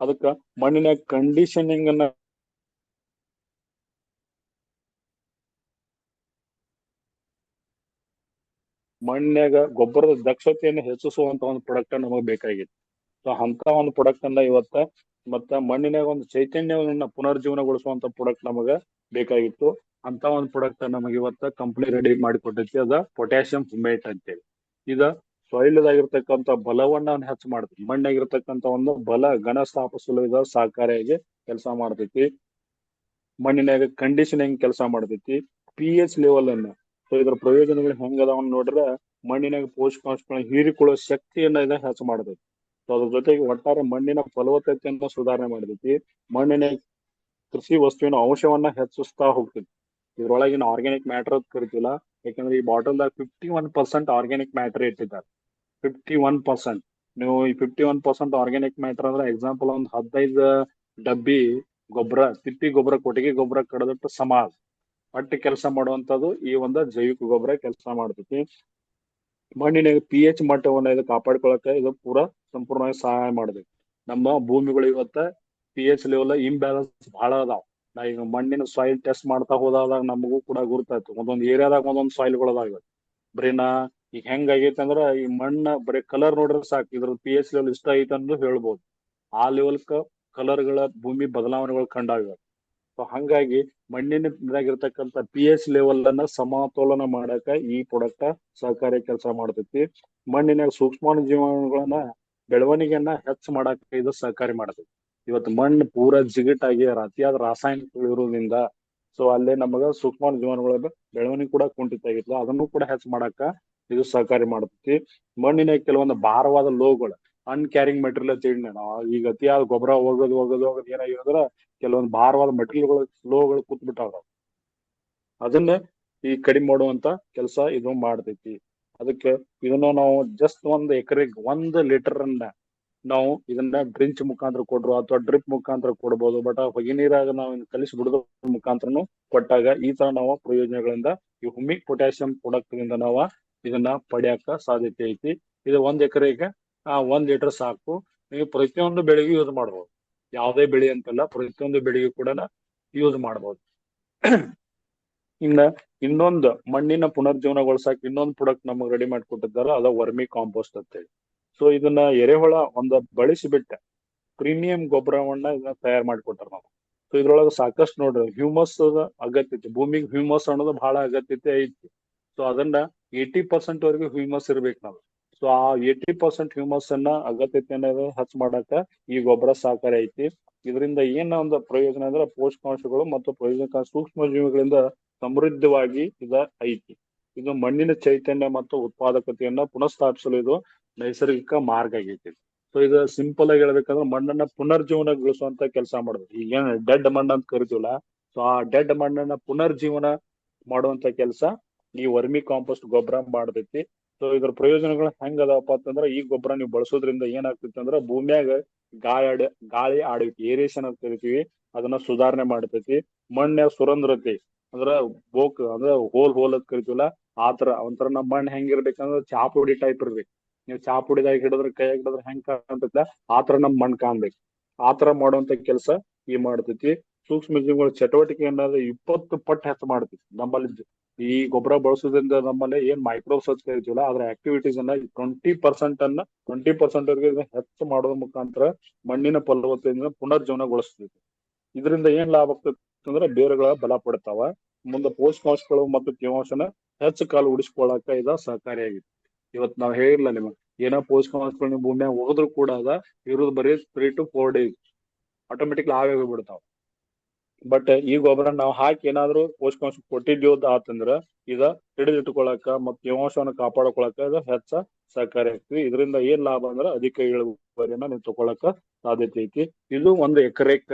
ಅದಕ್ಕ ಮಣ್ಣಿನಾಗ ಕಂಡೀಷನಿಂಗ್ ಅನ್ನ ಮಣ್ಣಿನಾಗ ಗೊಬ್ಬರದ ದಕ್ಷತೆಯನ್ನು ಹೆಚ್ಚಿಸುವಂತ ಒಂದು ಪ್ರಾಡಕ್ಟ್ ನಮಗ್ ಬೇಕಾಗಿತ್ತು. ಸೊ ಅಂತ ಒಂದು ಪ್ರಾಡಕ್ಟ್ ಅನ್ನ ಇವತ್ತ ಮತ್ತ ಮಣ್ಣಿನಾಗ ಒಂದು ಚೈತನ್ಯವನ್ನ ಪುನರ್ಜೀವನಗೊಳಿಸುವಂತ ಪ್ರಾಡಕ್ಟ್ ನಮಗ ಬೇಕಾಗಿತ್ತು. ಅಂತ ಒಂದು ಪ್ರಾಡಕ್ಟ್ ನಮಗೆ ಇವತ್ತ ಕಂಪನಿ ರೆಡಿ ಮಾಡಿಕೊಟ್ಟೈತಿ. ಅದ ಪೊಟ್ಯಾಸಿಯಂ ಹುಮೇಟ್ ಅಂತೇಳಿ. ಇದ ಸಾಯಿಲ್ ಆಗಿರ್ತಕ್ಕಂಥ ಬಲವನ್ನ ಹೆಚ್ಚು ಮಾಡ್ತೈತಿ. ಮಣ್ಣಾಗಿರ್ತಕ್ಕಂಥ ಒಂದು ಬಲ ಘನ ಸ್ಥಾಪಿಸಲು ಸಹಕಾರಿಯಾಗಿ ಕೆಲಸ ಮಾಡ್ತೈತಿ. ಮಣ್ಣಿನಾಗ ಕಂಡೀಷನಿಂಗ್ ಕೆಲಸ ಮಾಡ್ತೈತಿ. pH ಲೆವೆಲ್ ಅನ್ನ, ಸೊ ಇದ್ರ ಪ್ರಯೋಜನಗಳು ಹೆಂಗ ಅದಾವ ನೋಡ್ರ, ಮಣ್ಣಿನಾಗ ಪೋಷಕಾಂಶಗಳನ್ನ ಹೀರಿಕೊಳ್ಳುವ ಶಕ್ತಿಯನ್ನ ಹೆಚ್ಚು ಮಾಡ್ತೈತಿ. ಸೊ ಅದ್ರ ಜೊತೆಗೆ ಒಟ್ಟಾರೆ ಮಣ್ಣಿನ ಫಲವತ್ತತೆಯನ್ನ ಸುಧಾರಣೆ ಮಾಡ್ತೈತಿ. ಮಣ್ಣಿನ ಕೃಷಿ ವಸ್ತುವಿನ ಅಂಶವನ್ನ ಹೆಚ್ಚಿಸ್ತಾ ಹೋಗ್ತೈತಿ. ಇದ್ರೊಳಗಿನ ಆರ್ಗ್ಯಾನಿಕ್ ಮ್ಯಾಟರ್ ಅಂತ ಕರಿತಿಲ್ಲ, ಯಾಕಂದ್ರೆ ಈ ಬಾಟಲ್ದಾಗ 51% ಆರ್ಗ್ಯಾನಿಕ್ ಮ್ಯಾಟರ್ ಇಟ್ಟಿದ್ದಾರೆ. 51%. ನೀವು ಈ 51% ಆರ್ಗ್ಯಾನಿಕ್ ಮ್ಯಾಟರ್ ಅಂದ್ರೆ ಎಕ್ಸಾಂಪಲ್ ಒಂದು 15 ಡಬ್ಬಿ ಗೊಬ್ಬರ, ತಿಪ್ಪಿ ಗೊಬ್ಬರ, ಕೊಟ್ಟಿಗೆ ಗೊಬ್ಬರ ಕಡದಟ್ಟು ಸಮಾಜ ಒಟ್ಟು ಕೆಲಸ ಮಾಡುವಂತದ್ದು ಈ ಒಂದು ಜೈವಿಕ ಗೊಬ್ಬರ ಕೆಲಸ ಮಾಡ್ತೈತಿ. ಮಣ್ಣಿನ pH ಮಟ್ಟವನ್ನ ಇದು ಕಾಪಾಡ್ಕೊಳಕ ಇದು ಪೂರಾ ಸಂಪೂರ್ಣವಾಗಿ ಸಹಾಯ ಮಾಡ್ತೈತಿ. ನಮ್ಮ ಭೂಮಿಗಳು ಇವತ್ತ pH ಲೆವೆಲ್ ಇಂಬ್ಯಾಲೆನ್ಸ್ ಬಹಳ ಅದಾವ. ನಾ ಈಗ ಮಣ್ಣಿನ ಸಾಯಿಲ್ ಟೆಸ್ಟ್ ಮಾಡ್ತಾ ಹೋದಾಗ ನಮಗೂ ಕೂಡ ಗುರುತಾಯ್ತು, ಒಂದೊಂದು ಏರಿಯಾದಾಗ ಒಂದೊಂದು ಸಾಯಿಲ್ಗಳದಾವ. ಬರೀ ಈಗ ಹೆಂಗ್ ಆಗೈತೆ ಅಂದ್ರ ಈ ಮಣ್ಣ ಬರೀ ಕಲರ್ ನೋಡ್ರೆ ಸಾಕು, ಇದ್ರ pH ಲೆವೆಲ್ ಇಷ್ಟ ಐತೆ ಅಂದು ಹೇಳ್ಬೋದು. ಆ ಲೆವೆಲ್ ಕಲರ್ಗಳ ಭೂಮಿ ಬದಲಾವಣೆಗಳು ಕಂಡಾಗ. ಸೊ ಹಂಗಾಗಿ ಮಣ್ಣಿನಾಗಿರ್ತಕ್ಕಂಥ pH ಲೆವೆಲ್ ಅನ್ನ ಸಮತೋಲನ ಮಾಡಕ ಈ ಪ್ರಾಡಕ್ಟ್ ಸಹಕಾರಿ ಕೆಲಸ ಮಾಡ್ತೈತಿ. ಮಣ್ಣಿನಾಗ ಸೂಕ್ಷ್ಮಾಣು ಜೀವಾಣುಗಳನ್ನ ಬೆಳವಣಿಗೆಯನ್ನ ಹೆಚ್ಚು ಮಾಡಕ ಇದು ಸಹಕಾರಿ ಮಾಡ್ತೈತಿ. ಇವತ್ತು ಮಣ್ಣು ಪೂರಾ ಜಿಗಟಾಗಿ ಅತಿಯಾದ ರಾಸಾಯನಿಕಗಳು ಇರೋದ್ರಿಂದ ಸೊ ಅಲ್ಲೇ ನಮಗ ಸೂಕ್ಷ್ಮಾಣು ಜೀವಾಣುಗಳ ಬೆಳವಣಿಗೆ ಕೂಡ ಕುಂಠಿತ ಆಗಿತ್ತು. ಅದನ್ನು ಕೂಡ ಹೆಚ್ಚು ಮಾಡಕ ಇದು ಸಹಕಾರಿ ಮಾಡ್ತೈತಿ. ಮಣ್ಣಿನ ಕೆಲವೊಂದು ಭಾರವಾದ ಲೋಹಗಳು, ಅನ್ಕ್ಯಾರಿಂಗ್ ಮೆಟೀರಿಯಲ್ ಅಂತ ಹೇಳಿ ಈಗ ಅತಿಯಾದ ಗೊಬ್ಬರ ಹೋಗೋದು ಏನಾಗಿರೋದ್ರ ಕೆಲವೊಂದು ಭಾರವಾದ ಮೆಟೀರಿಯಲ್ಗಳು ಲೋಹಗಳು ಕೂತ್ಬಿಟ್ಟಾವ. ಅದನ್ನ ಈ ಕಡಿಮೆ ಮಾಡುವಂತ ಕೆಲಸ ಇದು ಮಾಡ್ತೈತಿ. ಅದಕ್ಕೆ ಇದನ್ನು ನಾವು ಜಸ್ಟ್ ಒಂದು ಎಕರೆಗೆ 1 ಲೀಟರ್ ಅನ್ನ ನಾವು ಇದನ್ನ ಡ್ರಿಂಚ್ ಮುಖಾಂತರ ಕೊಡ್ರು ಅಥವಾ ಡ್ರಿಪ್ ಮುಖಾಂತರ ಕೊಡ್ಬೋದು. ಬಟ್ ಆ ಹೊಗೆ ನೀರಾಗ ನಾವು ಕಲಿಸಿ ಬಿಡೋದ್ರ ಮುಖಾಂತರನು ಕೊಟ್ಟಾಗ ಈ ತರ ನಾವು ಪ್ರಯೋಜನಗಳಿಂದ ಈ ಹುಮಿಕ್ ಪೊಟ್ಯಾಸಿಯಂ ಪ್ರಾಡಕ್ಟ್ ದಿಂದ ನಾವು ಇದನ್ನ ಪಡೆಯಕ ಸಾಧ್ಯತೆ ಐತಿ. ಇದು 1 ಎಕರೆಗೆ 1 ಲೀಟರ್ ಸಾಕು. ನೀವು ಪ್ರತಿಯೊಂದು ಬೆಳೆಗೂ ಯೂಸ್ ಮಾಡ್ಬೋದು. ಯಾವುದೇ ಬೆಳೆ ಅಂತಲ್ಲ, ಪ್ರತಿಯೊಂದು ಬೆಳೆಗೂ ಕೂಡ ಯೂಸ್ ಮಾಡ್ಬೋದು. ಇನ್ನ ಇನ್ನೊಂದು ಮಣ್ಣಿನ ಪುನರ್ಜೀವನಗೊಳಿಸಕ್ ಇನ್ನೊಂದು ಪ್ರಾಡಕ್ಟ್ ನಮಗೆ ರೆಡಿ ಮಾಡಿ ಕೊಟ್ಟಿದ್ದಾರ, ಅದ ವರ್ಮಿ ಕಾಂಪೋಸ್ಟ್ ಅಂತ ಹೇಳಿ. ಸೊ ಇದನ್ನ ಎರೆಹುಳ ಬಳಸಿ ಬಿಟ್ಟ ಪ್ರೀಮಿಯಂ ಗೊಬ್ಬರವನ್ನ ಇದನ್ನ ತಯಾರು ಮಾಡಿಕೊಟ್ಟಾರ ನಾವು. ಸೊ ಇದ್ರೊಳಗೆ ಸಾಕಷ್ಟು ನೋಡ್ರಿ ಹ್ಯೂಮಸ್ ಅಗತ್ಯತೆ, ಭೂಮಿಗೆ ಹ್ಯೂಮಸ್ ಅನ್ನೋದು ಬಹಳ ಅಗತ್ಯತೆ ಐತಿ. ಸೊ ಅದನ್ನ 80% ವರೆಗೂ ಹ್ಯೂಮಸ್ ಇರ್ಬೇಕು ನಾವು. ಸೊ ಆ 80% ಹ್ಯೂಮಸ್ ಅನ್ನ ಅಗತ್ಯತೆಯನ್ನ ಹೆಚ್ಚು ಮಾಡಾಕ ಈ ಗೊಬ್ಬರ ಸಹಕಾರಿ ಐತಿ. ಇದರಿಂದ ಏನ ಒಂದು ಪ್ರಯೋಜನ ಅಂದ್ರೆ ಪೋಷಕಾಂಶಗಳು ಮತ್ತು ಪ್ರಯೋಜನ ಸೂಕ್ಷ್ಮ ಜೀವಿಗಳಿಂದ ಸಮೃದ್ಧವಾಗಿ ಐತಿ. ಇದು ಮಣ್ಣಿನ ಚೈತನ್ಯ ಮತ್ತು ಉತ್ಪಾದಕತೆಯನ್ನ ಪುನಃಸ್ಥಾಪಿಸಲು ಇದು ನೈಸರ್ಗಿಕ ಮಾರ್ಗ ಆಗೈತಿ. ಸೊ ಇದು ಸಿಂಪಲ್ ಆಗಿ ಹೇಳ್ಬೇಕಂದ್ರೆ ಮಣ್ಣನ್ನ ಪುನರ್ಜೀವನಗೊಳಿಸುವಂತ ಕೆಲಸ ಮಾಡುದು. ಈಗ ಡೆಡ್ ಮಣ್ಣು ಅಂತ ಕರಿತೀವಲ್ಲ, ಸೊ ಆ ಡೆಡ್ ಮಣ್ಣನ್ನ ಪುನರ್ಜೀವನ ಮಾಡುವಂತ ಕೆಲಸ ಈ ವರ್ಮಿ ಕಾಂಪೋಸ್ಟ್ ಗೊಬ್ಬರ ಮಾಡ್ತೈತಿ. ಸೊ ಇದ್ರ ಪ್ರಯೋಜನಗಳು ಹೆಂಗ ಅದಾವಪ್ಪ ಅಂತಂದ್ರ, ಈ ಗೊಬ್ಬರ ನೀವು ಬಳಸೋದ್ರಿಂದ ಏನಾಗ್ತೈತಿ ಅಂದ್ರ ಭೂಮಿಯಾಗ ಗಾಳಿ ಆಡುವಿಕೆ, ಏರೇಷನ್ ಅಂತ ಕರಿತೀವಿ, ಅದನ್ನ ಸುಧಾರಣೆ ಮಾಡ್ತೈತಿ. ಮಣ್ಣ ಸುರಂಧ್ರತೆ ಅಂದ್ರ ಅಂದ್ರ ಹೋಲ್ ಅಂತ ಕರಿತೀವಲ್ಲ, ಆತರ ಒಂಥರ ನಮ್ಮ ಮಣ್ಣು ಹೆಂಗಿರ್ಬೇಕಂದ್ರ ಚಾಪುಡಿ ಟೈಪ್ ಇರ್ಬೇಕು. ನೀವು ಚಾಪುಡಿದಾಗ ಹಿಡಿದ್ರೆ ಕೈಯಾಗ ಹಿಡಿದ್ರೆ ಹೆಂಗ್ ಕಾಣ್ತೈತ ಆತರ ನಮ್ ಮಣ್ಣು ಕಾಣ್ಬೇಕು. ಆತರ ಮಾಡುವಂತ ಕೆಲಸ ಮಾಡ್ತೈತಿ. ಸೂಕ್ಷ್ಮ ಜೀವಿಗಳ ಚಟುವಟಿಕೆ ಅನ್ನೋದು 20 ಪಟ್ಟು ಹೆಚ್ಚು ಮಾಡ್ತೈತಿ ನಮ್ಮಲ್ಲಿ. ಈ ಗೊಬ್ಬರ ಬಳಸೋದ್ರಿಂದ ನಮ್ಮಲ್ಲಿ ಏನ್ ಮೈಕ್ರೋಬ್ಸ್ ಅಂತ ಕರಿತೀವಲ್ಲ, ಅದ್ರ ಆಕ್ಟಿವಿಟೀಸ್ ಅನ್ನ 20% ವರೆಗೆ ಹೆಚ್ಚು ಮಾಡೋದ್ರ ಮುಖಾಂತರ ಮಣ್ಣಿನ ಫಲವತ್ತತೆಯಿಂದ ಪುನರ್ಜೀವನಗೊಳಿಸ್ತೈತಿ. ಇದರಿಂದ ಏನ್ ಲಾಭ ಆಗ್ತೈತಿ ಅಂದ್ರೆ ಬೇರುಗಳ ಬಲ ಪಡ್ತಾವ, ಮುಂದೆ ಪೋಷಕಾಂಶಗಳು ಮತ್ತು ತೇವಾಂಶನ ಹೆಚ್ಚು ಕಾಲ ಉಳಿಸ್ಕೊಳ್ಳಾಕ ಸಹಕಾರಿಯಾಗಿದೆ. ಇವತ್ ನಾವ್ ಹೇಳಿರ್ಲ ನಿಮಗ್ ಏನೋ ಪೋಷಕಾಂಶಗಳು ನಿಮ್ ಭೂಮಿಯಾಗ ಹೋದ್ರು ಕೂಡ ಇರೋದು ಬರೀ 3 to 4 days ಆಟೋಮೆಟಿಕ್ಲಿ ಆವೇ ಹೋಗ್ಬಿಡ್ತಾವ. ಬಟ್ ಈ ಗೊಬ್ಬರ ನಾವು ಹಾಕಿ ಏನಾದ್ರು ಪೋಷಕಾಂಶ ಕೊಟ್ಟಿದ್ಯೋದ್ ಆತಂದ್ರ ಹಿಡಿದಿಟ್ಕೊಳಕ ಮತ್ತು ತೇವಾಂಶವನ್ನ ಕಾಪಾಡ್ಕೊಳಕ ಹೆಚ್ಚ ಸಹಕಾರಿ ಆಗ್ತದೆ. ಇದರಿಂದ ಏನ್ ಲಾಭ ಅಂದ್ರ ಅಧಿಕ ಇಳುವರಿಯನ್ನ ನೀವು ತಗೊಳಕ ಸಾಧ್ಯತೆ ಐತಿ. ಇದು 1 ಎಕರೆಕ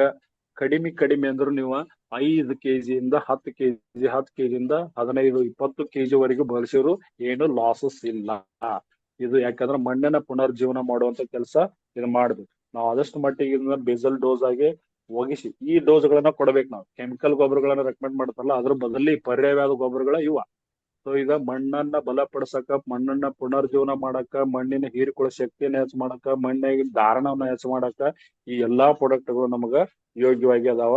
ಕಡಿಮೆ ಅಂದ್ರು ನೀವು 5 kg-ಯಿಂದ 10 kg, 10 kg-ಯಿಂದ 15-20 kg ವರೆಗೂ ಬಳಸಿದ್ರು ಏನು ಲಾಸಸ್ ಇಲ್ಲ. ಇದು ಯಾಕಂದ್ರೆ ಮಣ್ಣನ್ನ ಪುನರ್ಜೀವನ ಮಾಡುವಂತ ಕೆಲಸ ಇದು ಮಾಡ್ಬೇಕು. ನಾವು ಆದಷ್ಟು ಮಟ್ಟಿಗೆ ಇದನ್ನ ಬೇಸಲ್ ಡೋಸ್ ಆಗಿ ಒಗಿಸಿ ಈ ಡೋಸ್ ಗಳನ್ನ ಕೊಡ್ಬೇಕು. ನಾವು ಕೆಮಿಕಲ್ ಗೊಬ್ಬರಗಳನ್ನ ರೆಕಮೆಂಡ್ ಮಾಡ್ತಾರಲ್ಲ, ಅದ್ರ ಬದಲಿ ಪರ್ಯಾಯವಾದ ಗೊಬ್ಬರಗಳ ಸೊ ಈಗ ಮಣ್ಣನ್ನ ಬಲಪಡಿಸಕ, ಮಣ್ಣನ್ನ ಪುನರ್ಜೀವನ ಮಾಡಕ, ಮಣ್ಣಿನ ಹೀರಿಕೊಳ್ಳೋ ಶಕ್ತಿಯನ್ನ ಹೆಚ್ಚು ಮಾಡಕ, ಮಣ್ಣಿನ ಧಾರಣವನ್ನ ಹೆಚ್ಚು ಮಾಡಕ ಈ ಎಲ್ಲಾ ಪ್ರಾಡಕ್ಟ್ಗಳು ನಮಗ ಯೋಗ್ಯವಾಗಿ ಅದಾವ.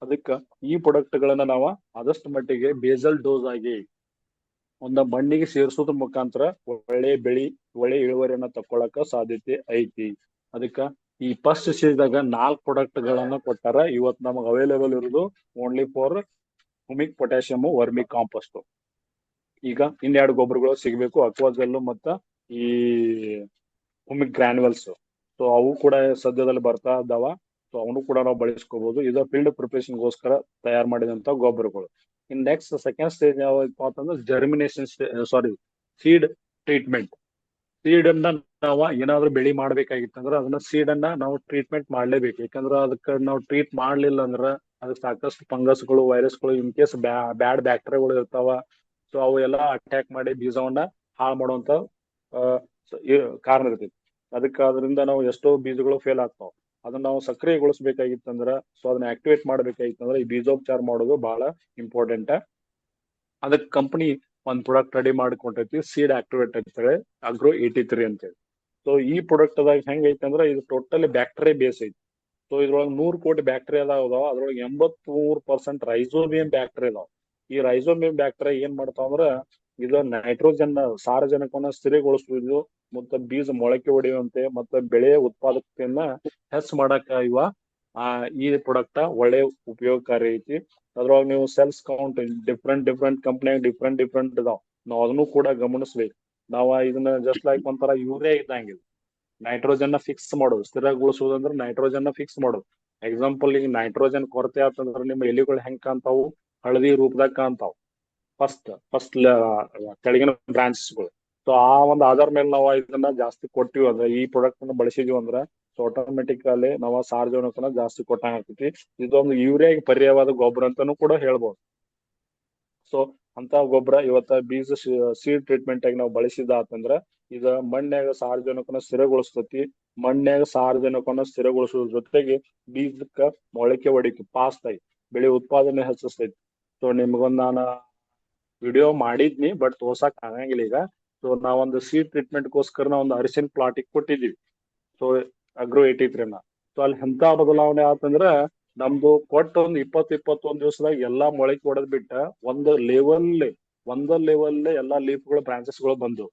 ಅದಕ್ಕ ಈ ಪ್ರಾಡಕ್ಟ್ ಗಳನ್ನ ನಾವು ಆದಷ್ಟು ಮಟ್ಟಿಗೆ ಬೇಸಲ್ ಡೋಸ್ ಆಗಿ ಮಣ್ಣಿಗೆ ಸೇರಿಸೋದ್ರ ಮುಖಾಂತರ ಒಳ್ಳೆ ಇಳುವರಿಯನ್ನ ತಕ್ಕೊಳಕ ಸಾಧ್ಯತೆ ಐತಿ. ಅದಕ್ಕ ಈ ಫಸ್ಟ್ ಸ್ಟೇಜ್ದಾಗ 4 ಪ್ರಾಡಕ್ಟ್ ಗಳನ್ನ ಕೊಟ್ಟಾರ. ಇವತ್ ನಮಗ್ ಅವೈಲೇಬಲ್ ಇರೋದು only for humic potassium vermi compost. ಈಗ ಇನ್ನೆರಡು ಗೊಬ್ಬರಗಳು ಸಿಗ್ಬೇಕು, ಅಕ್ವಾಜೆಲ್ ಮತ್ತ ಈ ಹುಮಿಕ್ ಗ್ರಾನ್ಯುವಲ್ಸ್. ಸೊ ಅವು ಕೂಡ ಸದ್ಯದಲ್ಲಿ ಬರ್ತಾ ಇದ್ದಾವ. ಸೊ ಅವನು ಕೂಡ ನಾವು ಬಳಸ್ಕೋಬಹುದು. ಇದು ಫೀಲ್ಡ್ ಪ್ರಿಪರೇಷನ್ಗೋಸ್ಕರ ತಯಾರು ಮಾಡಿದಂತ ಗೊಬ್ಬರಗಳು. ಇನ್ ನೆಕ್ಸ್ಟ್ ಸೆಕೆಂಡ್ ಸ್ಟೇಜ್ ಯಾವಪ್ಪ ಅಂತಂದ್ರೆ ಜರ್ಮಿನೇಷನ್, ಸೀಡ್ ಟ್ರೀಟ್ಮೆಂಟ್. ಸೀಡ್ ಅನ್ನ ನಾವು ಏನಾದ್ರು ಬೆಳಿ ಮಾಡ್ಬೇಕಾಗಿತ್ತಂದ್ರ ಅದನ್ನ ಸೀಡ್ ಅನ್ನ ನಾವು ಟ್ರೀಟ್ಮೆಂಟ್ ಮಾಡ್ಲೇಬೇಕು. ಯಾಕಂದ್ರ ಅದಕ್ಕೆ ನಾವು ಟ್ರೀಟ್ ಮಾಡ್ಲಿಲ್ಲ ಅಂದ್ರ ಅದಕ್ಕೆ ಸಾಕಷ್ಟು ಫಂಗಸ್ಗಳು, ವೈರಸ್ಗಳು, ಇನ್ ಕೇಸ್ ಬ್ಯಾಡ್ ಬ್ಯಾಕ್ಟೀರಿಯಾಗಳು ಇರ್ತಾವ. ಸೊ ಅವು ಎಲ್ಲಾ ಅಟ್ಯಾಕ್ ಮಾಡಿ ಬೀಜವನ್ನ ಹಾಳು ಮಾಡುವಂತ ಕಾರಣ ಇರ್ತೈತಿ. ಅದರಿಂದ ನಾವು ಎಷ್ಟೋ ಬೀಜಗಳು ಫೇಲ್ ಆಗ್ತಾವ. ಅದನ್ನ ನಾವು ಸಕ್ರಿಯಗೊಳಿಸ್ಬೇಕಾಗಿತ್ತಂದ್ರ, ಸೊ ಅದನ್ನ ಆಕ್ಟಿವೇಟ್ ಮಾಡ್ಬೇಕಾಗಿತ್ತಂದ್ರ ಈ ಬೀಜೋಪಚಾರ ಮಾಡೋದು ಬಹಳ ಇಂಪಾರ್ಟೆಂಟ್. ಅದಕ್ಕೆ ಕಂಪನಿ ಒಂದ್ ಪ್ರಾಡಕ್ಟ್ ರೆಡಿ ಮಾಡಿಕೊಟ್ಟೈತಿ, ಸೀಡ್ ಆಕ್ಟಿವೇಟ್ ಅಂತೇಳಿ ಅಗ್ರೋ 83 ಅಂತೇಳಿ. ಸೊ ಈ ಪ್ರಾಡಕ್ಟ್ ಅದಾಗ ಹೆಂಗ್ ಐತಿ ಅಂದ್ರೆ ಇದು ಟೋಟಲಿ ಬ್ಯಾಕ್ಟೀರಿಯಾ ಬೇಸ್ ಐತಿ. ಸೊ ಇದ್ರೊಳಗೆ 100 ಕೋಟಿ ಬ್ಯಾಕ್ಟೀರಿಯಾ ಅದಾವ. ಅದ್ರೊಳಗೆ 83% ರೈಸೋಬಿಯಂ ಬ್ಯಾಕ್ಟೀರಿಯಾ ಅದಾವ. ಈ ರೈಸೋಬಿಯಂ ಬ್ಯಾಕ್ಟೀರಿಯಾ ಏನ್ ಮಾಡ್ತಾವ ಅಂದ್ರ ಇದು ನೈಟ್ರೋಜನ್ ಸಾರಜನಕವನ್ನ ಸ್ಥಿರಗೊಳಿಸುವುದು ಮತ್ತೆ ಬೀಜ ಮೊಳಕೆ ಹೊಡೆಯುವಂತೆ ಮತ್ತೆ ಬೆಳೆಯ ಉತ್ಪಾದಕತೆಯನ್ನ ಹೆಚ್ಚು ಮಾಡಾಕ ಈ ಪ್ರಾಡಕ್ಟ್ ಒಳ್ಳೆ ಉಪಯೋಗಕಾರಿ ಐತಿ. ಅದ್ರೊಳಗೆ ನೀವು ಸೆಲ್ಸ್ ಕೌಂಟ್ ಡಿಫ್ರೆಂಟ್ ಕಂಪ್ನಿಯಾಗ ಡಿಫ್ರೆಂಟ್ ಇದಾವ. ನಾವು ಅದನ್ನು ಕೂಡ ಗಮನಿಸ್ಬೇಕು. ನಾವು ಇದನ್ನ ಜಸ್ಟ್ ಲೈಕ್ ಒಂಥರ ಯೂರಿಯಾ ಇದ್ದಂಗಿಲ್ಲ, ನೈಟ್ರೋಜನ್ ಫಿಕ್ಸ್ ಮಾಡೋದು, ಸ್ಥಿರಗೊಳಿಸುವುದು ಅಂದ್ರೆ ನೈಟ್ರೋಜನ್ ಫಿಕ್ಸ್ ಮಾಡೋದು. ಎಕ್ಸಾಂಪಲ್ ಈಗ ನೈಟ್ರೋಜನ್ ಕೊರತೆ ಆತಂದ್ರೆ ನಿಮ್ಮ ಎಲಿಗಳು ಹೆಂಗ್ ಕಾಣ್ತಾವು, ಹಳದಿ ರೂಪದಾಗ ಕಾಣ್ತಾವ್ ಫಸ್ಟ್ ಕೆಳಗಿನ ಬ್ರಾಂಚಸ್ಗಳು. ಸೊ ಆ ಒಂದು ಆಧಾರ ಮೇಲೆ ನಾವು ಇದನ್ನ ಜಾಸ್ತಿ ಕೊಟ್ಟಿವಿ ಅಂದ್ರೆ, ಈ ಪ್ರಾಡಕ್ಟ್ ಅನ್ನ ಬಳಸಿದೀವಿ ಅಂದ್ರ ಸೊ ಆಟೋಮೆಟಿಕ್ ಅಲ್ಲಿ ನಾವು ಸಾರಜನಕನ ಜಾಸ್ತಿ ಕೊಟ್ಟಂಗ ಆಗ್ತೈತಿ. ಇದೊಂದು ಯೂರಿಯಾಗೆ ಪರ್ಯಾಯವಾದ ಗೊಬ್ಬರ ಅಂತಾನು ಕೂಡ ಹೇಳ್ಬೋದು. ಸೊ ಅಂತ ಗೊಬ್ಬರ ಇವತ್ತ ಬೀಜ ಸೀಡ್ ಟ್ರೀಟ್ಮೆಂಟ್ ಆಗಿ ನಾವು ಬಳಸಿದಾತಂದ್ರ ಇದ ಮಣ್ಣ್ಯಾಗ ಸಾರಜನಕನ ಸ್ಥಿರಗೊಳಿಸ್ತತಿ. ಮಣ್ಣ್ಯಾಗ ಸಾರಜನಕನ ಸ್ಥಿರಗೊಳಿಸುವ ಜೊತೆಗೆ ಬೀಜಕ್ಕ ಮೊಳಕೆ ಹೊಡಿಕೆ ಫಾಸ್ಟ್ ಆಗಿ ಬೆಳೆ ಉತ್ಪಾದನೆ ಹೆಚ್ಚಿಸ್ತೈತಿ. ಸೊ ನಿಮ್ಗೊಂದ್ ನಾನು ವಿಡಿಯೋ ಮಾಡಿದ್ನಿ, ಬಟ್ ತೋರ್ಸಕ್ ಆಗಂಗಿಲ್ಲ ಈಗ. ಸೊ ನಾವೊಂದು ಸೀಡ್ ಟ್ರೀಟ್ಮೆಂಟ್ ಗೋಸ್ಕರ ನಾವು ಒಂದು ಅರಿಶಿನ ಪ್ಲಾಟಿಗೆ ಕೊಟ್ಟಿದ್ದೀವಿ. ಸೊ ಅಗ್ರೋ 83 ಸೊ ಅಲ್ಲಿ ಎಂತ ಬದಲಾವಣೆ ಆತಂದ್ರ ನಮ್ದು ಕೊಟ್ಟ ಒಂದು 21 ದಿವಸದಾಗ ಎಲ್ಲಾ ಮೊಳಕೆ ಹೊಡೆದ್ ಬಿಟ್ಟ ಒಂದ ಲೆವೆಲ್ ಎಲ್ಲಾ ಲೀಫ್ಗಳು ಬ್ರಾಂಚಸ್ ಗಳು ಬಂದು.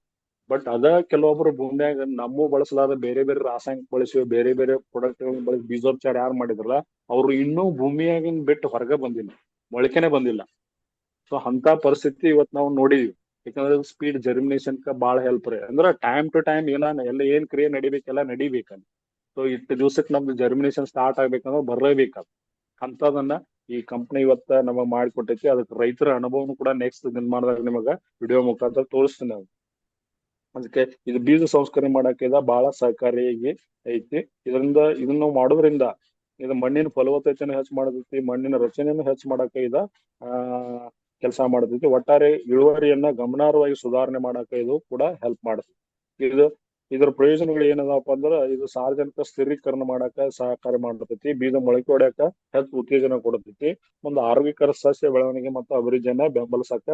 ಬಟ್ ಅದ ಕೆಲವೊಬ್ರು ಭೂಮಿಯಾಗ ನಮ್ಮೂ ಬಳಸಲಾದ ಬೇರೆ ಬೇರೆ ರಾಸಾಯನಿಕ ಬಳಸಿ ಬೇರೆ ಬೇರೆ ಪ್ರಾಡಕ್ಟ್ ಗಳನ್ನ ಬಳಸಿ ಬೀಜೋಪಚಾರ ಯಾರು ಮಾಡಿದ್ರಲ್ಲ ಅವ್ರು ಇನ್ನೂ ಭೂಮಿಯಾಗಿನ್ ಬಿಟ್ಟು ಹೊರಗೆ ಬಂದಿಲ್ಲ, ಮೊಳಕೆನೆ ಬಂದಿಲ್ಲ. ಸೊ ಅಂತ ಪರಿಸ್ಥಿತಿ ಇವತ್ ನಾವು ನೋಡಿದ್ವಿ. ಯಾಕಂದ್ರೆ ಸ್ಪೀಡ್ ಜರ್ಮಿನೇಷನ್ ಬಹಳ ಹೆಲ್ಪ್ ರೀ. ಅಂದ್ರೆ ಟೈಮ್ ಟು ಟೈಮ್ ಎಲ್ಲ ಏನ್ ಕ್ರಿಯೆ ನಡಿಬೇಕೆಲ್ಲ ನಡಿಬೇಕಂತ. ಸೊ ಇಷ್ಟು ದಿವ್ಸಕ್ಕೆ ನಮ್ದು ಜರ್ಮಿನೇಷನ್ ಸ್ಟಾರ್ಟ್ ಆಗ್ಬೇಕಂದ್ರೆ ಬರಲೇಬೇಕಂತ. ಅಂತದನ್ನ ಈ ಕಂಪ್ನಿ ಇವತ್ತ ನಮಗ್ ಮಾಡಿಕೊಟ್ಟೈತಿ. ಅದಕ್ಕೆ ರೈತರ ಅನುಭವನು ಕೂಡ ನೆಕ್ಸ್ಟ್ ನಿರ್ಮಾಣದಾಗ ನಿಮಗ ವಿಡಿಯೋ ಮುಖಾಂತರ ತೋರಿಸ್ತೀನಿ ನಾವು. ಅದಕ್ಕೆ ಇದು ಬೀಜ ಸಂಸ್ಕರಣೆ ಮಾಡಕ್ಕೆ ಬಹಳ ಸಹಕಾರಿಯಾಗಿ ಐತಿ. ಇದನ್ನ ಮಾಡೋದ್ರಿಂದ ಇದು ಮಣ್ಣಿನ ಫಲವತ್ತತೆಯನ್ನು ಹೆಚ್ಚು ಮಾಡತೈತಿ, ಮಣ್ಣಿನ ರಚನೆಯನ್ನು ಹೆಚ್ಚು ಮಾಡಕ್ಕೆ ಆ ಕೆಲಸ ಮಾಡತೈತಿ. ಒಟ್ಟಾರೆ ಇಳುವರಿಯನ್ನ ಗಮನಾರ್ಹವಾಗಿ ಸುಧಾರಣೆ ಮಾಡಕ್ಕೆ ಇದು ಕೂಡ ಹೆಲ್ಪ್ ಮಾಡತೈತಿ. ಇದರ ಪ್ರಯೋಜನಗಳು ಏನದಪ್ಪ ಅಂದ್ರ ಇದು ಸಾರ್ವಜನಿಕ ಸ್ಥಿರೀಕರಣ ಮಾಡಕ ಸಹಕಾರಿ ಮಾಡತೈತಿ. ಬೀಜ ಮೊಳಕೆ ಹೊಡ್ಯಾಕ ಹೆಚ್ಚು ಉತ್ತೇಜನ ಕೊಡತೈತಿ. ಒಂದು ಆರೋಗ್ಯಕರ ಸಸ್ಯ ಬೆಳವಣಿಗೆ ಮತ್ತು ಅಭಿವೃದ್ಧಿಯನ್ನ ಬೆಂಬಲಿಸಕ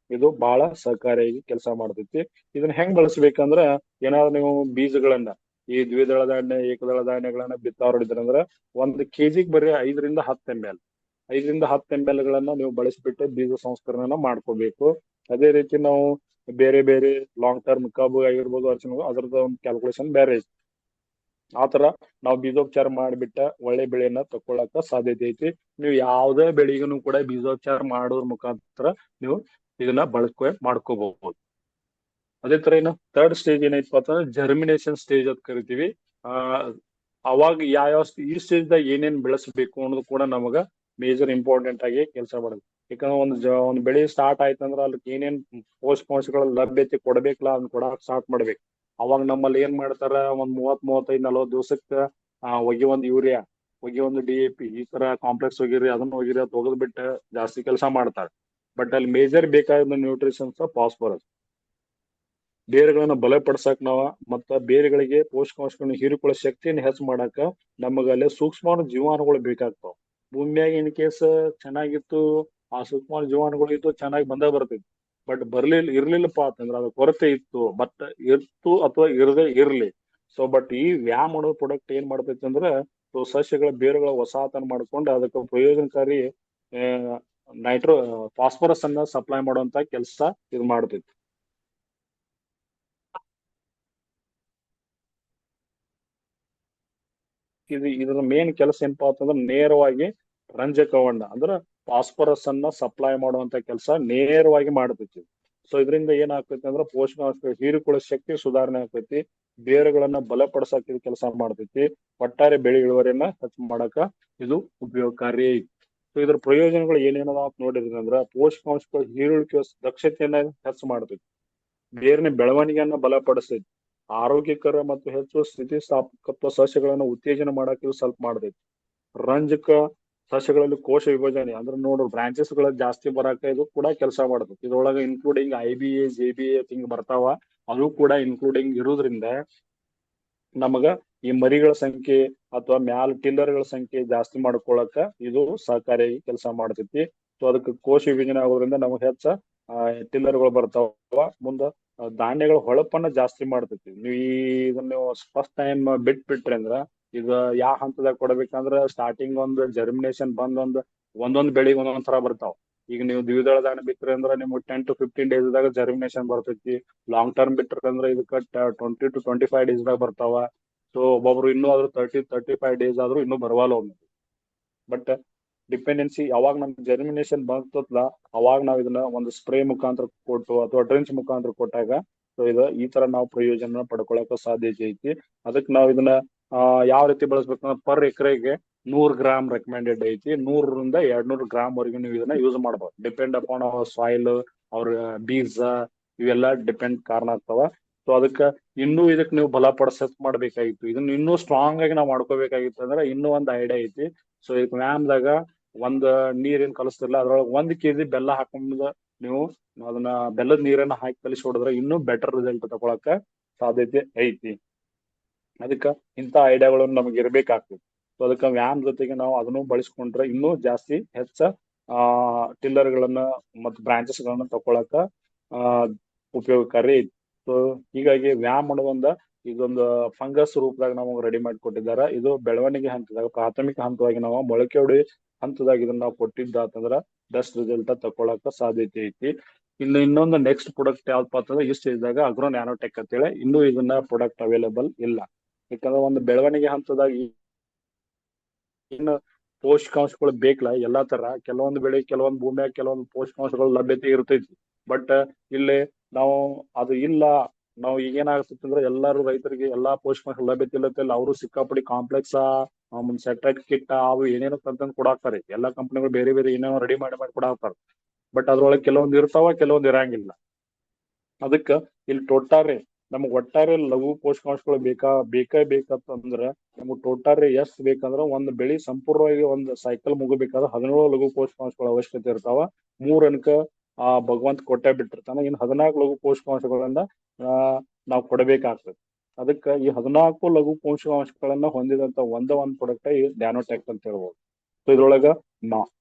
ಇದು ಬಹಳ ಸಹಕಾರಿಯಾಗಿ ಕೆಲಸ ಮಾಡ್ತೈತಿ. ಇದನ್ನ ಹೆಂಗ್ ಬಳಸ್ಬೇಕಂದ್ರ ಏನಾದ್ರು ನೀವು ಬೀಜಗಳನ್ನ ಈ ದ್ವಿದಳ ಧಾನ್ಯ ಏಕದಳ ಧಾನ್ಯಗಳನ್ನ ಬಿತ್ತಾವ್ರಿದ್ರಂದ್ರ 1 kg ಬರೀ 5 ರಿಂದ 10 ml ಗಳನ್ನ ನೀವು ಬಳಸಿಬಿಟ್ಟು ಬೀಜ ಸಂಸ್ಕರಣೆನ ಮಾಡ್ಕೋಬೇಕು. ಅದೇ ರೀತಿ ನಾವು ಬೇರೆ ಬೇರೆ ಲಾಂಗ್ ಟರ್ಮ್ ಕಬ್ಬು ಆಗಿರ್ಬೋದು, ಅರ್ಶಿನ, ಅದ್ರದ್ದು ಒಂದು ಕ್ಯಾಲ್ಕುಲೇಷನ್ ಬೇರೆ ಐತಿ. ಆತರ ನಾವು ಬೀಜೋಪಚಾರ ಮಾಡಿಬಿಟ್ಟ ಒಳ್ಳೆ ಬೆಳೆಯನ್ನ ತಕ್ಕೊಳಕ ಸಾಧ್ಯತೆ ಐತಿ. ನೀವು ಯಾವುದೇ ಬೆಳೆಗೂ ಕೂಡ ಬೀಜೋಪಚಾರ ಮಾಡೋದ್ರ ಮುಖಾಂತರ ನೀವು ಇದನ್ನ ಬಳಕೆ ಮಾಡ್ಕೋಬಹುದು. ಅದೇ ತರ ಇನ್ನು ಥರ್ಡ್ ಸ್ಟೇಜ್ ಏನೈತಪ್ಪ ಅಂತಂದ್ರೆ ಜರ್ಮಿನೇಷನ್ ಸ್ಟೇಜ್ ಅಂತ ಕರಿತೀವಿ. ಅವಾಗ ಯಾವ ಈ ಸ್ಟೇಜ್ ದಾಗ ಏನೇನ್ ಬೆಳೆಸಬೇಕು ಅನ್ನೋದು ಕೂಡ ನಮಗ ಮೇಜರ್ ಇಂಪಾರ್ಟೆಂಟ್ ಆಗಿ ಕೆಲಸ ಮಾಡುದು. ಯಾಕಂದ್ರೆ ಒಂದು ಬೆಳೆ ಸ್ಟಾರ್ಟ್ ಆಯ್ತಂದ್ರ ಅದಕ್ಕೆ ಏನೇನ್ ಪೋಷಕಾಂಶಗಳ ಲಭ್ಯತೆ ಕೊಡ್ಬೇಕಲ್ಲ ಅದನ್ನ ಕೊಡಕ್ ಸ್ಟಾರ್ಟ್ ಮಾಡ್ಬೇಕು. ಅವಾಗ ನಮ್ಮಲ್ಲಿ ಏನ್ ಮಾಡ್ತಾರ, ಒಂದ್ 30-35-40 ದಿವಸಕ್ಕ ಒಗಿ ಒಂದು ಯೂರಿಯಾ, ಒಗಿ ಒಂದು DAP, ಈ ತರ ಕಾಂಪ್ಲೆಕ್ಸ್ ಹೋಗಿರಿ ಅದನ್ನ ಹೋಗಿರಿ ಅಂತ ಹೋಗದ್ ಬಿಟ್ಟು ಜಾಸ್ತಿ ಕೆಲಸ ಮಾಡ್ತಾರೆ. ಬಟ್ ಅಲ್ಲಿ ಮೇಜರ್ ಬೇಕಾದ ನ್ಯೂಟ್ರಿಷನ್ಸ್ ಫಾಸ್ಫರಸ್. ಬೇರುಗಳನ್ನ ಬಲಪಡಿಸಕ್ ಮತ್ತ ಬೇರುಗಳಿಗೆ ಪೋಷಕಾಂಶಗಳನ್ನ ಹೀರಿಕೊಳ್ಳೋ ಶಕ್ತಿಯನ್ನು ಹೆಚ್ಚು ಮಾಡಾಕ ನಮಗಲ್ಲೇ ಸೂಕ್ಷ್ಮ ಜೀವಾಣುಗಳು ಬೇಕಾಗ್ತಾವ. ಭೂಮಿಯಾಗ ಇನ್ ಕೇಸ್ ಚೆನ್ನಾಗಿತ್ತು, ಆ ಸೂಕ್ಷ್ಮ ಜೀವಾಣುಗಳು ಇತ್ತು, ಚೆನ್ನಾಗಿ ಬಂದ ಬರ್ತೈತಿ. ಬಟ್ ಇರ್ಲಿಲ್ಲಪ್ಪ ಅಂತಂದ್ರ ಅದು ಕೊರತೆ ಇತ್ತು ಅಥವಾ ಇರದೇ ಇರ್ಲಿ. ಸೊ ಬಟ್ ಈ ವ್ಯಾಮ್ ಅನ್ನೋ ಪ್ರಾಡಕ್ಟ್ ಏನ್ ಮಾಡ್ತೈತಿ ಅಂದ್ರ ಸಸ್ಯಗಳ ಬೇರುಗಳ ವಸಾಹತನ ಮಾಡ್ಕೊಂಡು ಅದಕ್ಕೆ ಪ್ರಯೋಜನಕಾರಿ ಫಾಸ್ಫರಸ್ ಅನ್ನ ಸಪ್ಲೈ ಮಾಡುವಂತ ಕೆಲಸ ಇದು ಮಾಡ್ತೈತಿ. ಇದರ ಮೇನ್ ಕೆಲಸ ಏನಪ್ಪಾ ಅಂತಂದ್ರೆ ನೇರವಾಗಿ ರಂಜಕವನ್ನ ಅಂದ್ರ ಫಾಸ್ಫರಸ್ ಅನ್ನ ಸಪ್ಲೈ ಮಾಡುವಂತ ಕೆಲಸ ನೇರವಾಗಿ ಮಾಡ್ತೈತಿ. ಸೊ ಇದರಿಂದ ಏನಾಗ್ತೈತಿ ಅಂದ್ರೆ ಪೋಷಕಾಂಶ ಹೀರಿಕೊಳ್ಳೋ ಶಕ್ತಿ ಸುಧಾರಣೆ ಆಗ್ತೈತಿ, ಬೇರುಗಳನ್ನ ಬಲಪಡಿಸಕ್ ಇದು ಕೆಲಸ ಮಾಡ್ತೈತಿ, ಒಟ್ಟಾರೆ ಬೆಳೆ ಇಳುವರಿಯನ್ನ ಹೆಚ್ಚು ಮಾಡಕ ಇದು ಉಪಯೋಗಕಾರಿ. ಸೊ ಇದ್ರ ಪ್ರಯೋಜನಗಳು ಏನೇನದ ಅಂತ ನೋಡಿದ್ರಿ ಅಂದ್ರ ಪೋಷಕಾಂಶಗಳ ಹೀರುಳಿಕೆ ದಕ್ಷತೆಯನ್ನ ಹೆಚ್ಚು ಮಾಡ್ತೈತಿ, ಬೇರಿನ ಬೆಳವಣಿಗೆಯನ್ನ ಬಲಪಡಿಸ್ತೈತಿ, ಆರೋಗ್ಯಕರ ಮತ್ತು ಹೆಚ್ಚು ಸ್ಥಿತಿಸ್ಥಾಪಕತ್ವ ಸಸ್ಯಗಳನ್ನು ಉತ್ತೇಜನ ಮಾಡಕ್ಕೆ ಸ್ವಲ್ಪ ಮಾಡ್ತೈತಿ. ರಂಜಕ ಸಸ್ಯಗಳಲ್ಲಿ ಕೋಶ ವಿಭಜನೆ ಅಂದ್ರೆ ನೋಡ್ರಿ ಬ್ರಾಂಚಸ್ ಗಳ ಜಾಸ್ತಿ ಬರಾಕ ಇದು ಕೂಡ ಕೆಲಸ ಮಾಡ್ತೈತಿ. ಇದ್ರೊಳಗ ಇನ್ಕ್ಲೂಡಿಂಗ್ IBA JBA ಹಿಂಗ್ ಬರ್ತಾವ, ಅದು ಕೂಡ ಇನ್ಕ್ಲೂಡಿಂಗ್ ಇರೋದ್ರಿಂದ ನಮಗ ಈ ಮರಿಗಳ ಸಂಖ್ಯೆ ಅಥವಾ ಮ್ಯಾಲ್ ಟಿಲ್ಲರ್ಗಳ ಸಂಖ್ಯೆ ಜಾಸ್ತಿ ಮಾಡ್ಕೊಳಕ ಇದು ಸಹಕಾರಿಯಾಗಿ ಕೆಲಸ ಮಾಡ್ತೈತಿ. ಸೊ ಅದಕ್ಕೆ ಕೋಶ ವಿಭಜನೆ ಆಗೋದ್ರಿಂದ ನಮಗ್ ಹೆಚ್ಚ ಟಿಲ್ಲರ್ಗಳು ಬರ್ತಾವ. ಮುಂದ ಧಾನ್ಯಗಳ ಹೊಳಪನ್ನ ಜಾಸ್ತಿ ಮಾಡ್ತೈತಿ. ನೀವು ಇದನ್ನ ಫಸ್ಟ್ ಟೈಮ್ ಬಿಟ್ರಿ ಅಂದ್ರ ಈಗ ಯಾವ ಹಂತದಾಗ ಕೊಡ್ಬೇಕಂದ್ರ ಸ್ಟಾರ್ಟಿಂಗ್ ಒಂದು ಜರ್ಮಿನೇಷನ್ ಬಂದ್ ಒಂದೊಂದ್ ಬೆಳಿಗ್ ಒಂದೊಂದ್ ತರ ಬರ್ತಾವ. ಈಗ ನೀವು ದ್ವಿದಳ ಧಾನ್ಯ ಬಿತ್ರಿ ಅಂದ್ರ ನಿಮ್ಗೆ 10 to 15 days ದಾಗ ಜರ್ಮಿನೇಷನ್ ಬರ್ತೈತಿ. ಲಾಂಗ್ ಟರ್ಮ್ ಬಿಟ್ರಿ ಅಂದ್ರ ಇದಕ್ಕ 20 to 25 days ದಾಗ ಬರ್ತಾವ. ಸೊ ಒಬ್ಬೊಬ್ರು ಇನ್ನೂ ಆದ್ರೂ 30-35 days ಆದ್ರೂ ಇನ್ನೂ ಬರವಲ್ಲ ಒಮ್ಮೆ. ಬಟ್ ಡಿಪೆಂಡೆನ್ಸಿ ಯಾವಾಗ ನಮ್ಗೆ ಜರ್ಮಿನೇಷನ್ ಬಂತಲ್ಲ ಅವಾಗ ನಾವ್ ಇದನ್ನ ಒಂದು ಸ್ಪ್ರೇ ಮುಖಾಂತರ ಕೊಟ್ಟು ಅಥವಾ ಡ್ರೆಂಚ್ ಮುಖಾಂತರ ಕೊಟ್ಟಾಗ ಸೊ ಈ ತರ ನಾವು ಪ್ರಯೋಜನ ಪಡ್ಕೊಳಕ ಸಾಧ್ಯತೆ ಐತಿ. ಅದಕ್ಕೆ ನಾವ್ ಇದನ್ನ ಯಾವ ರೀತಿ ಬಳಸ್ಬೇಕಂದ್ರೆ ಪರ್ ಎಕರೆಗೆ 100 ಗ್ರಾಮ್ ರೆಕಮೆಂಡೆಡ್ ಐತಿ. 100 ರಿಂದ 200 ಗ್ರಾಮ್ ವರೆಗೂ ನೀವು ಇದನ್ನ ಯೂಸ್ ಮಾಡ್ಬೋದು. ಡಿಪೆಂಡ್ ಅಪಾನ್ ಅವರ್ ಸಾಯಿಲ್, ಅವ್ರ ಬೀಜ, ಇವೆಲ್ಲ ಡಿಪೆಂಡ್ ಕಾರಣ ಆಗ್ತಾವ. ಸೊ ಅದಕ್ಕೆ ಇದಕ್ಕೆ ನೀವು ಬಲಪಡಿಸಕ್ ಮಾಡ್ಬೇಕಾಗಿತ್ತು. ಇದನ್ನ ಇನ್ನೂ ಸ್ಟ್ರಾಂಗ್ ಆಗಿ ನಾವು ಮಾಡ್ಕೋಬೇಕಾಗಿತ್ತು ಅಂದ್ರೆ ಇನ್ನೂ ಒಂದ್ ಐಡಿಯಾ ಐತಿ. ಸೊ ಈಗ ಮ್ಯಾಮ್ದಾಗ ಒಂದ್ ನೀರ್ ಏನ್ ಕಲಿಸ್ತಿರಲ್ಲ ಅದ್ರೊಳಗೆ 1 kg ಬೆಲ್ಲ ಹಾಕೊಂಡ್ ನೀವು ಅದನ್ನ ಬೆಲ್ಲದ ನೀರನ್ನ ಹಾಕಿ ಕಲಿಸಿ ಹೊಡೆದ್ರೆ ಇನ್ನೂ ಬೆಟರ್ ರಿಸಲ್ಟ್ ತಗೊಳಕ ಸಾಧ್ಯತೆ ಐತಿ. ಅದಕ್ಕ ಇಂಥ ಐಡಿಯಾಗಳು ನಮ್ಗೆ ಇರ್ಬೇಕಾಗ್ತದೆ. ಸೊ ಅದಕ್ಕೆ ವ್ಯಾನ್ ಜೊತೆಗೆ ನಾವು ಅದನ್ನು ಬಳಸ್ಕೊಂಡ್ರೆ ಇನ್ನೂ ಜಾಸ್ತಿ ಹೆಚ್ಚ ಟಿಲ್ಲರ್ ಗಳನ್ನ ಮತ್ತು ಬ್ರಾಂಚಸ್ ಗಳನ್ನ ತಗೊಳಕ ಆ ಉಪಯೋಗಕಾರಿ ಐತಿ. ಸೊ ಹೀಗಾಗಿ ವ್ಯಾಮ್ ಅನ್ನೋದೊಂದ ಇದೊಂದು ಫಂಗಸ್ ರೂಪದಾಗ ನಮಗೆ ರೆಡಿ ಮಾಡಿ ಕೊಟ್ಟಿದ್ದಾರೆ. ಇದು ಬೆಳವಣಿಗೆ ಹಂತದಾಗ ಪ್ರಾಥಮಿಕ ಹಂತವಾಗಿ ನಾವು ಮೊಳಕೆ ಹೊಡಿ ಹಂತದಾಗ ಇದನ್ನ ನಾವು ಕೊಟ್ಟಿದ್ದಾತಂದ್ರ ಬೆಸ್ಟ್ ರಿಸಲ್ಟ್ ತಗೊಳಕ ಸಾಧ್ಯತೆ ಐತಿ. ಇನ್ನು ಇನ್ನೊಂದು ನೆಕ್ಸ್ಟ್ ಪ್ರಾಡಕ್ಟ್ ಯಾವ್ದಪ್ಪ ಅಂತಂದ್ರೆ ಈ ಸ್ಟೇಜ್ದಾಗ ಅಗ್ರೋ ನ್ಯಾನೋಟೆಕ್ ಅಂತೇಳಿ ಇನ್ನೂ ಇದನ್ನ ಪ್ರಾಡಕ್ಟ್ ಅವೈಲೇಬಲ್ ಇಲ್ಲ. ಯಾಕಂದ್ರೆ ಒಂದು ಬೆಳವಣಿಗೆ ಹಂತದಾಗ ಏನು ಪೋಷಕಾಂಶಗಳು ಬೇಕಲ್ಲ ಎಲ್ಲಾ ತರ, ಕೆಲವೊಂದು ಬೆಳೆ ಕೆಲವೊಂದು ಭೂಮಿಯಾಗ ಕೆಲವೊಂದು ಪೋಷಕಾಂಶಗಳು ಲಭ್ಯತೆ ಇರ್ತೈತಿ. ಬಟ್ ಇಲ್ಲಿ ನಾವು ಅದು ಇಲ್ಲ, ನಾವು ಈಗೇನಾಗ್ತೈತಿ ಅಂದ್ರೆ ಎಲ್ಲಾರು ರೈತರಿಗೆ ಎಲ್ಲಾ ಪೋಷಕಾಂಶ ಲಭ್ಯತೆ ಇಲ್ಲತ್ತಿಲ್ಲ, ಅವರು ಸಿಕ್ಕಾಪಡಿ ಕಾಂಪ್ಲೆಕ್ಸ್ ಸೆಟ್ರೈಟ್ ಕಿಟ್ ಅವು ಏನೇನೋ ತಂದು ಕೊಡಾಕ್ತಾರೆ. ಎಲ್ಲಾ ಕಂಪನಿಗಳು ಬೇರೆ ಬೇರೆ ಏನೇನೋ ರೆಡಿ ಮಾಡಿ ಕೊಡಾಕ್ತಾರೆ. ಬಟ್ ಅದ್ರೊಳಗೆ ಕೆಲವೊಂದು ಇರ್ತಾವ, ಕೆಲವೊಂದು ಇರಂಗಿಲ್ಲ. ಅದಕ್ಕ ಇಲ್ಲಿ ಒಟ್ಟಾರೆ ನಮಗ್ ಒಟ್ಟಾರೆ ಲಘು ಪೋಷಕಾಂಶಗಳು ಬೇಕೇ ಬೇಕಂತಂದ್ರ ನಮಗ್ ಒಟ್ಟಾರೆ ಎಷ್ಟ್ ಬೇಕಂದ್ರ ಒಂದ್ ಬೆಳಿ ಸಂಪೂರ್ಣವಾಗಿ ಒಂದ್ ಸೈಕಲ್ ಮುಗಬೇಕಾದ್ರೆ 17 ಲಘು ಪೋಷಕಾಂಶಗಳ ಅವಶ್ಯಕತೆ ಇರ್ತಾವ. 3 ಅನ್ಕ ಭಗವಂತ ಕೊಟ್ಟೆ ಬಿಟ್ಟಿರ್ತಾನ. ಇನ್ 14 ಲಘು ಪೋಷಕಾಂಶಗಳನ್ನ ನಾವು ಕೊಡಬೇಕಾಗ್ತದೆ. ಅದಕ್ಕ ಈ 14 ಲಘು ಪೋಷಕಾಂಶಗಳನ್ನ ಹೊಂದಿದಂತ ಒಂದ್ ಪ್ರಾಡಕ್ಟ್ ಈ ನ್ಯಾನೋಟೆಕ್ ಅಂತ ಹೇಳ್ಬೋದು. ಸೊ ಇದ್ರೊಳಗ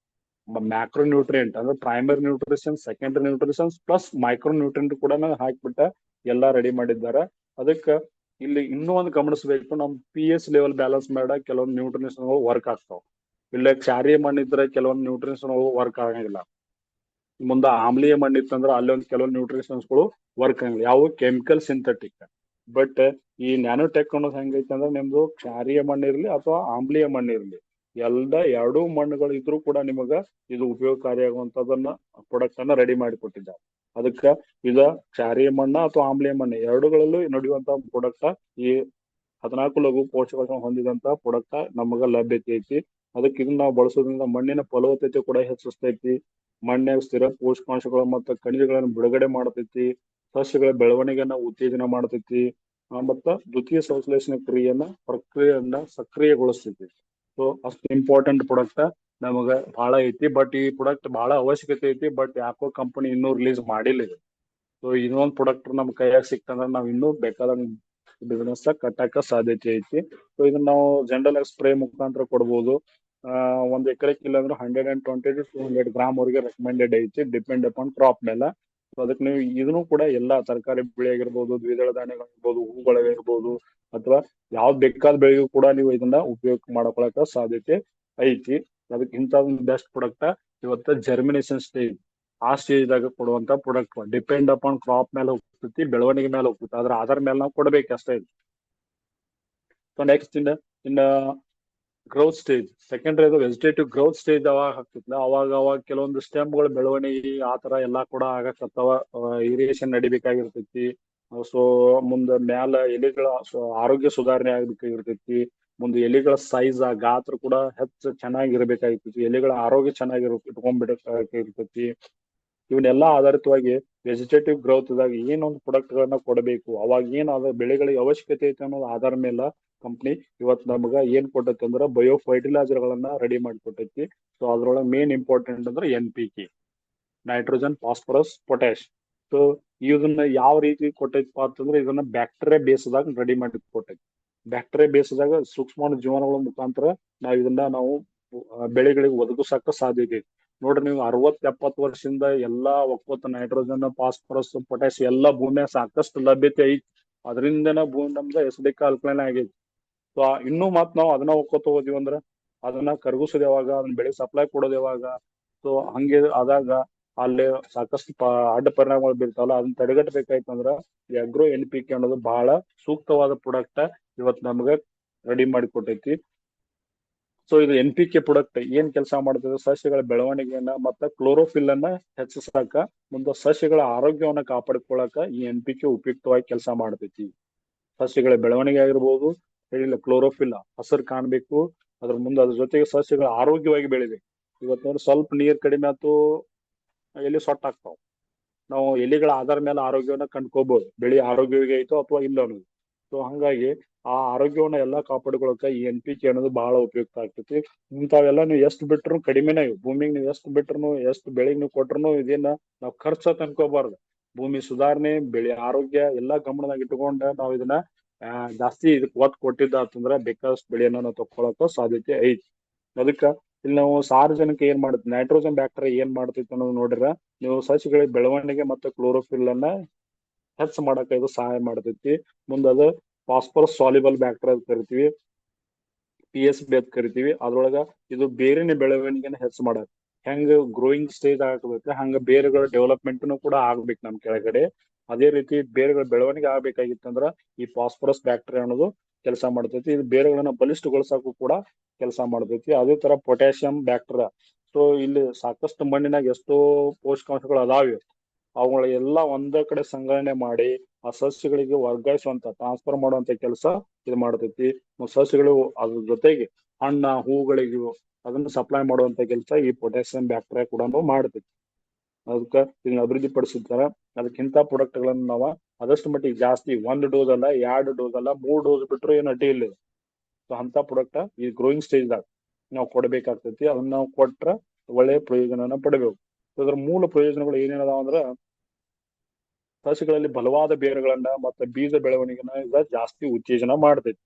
ಮ್ಯಾಕ್ರೋ ನ್ಯೂಟ್ರಿಯೆಂಟ್ ಅಂದ್ರೆ primary nutrition, secondary nutritions plus micro nutrient ಕೂಡ ಹಾಕ್ಬಿಟ್ಟ ಎಲ್ಲಾ ರೆಡಿ ಮಾಡಿದ್ದಾರೆ. ಅದಕ್ಕ ಇಲ್ಲಿ ಇನ್ನೂ ಒಂದು ಗಮನಿಸಬೇಕು, ನಮ್ ಪಿ ಎಸ್ ಲೆವೆಲ್ ಬ್ಯಾಲೆನ್ಸ್ ಮಾಡ ಕೆಲವೊಂದು ನ್ಯೂಟ್ರಿಷನ್ ವರ್ಕ್ ಆಗ್ತಾವ. ಇಲ್ಲ ಕ್ಷಾರೀಯ ಮಣ್ಣಿದ್ರೆ ಕೆಲವೊಂದು ನ್ಯೂಟ್ರಿಷನ್ ವರ್ಕ್ ಆಗಂಗಿಲ್ಲ. ಮುಂದ ಆಮ್ಲೀಯ ಮಣ್ಣು ಇತ್ತಂದ್ರೆ ಅಲ್ಲಿ ಒಂದು ಕೆಲವೊಂದು ನ್ಯೂಟ್ರಿಷನ್ಸ್ ಗಳು ವರ್ಕ್ ಆಗಂಗಿಲ್ಲ, ಯಾವ ಕೆಮಿಕಲ್ ಸಿಂಥೆಟಿಕ್. ಬಟ್ ಈ ನ್ಯಾನೋಟೆಕ್ ಅನ್ನೋದು ಹೆಂಗೈತೆ ಅಂದ್ರೆ ನಿಮ್ದು ಕ್ಷಾರೀಯ ಮಣ್ಣು ಇರ್ಲಿ ಅಥವಾ ಆಮ್ಲೀಯ ಮಣ್ಣು ಇರ್ಲಿ, ಎರಡೂ ಮಣ್ಣುಗಳು ಇದ್ರೂ ಕೂಡ ನಿಮಗ ಇದು ಉಪಯೋಗಕಾರಿಯಾಗುವಂತದನ್ನ ಪ್ರಾಡಕ್ಟ್ ಅನ್ನ ರೆಡಿ ಮಾಡಿ ಕೊಟ್ಟಿದ್ದಾರೆ. ಅದಕ್ಕ ಇದ ಕ್ಷಾರೀಯ ಮಣ್ಣ ಅಥವಾ ಆಮ್ಲೀಯ ಮಣ್ಣು ಎರಡುಗಳಲ್ಲೂ ನಡೆಯುವಂತ ಪ್ರಾಡಕ್ಟ್ ಈ 14 ಲಘು ಪೋಷಕಾಂಶ ಹೊಂದಿದಂತ ಪ್ರಾಡಕ್ಟ್ ನಮಗ ಲಭ್ಯತೆ ಐತಿ. ಅದಕ್ಕೆ ಇದನ್ನ ನಾವು ಬಳಸೋದ್ರಿಂದ ಮಣ್ಣಿನ ಫಲವತ್ತತೆ ಕೂಡ ಹೆಚ್ಚಿಸ್ತೈತಿ, ಮಣ್ಣಿನ ಸ್ಥಿರ ಪೋಷಕಾಂಶಗಳು ಮತ್ತು ಖನಿಜಗಳನ್ನು ಬಿಡುಗಡೆ ಮಾಡತೈತಿ, ಸಸ್ಯಗಳ ಬೆಳವಣಿಗೆಯನ್ನ ಉತ್ತೇಜನ ಮಾಡತೈತಿ, ಮತ್ತ ದ್ವಿತೀಯ ಸಂಶ್ಲೇಷಣೆ ಪ್ರಕ್ರಿಯೆಯನ್ನ ಸಕ್ರಿಯಗೊಳಿಸ್ತೈತಿ. ಸೊ ಅಷ್ಟು ಇಂಪಾರ್ಟೆಂಟ್ ಪ್ರಾಡಕ್ಟ್ ನಮಗ ಬಹಳ ಐತಿ. ಬಟ್ ಈ ಪ್ರಾಡಕ್ಟ್ ಬಹಳ ಅವಶ್ಯಕತೆ ಐತಿ, ಬಟ್ ಯಾಕೋ ಕಂಪನಿ ಇನ್ನೂ ರಿಲೀಸ್ ಮಾಡಿಲ್ಲ ಇದು. ಸೊ ಇನ್ನೊಂದು ಪ್ರಾಡಕ್ಟ್ ನಮ್ ಕೈಯಾಗ ಸಿಕ್ತಂದ್ರ ನಾವ್ ಇನ್ನೂ ಬೇಕಾದಂಗ ಬಿಸ್ನೆಸ್ ಕಟ್ಟಾಕ ಸಾಧ್ಯತೆ ಐತಿ. ಸೊ ಇದನ್ನ ನಾವು ಜನರಲ್ ಸ್ಪ್ರೇ ಮುಖಾಂತರ ಕೊಡ್ಬೋದು. 1 ಎಕರೆಕ್ ಇಲ್ಲ ಅಂದ್ರೆ 120 to 200 ಗ್ರಾಮ್ ವರೆಗೆ ರೆಕಮೆಂಡೆಡ್ ಐತಿ, ಡಿಪೆಂಡ್ ಅಪಾನ್ ಕ್ರಾಪ್ ಮೇಲೆ. ಸೊ ಅದಕ್ಕೆ ನೀವು ಇದನ್ನು ಕೂಡ ಎಲ್ಲಾ ತರಕಾರಿ ಬೆಳೆ ಆಗಿರ್ಬೋದು, ದ್ವಿದಳ ಧಾನ್ಯಗಳಿರ್ಬೋದು, ಹೂಗಳಿರ್ಬೋದು, ಅಥವಾ ಯಾವ್ದು ಬೇಕಾದ ಬೆಳೆಗೂ ಕೂಡ ನೀವು ಇದನ್ನ ಉಪಯೋಗ ಮಾಡ್ಕೊಳಕ ಸಾಧ್ಯತೆ ಐತಿ. ಅದಕ್ಕೆ ಇಂಥ ಒಂದು ಬೆಸ್ಟ್ ಪ್ರಾಡಕ್ಟ್ ಇವತ್ತು ಜರ್ಮಿನೇಷನ್ ಸ್ಟೇಜ್ ಆ ಸ್ಟೇಜ್ ದಾಗ ಕೊಡುವಂತ ಪ್ರಾಡಕ್ಟ್ ಡಿಪೆಂಡ್ ಅಪಾನ್ ಕ್ರಾಪ್ ಮೇಲೆ ಹೋಗ್ತೈತಿ, ಬೆಳವಣಿಗೆ ಮೇಲೆ ಹೋಗ್ತೈತಿ, ಅದ್ರ ಆಧಾರ ಮೇಲೆ ನಾವು ಕೊಡ್ಬೇಕಷ್ಟೇ. ಸೊ ನೆಕ್ಸ್ಟ್ ಇನ್ನ ಗ್ರೋತ್ ಸ್ಟೇಜ್ ಸೆಕೆಂಡ್ರಿ ಅದು ವೆಜಿಟೇಟಿವ್ ಗ್ರೋತ್ ಸ್ಟೇಜ್ ಅವಾಗ ಆಗ್ತಿತ್ಲ, ಅವಾಗ ಕೆಲವೊಂದು ಸ್ಟೆಮ್ಗಳ ಬೆಳವಣಿಗೆ ಆತರ ಎಲ್ಲಾ ಕೂಡ ಆಗಕತ್ತಾವ, ಇರಿಗೇಷನ್ ನಡಿಬೇಕಾಗಿರ್ತೈತಿ. ಸೊ ಮುಂದ ಮ್ಯಾಲ ಎಲೆಗಳ ಆರೋಗ್ಯ ಸುಧಾರಣೆ ಆಗ್ಬೇಕಾಗಿರ್ತೈತಿ, ಮುಂದೆ ಎಲೆಗಳ ಸೈಜ್ ಗಾತ್ರ ಕೂಡ ಹೆಚ್ಚು ಚೆನ್ನಾಗಿರ್ಬೇಕಾಗಿರ್ತೈತಿ, ಎಲೆಗಳ ಆರೋಗ್ಯ ಇಟ್ಕೊಂಡ್ಬಿಡಬೇಕಾಗಿರ್ತೈತಿ. ಇವನ್ನೆಲ್ಲಾ ಆಧಾರಿತವಾಗಿ ವೆಜಿಟೇಟಿವ್ ಗ್ರೋತ್ ದಾಗ ಏನೊಂದು ಪ್ರಾಡಕ್ಟ್ ಗಳನ್ನ ಕೊಡಬೇಕು, ಅವಾಗ ಏನ್ ಬೆಳೆಗಳಿಗೆ ಅವಶ್ಯಕತೆ ಐತೆ ಅನ್ನೋದು ಆಧಾರ ಮೇಲೆ ಕಂಪ್ನಿ ಇವತ್ತು ನಮಗ ಏನ್ ಕೊಟ್ಟೈತಿ ಅಂದ್ರ ಬಯೋ ಫರ್ಟಿಲೈಸರ್ ಗಳನ್ನ ರೆಡಿ ಮಾಡಿ ಕೊಟ್ಟೈತಿ. ಸೊ ಅದ್ರೊಳಗೆ ಮೇನ್ ಇಂಪಾರ್ಟೆಂಟ್ ಅಂದ್ರೆ NPK, nitrogen, phosphorus, potash. So ಇದನ್ನ ಯಾವ ರೀತಿ ಕೊಟ್ಟೈತಿಪ್ಪ ಅಂತಂದ್ರೆ ಇದನ್ನ ಬ್ಯಾಕ್ಟೀರಿಯಾ ಬೇಸ್ದಾಗ ರೆಡಿ ಮಾಡಿ ಕೊಟ್ಟೈತಿ. ಬ್ಯಾಕ್ಟೀರಿಯಾ ಬೇಸ್ದಾಗ ಸೂಕ್ಷ್ಮ ಜೀವನಗಳ ಮುಖಾಂತರ ನಾವು ಬೆಳೆಗಳಿಗೆ ಒದಗಿಸಕ ಸಾಧ್ಯತೆ ಐತಿ. ನೋಡ್ರಿ ನೀವು 60-70 ವರ್ಷದಿಂದ ಎಲ್ಲಾ ಒಕ್ಕೂಟ ನೈಟ್ರೋಜನ್, ಫಾಸ್ಫರಸ್, ಪೊಟ್ಯಾಶ್ ಎಲ್ಲಾ ಭೂಮಿಯಾಗ ಸಾಕಷ್ಟು ಲಭ್ಯತೆ ಐತಿ. ಅದರಿಂದನ ಭೂಮಿ ನಮ್ದ ಎಸಿಡಿಕ್ ಆಲ್ಕಲೈನ್ ಆಗೈತಿ. ಸೊ ಇನ್ನೂ ಮತ್ ನಾವು ಅದನ್ನ ಒಕ್ಕೋತ ಹೋದ್ವಿ ಅಂದ್ರ ಅದನ್ನ ಕರಗಿಸೋದು ಯಾವಾಗ, ಅದನ್ನ ಬೆಳೆ ಸಪ್ಲೈ ಕೊಡೋದು ಯಾವಾಗ? ಸೊ ಹಂಗೆ ಆದಾಗ ಅಲ್ಲಿ ಸಾಕಷ್ಟು ಅಡ್ಡ ಪರಿಣಾಮಗಳು ಬೀರ್ತಾವಲ್ಲ, ಅದನ್ನ ತಡೆಗಟ್ಟಬೇಕಾಯ್ತಂದ್ರ ಅಗ್ರೋ NPK ಅನ್ನೋದು ಬಹಳ ಸೂಕ್ತವಾದ ಪ್ರಾಡಕ್ಟ್ ಇವತ್ ನಮ್ಗ ರೆಡಿ ಮಾಡಿ ಕೊಟ್ಟೈತಿ. ಸೊ ಇದು NPK ಪ್ರಾಡಕ್ಟ್ ಏನ್ ಕೆಲಸ ಮಾಡ್ತದೆ, ಸಸ್ಯಗಳ ಬೆಳವಣಿಗೆಯನ್ನ ಮತ್ತ ಕ್ಲೋರೋಫಿಲ್ ಅನ್ನ ಹೆಚ್ಚಿಸಾಕ, ಮುಂದೆ ಸಸ್ಯಗಳ ಆರೋಗ್ಯವನ್ನ ಕಾಪಾಡಿಕೊಳ್ಳಾಕ ಈ NPK ಉಪಯುಕ್ತವಾಗಿ ಕೆಲಸ ಮಾಡ್ತೈತಿ. ಸಸ್ಯಗಳ ಬೆಳವಣಿಗೆ ಆಗಿರ್ಬೋದು, ಹೇಳಿಲ್ಲ ಕ್ಲೋರೋಫಿಲ್ ಹಸರು ಕಾಣ್ಬೇಕು, ಅದ್ರ ಮುಂದೆ ಅದ್ರ ಜೊತೆಗೆ ಸಸ್ಯಗಳ ಆರೋಗ್ಯವಾಗಿ ಬೆಳಿಬೇಕು. ಇವತ್ತು ನೋಡಿ ಸ್ವಲ್ಪ ನೀರ್ ಕಡಿಮೆ ಆಯ್ತು ಎಲೆ ಸೊಟ್ಟ ನಾವು ಎಲೆಗಳ ಆಧಾರ ಮೇಲೆ ಆರೋಗ್ಯವನ್ನ ಕಂಡ್ಕೋಬಹುದು, ಬೆಳೆ ಆರೋಗ್ಯವಾಗಿ ಐತೋ ಅಥವಾ ಇಲ್ಲ ಅನ್ನೋದು. ಸೊ ಹಂಗಾಗಿ ಆ ಆರೋಗ್ಯವನ್ನ ಎಲ್ಲಾ ಕಾಪಾಡ್ಕೊಳಕ ಈ NPK ಅನ್ನೋದು ಬಹಳ ಉಪಯುಕ್ತ ಆಗ್ತೈತಿ. ಇಂಥವೆಲ್ಲ ನೀವು ಎಷ್ಟು ಬಿಟ್ರು ಕಡಿಮೆನೇ ಇವು. ಭೂಮಿಗೆ ನೀವು ಎಷ್ಟು ಬಿಟ್ರು ಎಷ್ಟು ಬೆಳೆಗ್ ನೀವು ಕೊಟ್ರು ಇದನ್ನ ನಾವು ಖರ್ಚು ಅಂತ ಅನ್ಕೋಬಾರ್ದು. ಭೂಮಿ ಸುಧಾರಣೆ, ಬೆಳೆ ಆರೋಗ್ಯ ಎಲ್ಲಾ ಗಮನದಾಗ ಇಟ್ಕೊಂಡ ನಾವು ಇದನ್ನ ಜಾಸ್ತಿ ಇದಕ್ಕೆ ಒತ್ತು ಕೊಟ್ಟಿದ್ದ ಅಂತಂದ್ರ ಬೇಕಾದಷ್ಟು ಬೆಳೆಯನ್ನ ನಾವು ತಕ್ಕೊಳಕ ಸಾಧ್ಯತೆ ಐತಿ. ಅದಕ್ಕ ಇಲ್ಲಿ ನಾವು ಸಾರಜನಕ ಏನ್ ಮಾಡುತ್ತೆ, ನೈಟ್ರೋಜನ್ ಬ್ಯಾಕ್ಟೀರಿಯಾ ಏನ್ ಮಾಡ್ತೈತಿ ಅನ್ನೋದು ನೋಡಿದ್ರ ನೀವು ಸಸ್ಯಗಳಿಗೆ ಬೆಳವಣಿಗೆ ಮತ್ತು ಕ್ಲೋರೋಫಿಲ್ ಅನ್ನ ಹೆಚ್ಚು ಮಾಡಕ ಇದು ಸಹಾಯ ಮಾಡ್ತೈತಿ. ಮುಂದ ಅದು ಫಾಸ್ಫರಸ್ ಸಾಲ್ಯುಬಲ್ ಬ್ಯಾಕ್ಟೀರಿಯಾ ಅಂತ ಕರಿತೀವಿ, PSB ಅಂತ ಕರಿತೀವಿ. ಅದ್ರೊಳಗ ಇದು ಬೇರಿನ ಬೆಳವಣಿಗೆನ ಹೆಚ್ಚು ಮಾಡಕ್, ಹೆಂಗ ಗ್ರೋಯಿಂಗ್ ಸ್ಟೇಜ್ ಆಗಬೇಕು ಹಂಗ ಬೇರುಗಳ ಡೆವಲಪ್ಮೆಂಟ್ ಕೂಡ ಆಗ್ಬೇಕು ನಮ್ ಕೆಳಗಡೆ. ಅದೇ ರೀತಿ ಬೇರುಗಳ ಬೆಳವಣಿಗೆ ಆಗ್ಬೇಕಾಗಿತ್ತಂದ್ರ ಈ ಫಾಸ್ಫರಸ್ ಬ್ಯಾಕ್ಟೀರಿಯಾ ಅನ್ನೋದು ಕೆಲಸ ಮಾಡ್ತೈತಿ. ಇದು ಬೇರುಗಳನ್ನ ಬಲಿಷ್ಠಗೊಳಿಸಕ್ಕೂ ಕೂಡ ಕೆಲಸ ಮಾಡ್ತೈತಿ. ಅದೇ ತರ ಪೊಟ್ಯಾಸಿಯಂ ಬ್ಯಾಕ್ಟೀರಿಯಾ. ಸೊ ಇಲ್ಲಿ ಸಾಕಷ್ಟು ಮಣ್ಣಿನಾಗ ಎಷ್ಟೋ ಪೋಷಕಾಂಶಗಳು ಅದಾವೆ, ಅವುಗಳ ಎಲ್ಲ ಒಂದೇ ಕಡೆ ಸಂಗ್ರಹಣೆ ಮಾಡಿ ಆ ಸಸ್ಯಗಳಿಗೆ ವರ್ಗಾಯಿಸುವಂತ, ಟ್ರಾನ್ಸ್ಫರ್ ಮಾಡುವಂತ ಕೆಲಸ ಇದು ಮಾಡ್ತೈತಿ. ಸಸ್ಯಗಳು ಅದ್ರ ಜೊತೆಗೆ ಹಣ್ಣ ಹೂಗಳಿಗೂ ಅದನ್ನ ಸಪ್ಲೈ ಮಾಡುವಂತ ಕೆಲಸ ಈ ಪೊಟ್ಯಾಸಿಯಂ ಬ್ಯಾಕ್ಟೀರಿಯಾ ಕೂಡ ಮಾಡ್ತೈತಿ. ಅದಕ್ಕ ಇದನ್ನ ಅಭಿವೃದ್ಧಿ ಪಡಿಸಿರ್ತಾರ. ಅದಕ್ಕಿಂತ ಪ್ರಾಡಕ್ಟ್ ಗಳನ್ನ ನಾವ ಆದಷ್ಟು ಮಟ್ಟಿಗೆ ಜಾಸ್ತಿ 1 ಡೋಸ್ ಅಲ್ಲ, 2 ಡೋಸ್ ಅಲ್ಲ, 3 ಡೋಸ್ ಬಿಟ್ರು ಏನು ಅಡ್ಡಿ ಇಲ್ಲ. ಸೊ ಅಂತ ಪ್ರಾಡಕ್ಟ್ ಈ ಗ್ರೋಯಿಂಗ್ ಸ್ಟೇಜ್ ದಾಗ ನಾವು ಕೊಡಬೇಕಾಗ್ತೈತಿ. ಅದನ್ನ ನಾವು ಕೊಟ್ರ ಒಳ್ಳೆಯ ಪ್ರಯೋಜನನ ಪಡಿಬೇಕು. ಇದ್ರ ಮೂಲ ಪ್ರಯೋಜನಗಳು ಏನೇನದಾವ ಅಂದ್ರ ಸಸ್ಯಗಳಲ್ಲಿ ಬಲವಾದ ಬೇರುಗಳನ್ನ ಮತ್ತೆ ಬೀಜ ಬೆಳವಣಿಗೆನ ಇದ ಜಾಸ್ತಿ ಉತ್ತೇಜನ ಮಾಡ್ತೈತಿ.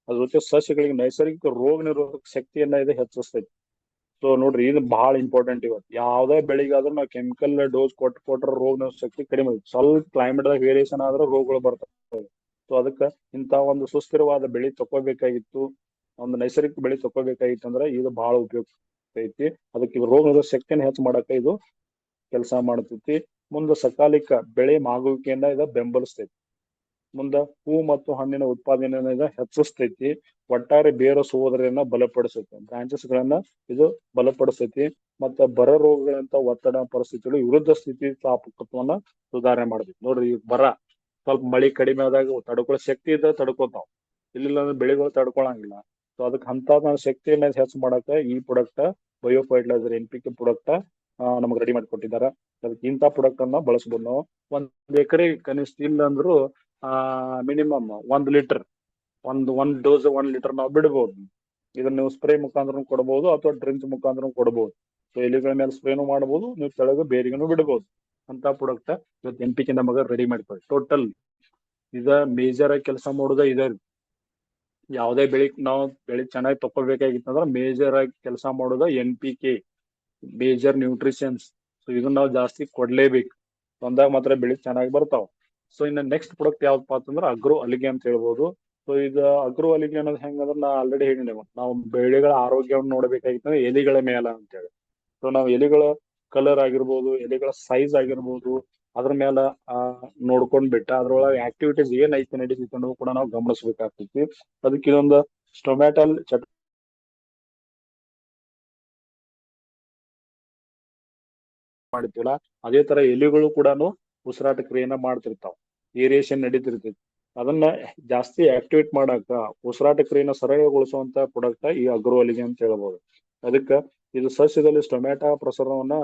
ಅದ್ರ ಜೊತೆ ಸಸ್ಯಗಳಿಗೆ ನೈಸರ್ಗಿಕ ರೋಗ ನಿರೋಧಕ ಶಕ್ತಿಯನ್ನ ಇದು ಹೆಚ್ಚಿಸ್ತೈತಿ. ಸೊ ನೋಡ್ರಿ, ಇದು ಬಹಳ ಇಂಪಾರ್ಟೆಂಟ್. ಇವತ್ತು ಯಾವ್ದೇ ಬೆಳಿಗಾದ್ರೂ ನಾವು ಕೆಮಿಕಲ್ ಡೋಸ್ ಕೊಟ್ರ ರೋಗ ನಿರೋಧಕ ಶಕ್ತಿ ಕಡಿಮೆ ಆಗುತ್ತೆ. ಸ್ವಲ್ಪ ಕ್ಲೈಮೇಟ್ ದಾಗ ವೇರಿಯೇಷನ್ ಆದ್ರೆ ರೋಗಗಳು ಬರ್ತವೆ. ಸೊ ಅದಕ್ಕ ಇಂತ ಒಂದು ಸುಸ್ಥಿರವಾದ ಬೆಳಿ ತಕೋಬೇಕಾಗಿತ್ತು, ಒಂದು ನೈಸರ್ಗಿಕ ಬೆಳಿ ತಕೋಬೇಕಾಗಿತ್ತು ಅಂದ್ರೆ ಇದು ಬಹಳ ಉಪಯುಕ್ತ ಐತಿ. ಅದಕ್ಕೆ ರೋಗ ನಿರೋಧಕ ಶಕ್ತಿಯನ್ನು ಹೆಚ್ಚು ಮಾಡಕ ಇದು ಕೆಲಸ ಮಾಡ್ತೈತಿ. ಮುಂದೆ ಸಕಾಲಿಕ ಬೆಳೆ ಮಾಗುವಿಕೆಯನ್ನ ಇದ ಬೆಂಬಲಿಸ್ತೈತಿ. ಮುಂದ ಹೂ ಮತ್ತು ಹಣ್ಣಿನ ಉತ್ಪಾದನೆಯನ್ನ ಇದ ಹೆಚ್ಚಿಸ್ತೈತಿ. ಒಟ್ಟಾರೆ ಬೇರು ಸೋದರಿಯನ್ನ ಬಲಪಡಿಸುತ್ತೆ, ಬ್ರಾಂಚಸ್ ಗಳನ್ನ ಇದು ಬಲಪಡಿಸ್ತೈತಿ. ಮತ್ತ ಬರ ರೋಗಗಳಂತ ಒತ್ತಡ ಪರಿಸ್ಥಿತಿಗಳು ವಿರುದ್ಧ ಸ್ಥಿತಿ ಸ್ಥಾಪಕತ್ವವನ್ನ ಸುಧಾರಣೆ ಮಾಡ್ತೈತಿ. ನೋಡ್ರಿ, ಈಗ ಬರ ಸ್ವಲ್ಪ ಮಳಿ ಕಡಿಮೆ ಆದಾಗ ತಡ್ಕೊಳ್ಳೋ ಶಕ್ತಿ ಇದ್ದ ತಡ್ಕೋತಾವ, ಇಲ್ಲಿಲ್ಲ ಅಂದ್ರೆ ಬೆಳೆಗಳು ತಡ್ಕೊಳಂಗಿಲ್ಲ. ಸೊ ಅದಕ್ಕೆ ಅಂತ ಶಕ್ತಿಯನ್ನ ಹೆಚ್ಚು ಮಾಡಕ ಈ product bio fertilizer NPK product ನಮ್ಗೆ ರೆಡಿ ಮಾಡಿ ಕೊಟ್ಟಿದ್ದಾರೆ. ಅದಕ್ಕೆ ಇಂಥ ಪ್ರಾಡಕ್ಟ್ ಅನ್ನ ಬಳಸಬಹುದು. ನಾವು 1 ಎಕರೆ ಕನಿಷ್ಠ ಇಲ್ಲ ಅಂದ್ರು ಮಿನಿಮಮ್ 1 ಲೀಟರ್, ಒಂದ್ ಡೋಸ್ 1 ಲೀಟರ್ ನಾವು ಬಿಡಬಹುದು. ಇದನ್ನ ನೀವು ಸ್ಪ್ರೇ ಮುಖಾಂತರ ಕೊಡಬಹುದು ಅಥವಾ ಡ್ರಿಂಕ್ಸ್ ಮುಖಾಂತರ ಕೊಡಬಹುದು. ಸೊ ಎಲೆಗಳ ಮೇಲೆ ಸ್ಪ್ರೇನು ಮಾಡಬಹುದು, ನೀವು ಕೆಳಗೆ ಬೇರಿಗೆನು ಬಿಡಬಹುದು. ಅಂತ ಪ್ರಾಡಕ್ಟ್ ಇವತ್ತು NPK ನಮಗ ರೆಡಿ ಮಾಡಿಕೊಡಿ. ಟೋಟಲ್ ಇದ ಮೇಜರ್ ಆಗಿ ಕೆಲಸ ಮಾಡೋದ ಇದ. ಯಾವುದೇ ಬೆಳಿ ಚೆನ್ನಾಗಿ ತಕೊಳ್ಬೇಕಾಗಿತ್ತಂದ್ರ ಮೇಜರ್ ಆಗಿ ಕೆಲಸ ಮಾಡೋದ NPK, ಮೇಜರ್ ನ್ಯೂಟ್ರಿಷನ್ಸ್. ಸೊ ಇದನ್ನ ನಾವು ಜಾಸ್ತಿ ಕೊಡ್ಲೇಬೇಕು, ಒಂದಾಗ ಮಾತ್ರ ಬೆಳಿ ಚೆನ್ನಾಗಿ ಬರ್ತಾವ. ಸೊ ಇನ್ನ ನೆಕ್ಸ್ಟ್ ಪ್ರಾಡಕ್ಟ್ ಯಾವ್ದಪ್ಪ ಅಂತಂದ್ರೆ ಅಗ್ರೋ ಅಲಿಗೆ ಅಂತ ಹೇಳ್ಬೋದು. ಸೊ ಇದು ಅಗ್ರೋ ಅಲಿಗೆ ಅನ್ನೋದು ಹೆಂಗಂದ್ರೆ ನಾ ಆಲ್ರೆಡಿ ಹೇಳಿದೆ, ನಾವು ಬೆಳೆಗಳ ಆರೋಗ್ಯವನ್ನು ನೋಡಬೇಕಾಗಿತ್ತಂದ್ರೆ ಎಲಿಗಳ ಮೇಲ ಅಂತ ಹೇಳಿ. ಸೊ ನಾವು ಎಲಿಗಳ ಕಲರ್ ಆಗಿರ್ಬೋದು, ಎಲಿಗಳ ಸೈಜ್ ಆಗಿರ್ಬೋದು, ಅದ್ರ ಮೇಲೆ ನೋಡ್ಕೊಂಡ್ ಬಿಟ್ಟ ಅದ್ರೊಳಗೆ ಆಕ್ಟಿವಿಟೀಸ್ ಏನ್ ಐತಿ ನಡೀತೈತಿ ಅನ್ನೋದು ಕೂಡ ನಾವು ಗಮನಿಸ್ಬೇಕಾಗ್ತೈತಿ. ಅದಕ್ಕೆ ಇದೊಂದು ಸ್ಟೊಮ್ಯಾಟಲ್ ಮಾಡಿರ್ತೀವಲ್ಲ ಅದೇ ತರ ಎಲಿಗಳು ಕೂಡ ಉಸಿರಾಟ ಕ್ರಿಯೆಯನ್ನ ಮಾಡ್ತಿರ್ತಾವ, ಏರಿಯೇಷನ್ ನಡೀತಿರ್ತೈತಿ. ಅದನ್ನ ಜಾಸ್ತಿ ಆಕ್ಟಿವೇಟ್ ಮಾಡಾಕ, ಉಸಿರಾಟ ಕ್ರಿಯೆನ ಸರಳಗೊಳಿಸುವಂತ ಪ್ರಾಡಕ್ಟ್ ಈ ಅಗ್ರೋ ಅಲಿಗೆ ಅಂತ ಹೇಳ್ಬೋದು. ಅದಕ್ಕ ಇದು ಸಸ್ಯದಲ್ಲಿ ಸ್ಟೊಮ್ಯಾಟಾ ಪ್ರಸರಣವನ್ನ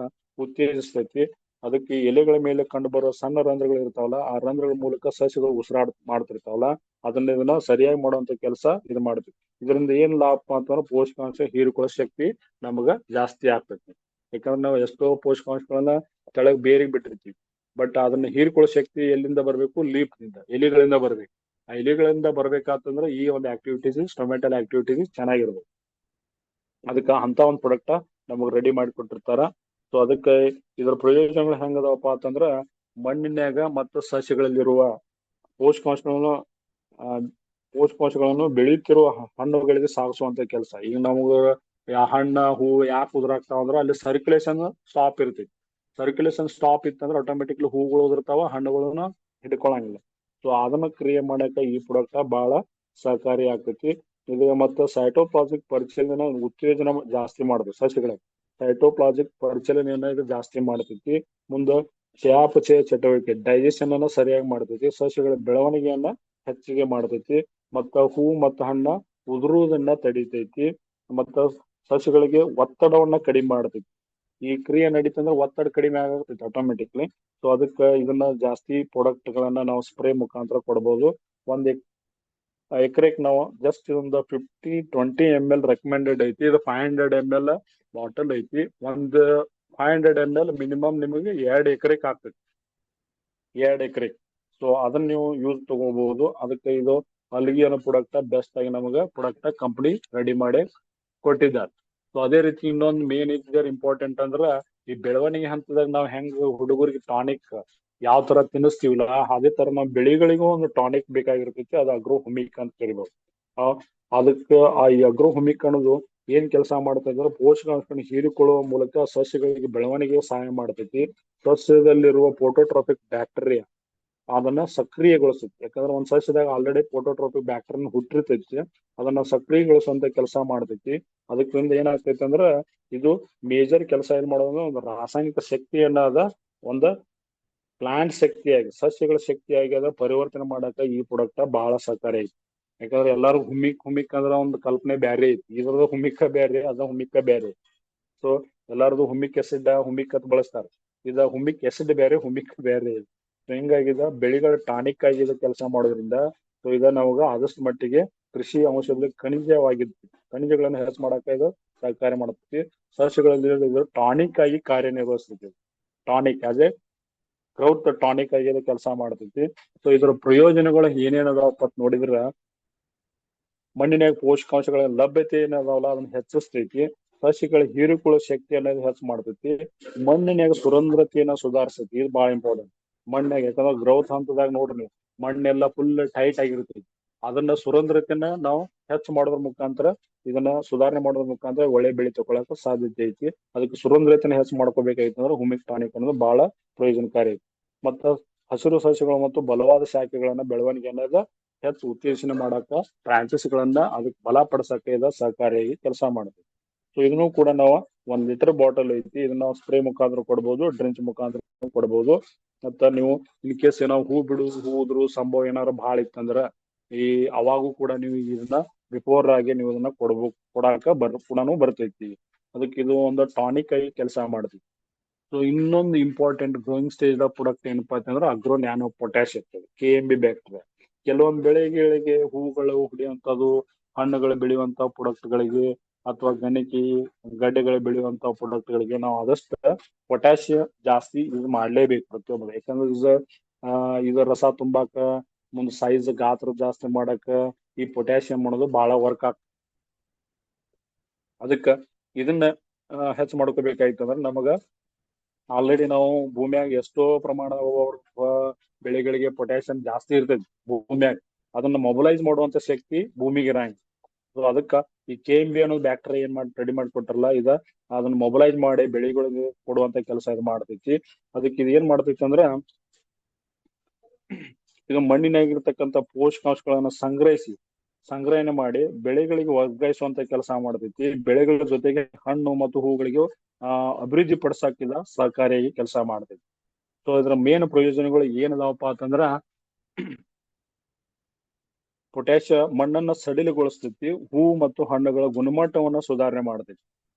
ಉತ್ತೇಜಿಸ್ತೈತಿ. ಅದಕ್ಕೆ ಎಲೆಗಳ ಮೇಲೆ ಕಂಡು ಬರುವ ಸಣ್ಣ ರಂಧ್ರಗಳು ಇರ್ತಾವಲ್ಲ, ಆ ರಂಧ್ರಗಳ ಮೂಲಕ ಸಸ್ಯಗಳು ಉಸಿರಾಟ ಮಾಡ್ತಿರ್ತಾವಲ್ಲ, ಇದನ್ನ ಸರಿಯಾಗಿ ಮಾಡುವಂತ ಕೆಲಸ ಇದು ಮಾಡ್ತೈತಿ. ಇದರಿಂದ ಏನ್ ಲಾಭ ಅಂತಂದ್ರೆ ಪೋಷಕಾಂಶ ಹೀರಿಕೊಳ್ಳೋ ಶಕ್ತಿ ನಮಗ ಜಾಸ್ತಿ ಆಗ್ತೈತಿ. ಯಾಕಂದ್ರೆ ನಾವು ಎಷ್ಟೋ ಪೋಷಕಾಂಶಗಳನ್ನ ಕೆಳಗ್ ಬೇರಿಗೆ ಬಿಟ್ಟಿರ್ತೀವಿ, ಬಟ್ ಅದನ್ನ ಹೀರ್ಕೊಳ್ಳೋ ಶಕ್ತಿ ಎಲ್ಲಿಂದ ಬರ್ಬೇಕು? ಲೀಫ್ನಿಂದ, ಎಲೆಗಳಿಂದ ಬರ್ಬೇಕು. ಆ ಎಲೆಗಳಿಂದ ಬರ್ಬೇಕಾತಂದ್ರೆ ಈ ಒಂದು ಆಕ್ಟಿವಿಟೀಸ್, ಸ್ಟೊಮ್ಯಾಟಲ್ ಆಕ್ಟಿವಿಟೀಸ್ ಚೆನ್ನಾಗಿರ್ಬೇಕು. ಅದಕ್ಕ ಅಂತ ಒಂದು ಪ್ರಾಡಕ್ಟ್ ನಮಗ್ ರೆಡಿ ಮಾಡಿ ಕೊಟ್ಟಿರ್ತಾರ. ಸೊ ಅದಕ್ಕೆ ಇದ್ರ ಪ್ರಯೋಜನಗಳು ಹೆಂಗದವಪ್ಪ ಅಂತಂದ್ರ ಮಣ್ಣಿನ್ಯಾಗ ಮತ್ತು ಸಸ್ಯಗಳಲ್ಲಿರುವ ಪೋಷಕಾಂಶಗಳನ್ನು ಆ ಪೋಷಕಾಂಶಗಳನ್ನು ಬೆಳೆಯುತ್ತಿರುವ ಹಣ್ಣುಗಳಿಗೆ ಸಾಗಿಸುವಂತ ಕೆಲಸ. ಈಗ ನಮಗ ಹಣ್ಣ ಹೂ ಯಾಕೆ ಉದುರಾಗ್ತಾವ ಅಂದ್ರ ಅಲ್ಲಿ ಸರ್ಕ್ಯುಲೇಷನ್ ಸ್ಟಾಪ್ ಇರ್ತೈತಿ. ಸರ್ಕ್ಯುಲೇಷನ್ ಸ್ಟಾಪ್ ಇತ್ತಂದ್ರೆ ಆಟೋಮೆಟಿಕ್ಲಿ ಹೂಗಳು ಉದುರ್ತಾವ, ಹಣ್ಣುಗಳನ್ನ ಹಿಡ್ಕೊಳಂಗಿಲ್ಲ. ಸೊ ಅದನ್ನ ಕ್ರಿಯೆ ಮಾಡಕ ಈ ಪ್ರಾಡಕ್ಟ್ ಬಹಳ ಸಹಕಾರಿ ಆಗ್ತೈತಿ. ಇದು ಮತ್ತೆ ಸೈಟೋಪ್ಲಾಸ್ಮಿಕ್ ಪರಿಚಲನೆ ಉತ್ತೇಜನ ಜಾಸ್ತಿ ಮಾಡುದು ಸಸ್ಯಗಳಿಗೆ. ಸೈಟೋಪ್ಲಾಸ್ಮಿಕ್ ಪರಿಚಲನೆಯನ್ನ ಇದು ಜಾಸ್ತಿ ಮಾಡ್ತೈತಿ. ಮುಂದ ಚಯಾಪಚಯ ಚಟುವಟಿಕೆ, ಡೈಜೆಷನ್ ಅನ್ನ ಸರಿಯಾಗಿ ಮಾಡ್ತೈತಿ. ಸಸ್ಯಗಳ ಬೆಳವಣಿಗೆಯನ್ನ ಹೆಚ್ಚಿಗೆ ಮಾಡ್ತೈತಿ. ಮತ್ತ ಹೂ ಮತ್ತ ಹಣ್ಣ ಉದುರುವುದನ್ನ ತಡಿತೈತಿ. ಮತ್ತ ಸಸ್ಯಗಳಿಗೆ ಒತ್ತಡವನ್ನ ಕಡಿಮೆ ಮಾಡ್ತೈತಿ. ಈ ಕ್ರಿಯೆ ನಡೀತಂದ್ರೆ ಒತ್ತಡ ಕಡಿಮೆ ಆಗತೈತಿ ಆಟೋಮೆಟಿಕ್ಲಿ. ಸೊ ಅದಕ್ಕ ಇದನ್ನ ಜಾಸ್ತಿ ಪ್ರಾಡಕ್ಟ್ ಗಳನ್ನ ನಾವು ಸ್ಪ್ರೇ ಮುಖಾಂತರ ಕೊಡಬಹುದು. ಒಂದ್ ಎಕರೆಕ್ ನಾವು ಜಸ್ಟ್ ಒಂದು 20 ml ರೆಕಮೆಂಡೆಡ್ ಐತಿ. ಇದು 500 ml ಬಾಟಲ್ ಐತಿ. ಒಂದು 500 ml ಮಿನಿಮಮ್ ನಿಮಗೆ 2 ಎಕರೆಕ್ ಆಗ್ತೈತಿ, 2 ಎಕರೆಕ್. ಸೊ ಅದನ್ನ ನೀವು ಯೂಸ್ ತಗೋಬಹುದು. ಅದಕ್ಕೆ ಇದು ಅಲ್ಲಿಗೆ ಅನ್ನೋ ಪ್ರಾಡಕ್ಟ್ ಬೆಸ್ಟ್ ಆಗಿ ನಮಗೆ ಪ್ರಾಡಕ್ಟ್ ಕಂಪನಿ ರೆಡಿ ಮಾಡಿ ಕೊಟ್ಟಿದ್ದಾರೆ. ಸೊ ಅದೇ ರೀತಿ ಇನ್ನೊಂದು ಮೇನ್ ಇಸ್ ಇಂಪಾರ್ಟೆಂಟ್ ಅಂದ್ರ ಈ ಬೆಳವಣಿಗೆ ಹಂತದಾಗ ನಾವ್ ಹೆಂಗ್ ಹುಡುಗರಿಗೆ ಟಾನಿಕ್ ಯಾವ ತರ ತಿನ್ನಿಸ್ತೀವಲ್ಲ, ಅದೇ ತರ ನಾವ್ ಬೆಳೆಗಳಿಗೂ ಒಂದು ಟಾನಿಕ್ ಬೇಕಾಗಿರ್ತೈತಿ. ಅದು ಅಗ್ರೋ ಹುಮಿಕ್ ಅಂತ ಕರಿಬಹುದು. ಆ ಅದಕ್ಕ ಈ ಅಗ್ರೋ ಹುಮಿಕ್ ಅನ್ನೋದು ಏನ್ ಕೆಲಸ ಮಾಡ್ತಾ ಇದ್ರೆ ಪೋಷಕಾಂಶಗಳನ್ನು ಹೀರಿಕೊಳ್ಳುವ ಮೂಲಕ ಸಸ್ಯಗಳಿಗೆ ಬೆಳವಣಿಗೆ ಸಹಾಯ ಮಾಡ್ತೈತಿ. ಸಸ್ಯದಲ್ಲಿರುವ ಫೋಟೋಟ್ರಾಪಿಕ್ ಬ್ಯಾಕ್ಟೀರಿಯಾ ಅದನ್ನ ಸಕ್ರಿಯಗೊಳಿಸುತ್ತೆ. ಯಾಕಂದ್ರೆ ಒಂದ್ ಸಸ್ಯದಾಗ ಆಲ್ರೆಡಿ ಫೋಟೋಟ್ರಾಪಿಕ್ ಬ್ಯಾಕ್ಟೀರಿಯಾ ಹುಟ್ಟಿರ್ತೈತಿ, ಅದನ್ನ ಸಕ್ರಿಯಗೊಳಿಸುವಂತ ಕೆಲಸ ಮಾಡ್ತೈತಿ. ಅದಕ್ಕಿಂದ ಏನಾಗ್ತೈತಿ ಅಂದ್ರ ಇದು ಮೇಜರ್ ಕೆಲಸ ಏನ್ ಮಾಡೋದು, ಒಂದು ರಾಸಾಯನಿಕ ಶಕ್ತಿಯನ್ನ ಒಂದು ಪ್ಲಾಂಟ್ ಶಕ್ತಿಯಾಗಿ ಸಸ್ಯಗಳ ಶಕ್ತಿಯಾಗಿ ಅದ ಪರಿವರ್ತನೆ ಮಾಡಕ ಈ ಪ್ರಾಡಕ್ಟ್ ಬಹಳ ಸಹಕಾರಿ ಐತಿ. ಯಾಕಂದ್ರೆ ಎಲ್ಲಾರು ಹುಮಿಕ್ ಹುಮಿಕ್ ಅಂದ್ರ ಒಂದು ಕಲ್ಪನೆ ಬ್ಯಾರೆ ಐತಿ. ಇದ್ರದ ಹುಮಿಕ ಬ್ಯಾರೆ, ಅದ ಹುಮಿಕ ಬ್ಯಾರೆ. ಸೊ ಎಲ್ಲಾರದು ಹುಮಿಕ್ ಎಸಿಡ್ ಹುಮಿಕ್ ಅಂತ ಬಳಸ್ತಾರ. ಇದ ಹುಮಿಕ್ ಎಸಿಡ್ ಬೇರೆ, ಹುಮಿಕ್ ಬೇರೆ. ಹಿಂಗಾಗಿದ ಬೆಳೆಗಳ ಟಾನಿಕ್ ಆಗಿ ಇದು ಕೆಲಸ ಮಾಡೋದ್ರಿಂದ ಸೊ ಇದ ನಮಗ ಆದಷ್ಟು ಮಟ್ಟಿಗೆ ಕೃಷಿ ಅಂಶದಲ್ಲಿ ಖನಿಜವಾಗಿದ್ದು ಖನಿಜಗಳನ್ನು ಹೆಚ್ಚು ಮಾಡಕ ಇದು ಸಹಕಾರಿ ಮಾಡ್ತೈತಿ. ಸಸ್ಯಗಳಲ್ಲಿ ಇದು ಟಾನಿಕ್ ಆಗಿ ಕಾರ್ಯನಿರ್ವಹಿಸ್ತೈತಿ. Tonic as a growth tonic ಆಗಿ ಇದು ಕೆಲಸ ಮಾಡ್ತೈತಿ. ಸೊ ಇದ್ರ ಪ್ರಯೋಜನಗಳು ಏನೇನ್ ಅದಾವಪ್ಪ ಅಂತ ನೋಡಿದ್ರ ಮಣ್ಣಿನಾಗ ಪೋಷಕಾಂಶಗಳ ಲಭ್ಯತೆ ಏನದಾವಲ್ಲ ಅದನ್ನ ಹೆಚ್ಚಿಸ್ತೈತಿ. ಸಸ್ಯಗಳ ಹೀರಿಕೊಳ್ಳೋ ಶಕ್ತಿ ಅನ್ನೋದು ಹೆಚ್ಚು ಮಾಡ್ತೈತಿ. ಮಣ್ಣಿನಾಗ ಸುರಂಧ್ರತೆಯನ್ನ ಸುಧಾರಿಸ್ತೈತಿ. ಇದು ಬಹಳ ಇಂಪಾರ್ಟೆಂಟ್. ಮಣ್ಣಾಗ ಯಾಕಂದ್ರೆ ಗ್ರೌತ್ ಹಂತದಾಗ ನೋಡ್ರಿ ನೀವು ಮಣ್ಣೆಲ್ಲ ಫುಲ್ ಟೈಟ್ ಆಗಿರ್ತೈತಿ. ಅದನ್ನ ಸುರಂಧ್ರತೆಯನ್ನ ನಾವು ಹೆಚ್ಚು ಮಾಡೋದ್ರ ಮುಖಾಂತರ, ಇದನ್ನ ಸುಧಾರಣೆ ಮಾಡೋದ್ರ ಮುಖಾಂತರ ಒಳ್ಳೆ ಬೆಳೆ ತಗೊಳಕ ಸಾಧ್ಯತೆ ಐತಿ. ಅದಕ್ಕೆ ಸುರಂಧ್ರತೆನ ಹೆಚ್ಚು ಮಾಡ್ಕೋಬೇಕಾಯ್ತು ಅಂದ್ರೆ ಹುಮಿಕ್ ಟಾನಿಕ್ ಅನ್ನೋದು ಬಹಳ ಪ್ರಯೋಜನಕಾರಿ ಐತಿ. ಮತ್ತ ಹಸಿರು ಸಸ್ಯಗಳು ಮತ್ತು ಬಲವಾದ ಶಾಖೆಗಳನ್ನ ಬೆಳವಣಿಗೆ ಅನ್ನೋದ ಹೆಚ್ಚು ಉತ್ತೇಜನ ಮಾಡಕ ಬ್ರಾಂಚಸ್ ಗಳನ್ನ ಅದಕ್ಕೆ ಬಲಪಡಿಸಕ ಇದ ಸಹಕಾರಿಯಾಗಿ ಕೆಲಸ ಮಾಡುತ್ತೆ. ಸೊ ಇದನ್ನು ಕೂಡ ನಾವು 1 ಲೀಟರ್ ಬಾಟಲ್ ಐತಿ. ಇದನ್ನ ನಾವು ಸ್ಪ್ರೇ ಮುಖಾಂತರ ಕೊಡ್ಬೋದು, ಡ್ರಿಂಚ್ ಮುಖಾಂತರ ಕೊಡ್ಬೋದು. ಮತ್ತ ನೀವು ಇನ್ ಕೇಸ್ ಏನೋ ಹೂ ಉದ್ರು ಸಂಭವ ಏನಾದ್ರು ಬಹಳ ಇತ್ತಂದ್ರ ಅವಾಗೂ ಕೂಡ ನೀವು ಇದನ್ನ ಬಿಫೋರ್ ಆಗಿ ನೀವು ಇದನ್ನ ಕೊಡಾಕ ಕೂಡನು ಬರ್ತೈತಿ. ಅದಕ್ಕೆ ಇದು ಒಂದು ಟಾನಿಕ್ ಆಗಿ ಕೆಲಸ ಮಾಡ್ತೈತಿ. ಸೊ ಇನ್ನೊಂದು ಇಂಪಾರ್ಟೆಂಟ್ ಗ್ರೋಯಿಂಗ್ ಸ್ಟೇಜ್ ಪ್ರಾಡಕ್ಟ್ ಏನಪ್ಪಾ ಅಂತಂದ್ರೆ ಅಗ್ರೋ ನ್ಯಾನೋ ಪೊಟ್ಯಾಶ್ ಇರ್ತದೆ, KMB ಬ್ಯಾಕ್ಟೀರಿಯಾ. ಕೆಲವೊಂದು ಬೆಳೆಗಳಿಗೆ ಹೂಗಳು ಹೊಡೆಯುವಂತದ್ದು, ಹಣ್ಣುಗಳು ಬೆಳೆಯುವಂತ ಪ್ರಾಡಕ್ಟ್ ಗಳಿಗೆ ಅಥವಾ ಗಡ್ಡೆಗಳು ಬೆಳೆಯುವಂತ ಪ್ರಾಡಕ್ಟ್ ಗಳಿಗೆ ನಾವು ಆದಷ್ಟು ಪೊಟ್ಯಾಶಿಯಂ ಜಾಸ್ತಿ ಯೂಸ್ ಮಾಡ್ಲೇಬೇಕು ಪ್ರತಿಯೊಬ್ಬರು. ಯಾಕಂದ್ರೆ ಇದು ರಸ ತುಂಬಾಕ ಮುಂದ್ ಸೈಜ್ ಗಾತ್ರ ಜಾಸ್ತಿ ಮಾಡಕ ಈ ಪೊಟ್ಯಾಶಿಯಂ ಅನ್ನೋದು ಬಹಳ ವರ್ಕ್ ಆಗ್ತದೆ. ಅದಕ್ಕ ಇದನ್ನ ಹೆಚ್ಚು ಮಾಡ್ಕೋಬೇಕಾಯ್ತು ಅಂದ್ರೆ ನಮಗ ಆಲ್ರೆಡಿ ನಾವು ಭೂಮಿಯಾಗ ಎಷ್ಟೋ ಪ್ರಮಾಣ ಬೆಳೆಗಳಿಗೆ ಪೊಟ್ಯಾಶಿಯಂ ಜಾಸ್ತಿ ಇರ್ತೈತಿ ಭೂಮಿಯಾಗ. ಅದನ್ನ ಮೊಬಿಲೈಸ್ ಮಾಡುವಂತ ಶಕ್ತಿ ಭೂಮಿಗೆ ಇರಂಗಿಲ್ಲ. ಸೊ ಅದಕ್ಕ ಈ KMB ಅನ್ನೋ ಬ್ಯಾಕ್ಟೀರಿಯಾ ಏನ್ ಮಾಡಿ ರೆಡಿ ಮಾಡಿ ಕೊಟ್ರಲ್ಲ ಅದನ್ನ ಮೊಬಿಲೈಸ್ ಮಾಡಿ ಬೆಳೆಗಳಿಗೆ ಕೊಡುವಂತ ಕೆಲಸ ಇದು ಮಾಡ್ತೈತಿ. ಅದಕ್ಕೆ ಇದು ಏನ್ ಮಾಡ್ತೈತಿ ಅಂದ್ರ ಈಗ ಮಣ್ಣಿನಾಗಿರ್ತಕ್ಕಂಥ ಪೋಷಕಾಂಶಗಳನ್ನ ಸಂಗ್ರಹಣೆ ಮಾಡಿ ಬೆಳೆಗಳಿಗೆ ವರ್ಗಾಯಿಸುವಂತ ಕೆಲಸ ಮಾಡ್ತೈತಿ. ಬೆಳೆಗಳ ಜೊತೆಗೆ ಹಣ್ಣು ಮತ್ತು ಹೂಗಳಿಗೆ ಅಭಿವೃದ್ಧಿ ಪಡಿಸಾಕಿದ ಸಹಕಾರಿಯಾಗಿ ಕೆಲಸ ಮಾಡ್ತೈತಿ. ಸೊ ಇದ್ರ ಮೇನ್ ಪ್ರಯೋಜನಗಳು ಏನದಾವಪ್ಪ ಅಂತಂದ್ರ ಪೊಟ್ಯಾಶಿಯಂ ಮಣ್ಣನ್ನ ಸಡಿಲಗೊಳಿಸ್ತೈತಿ, ಹೂ ಮತ್ತು ಹಣ್ಣುಗಳ ಗುಣಮಟ್ಟವನ್ನ ಸುಧಾರಣೆ ಮಾಡ್ತೈತಿ.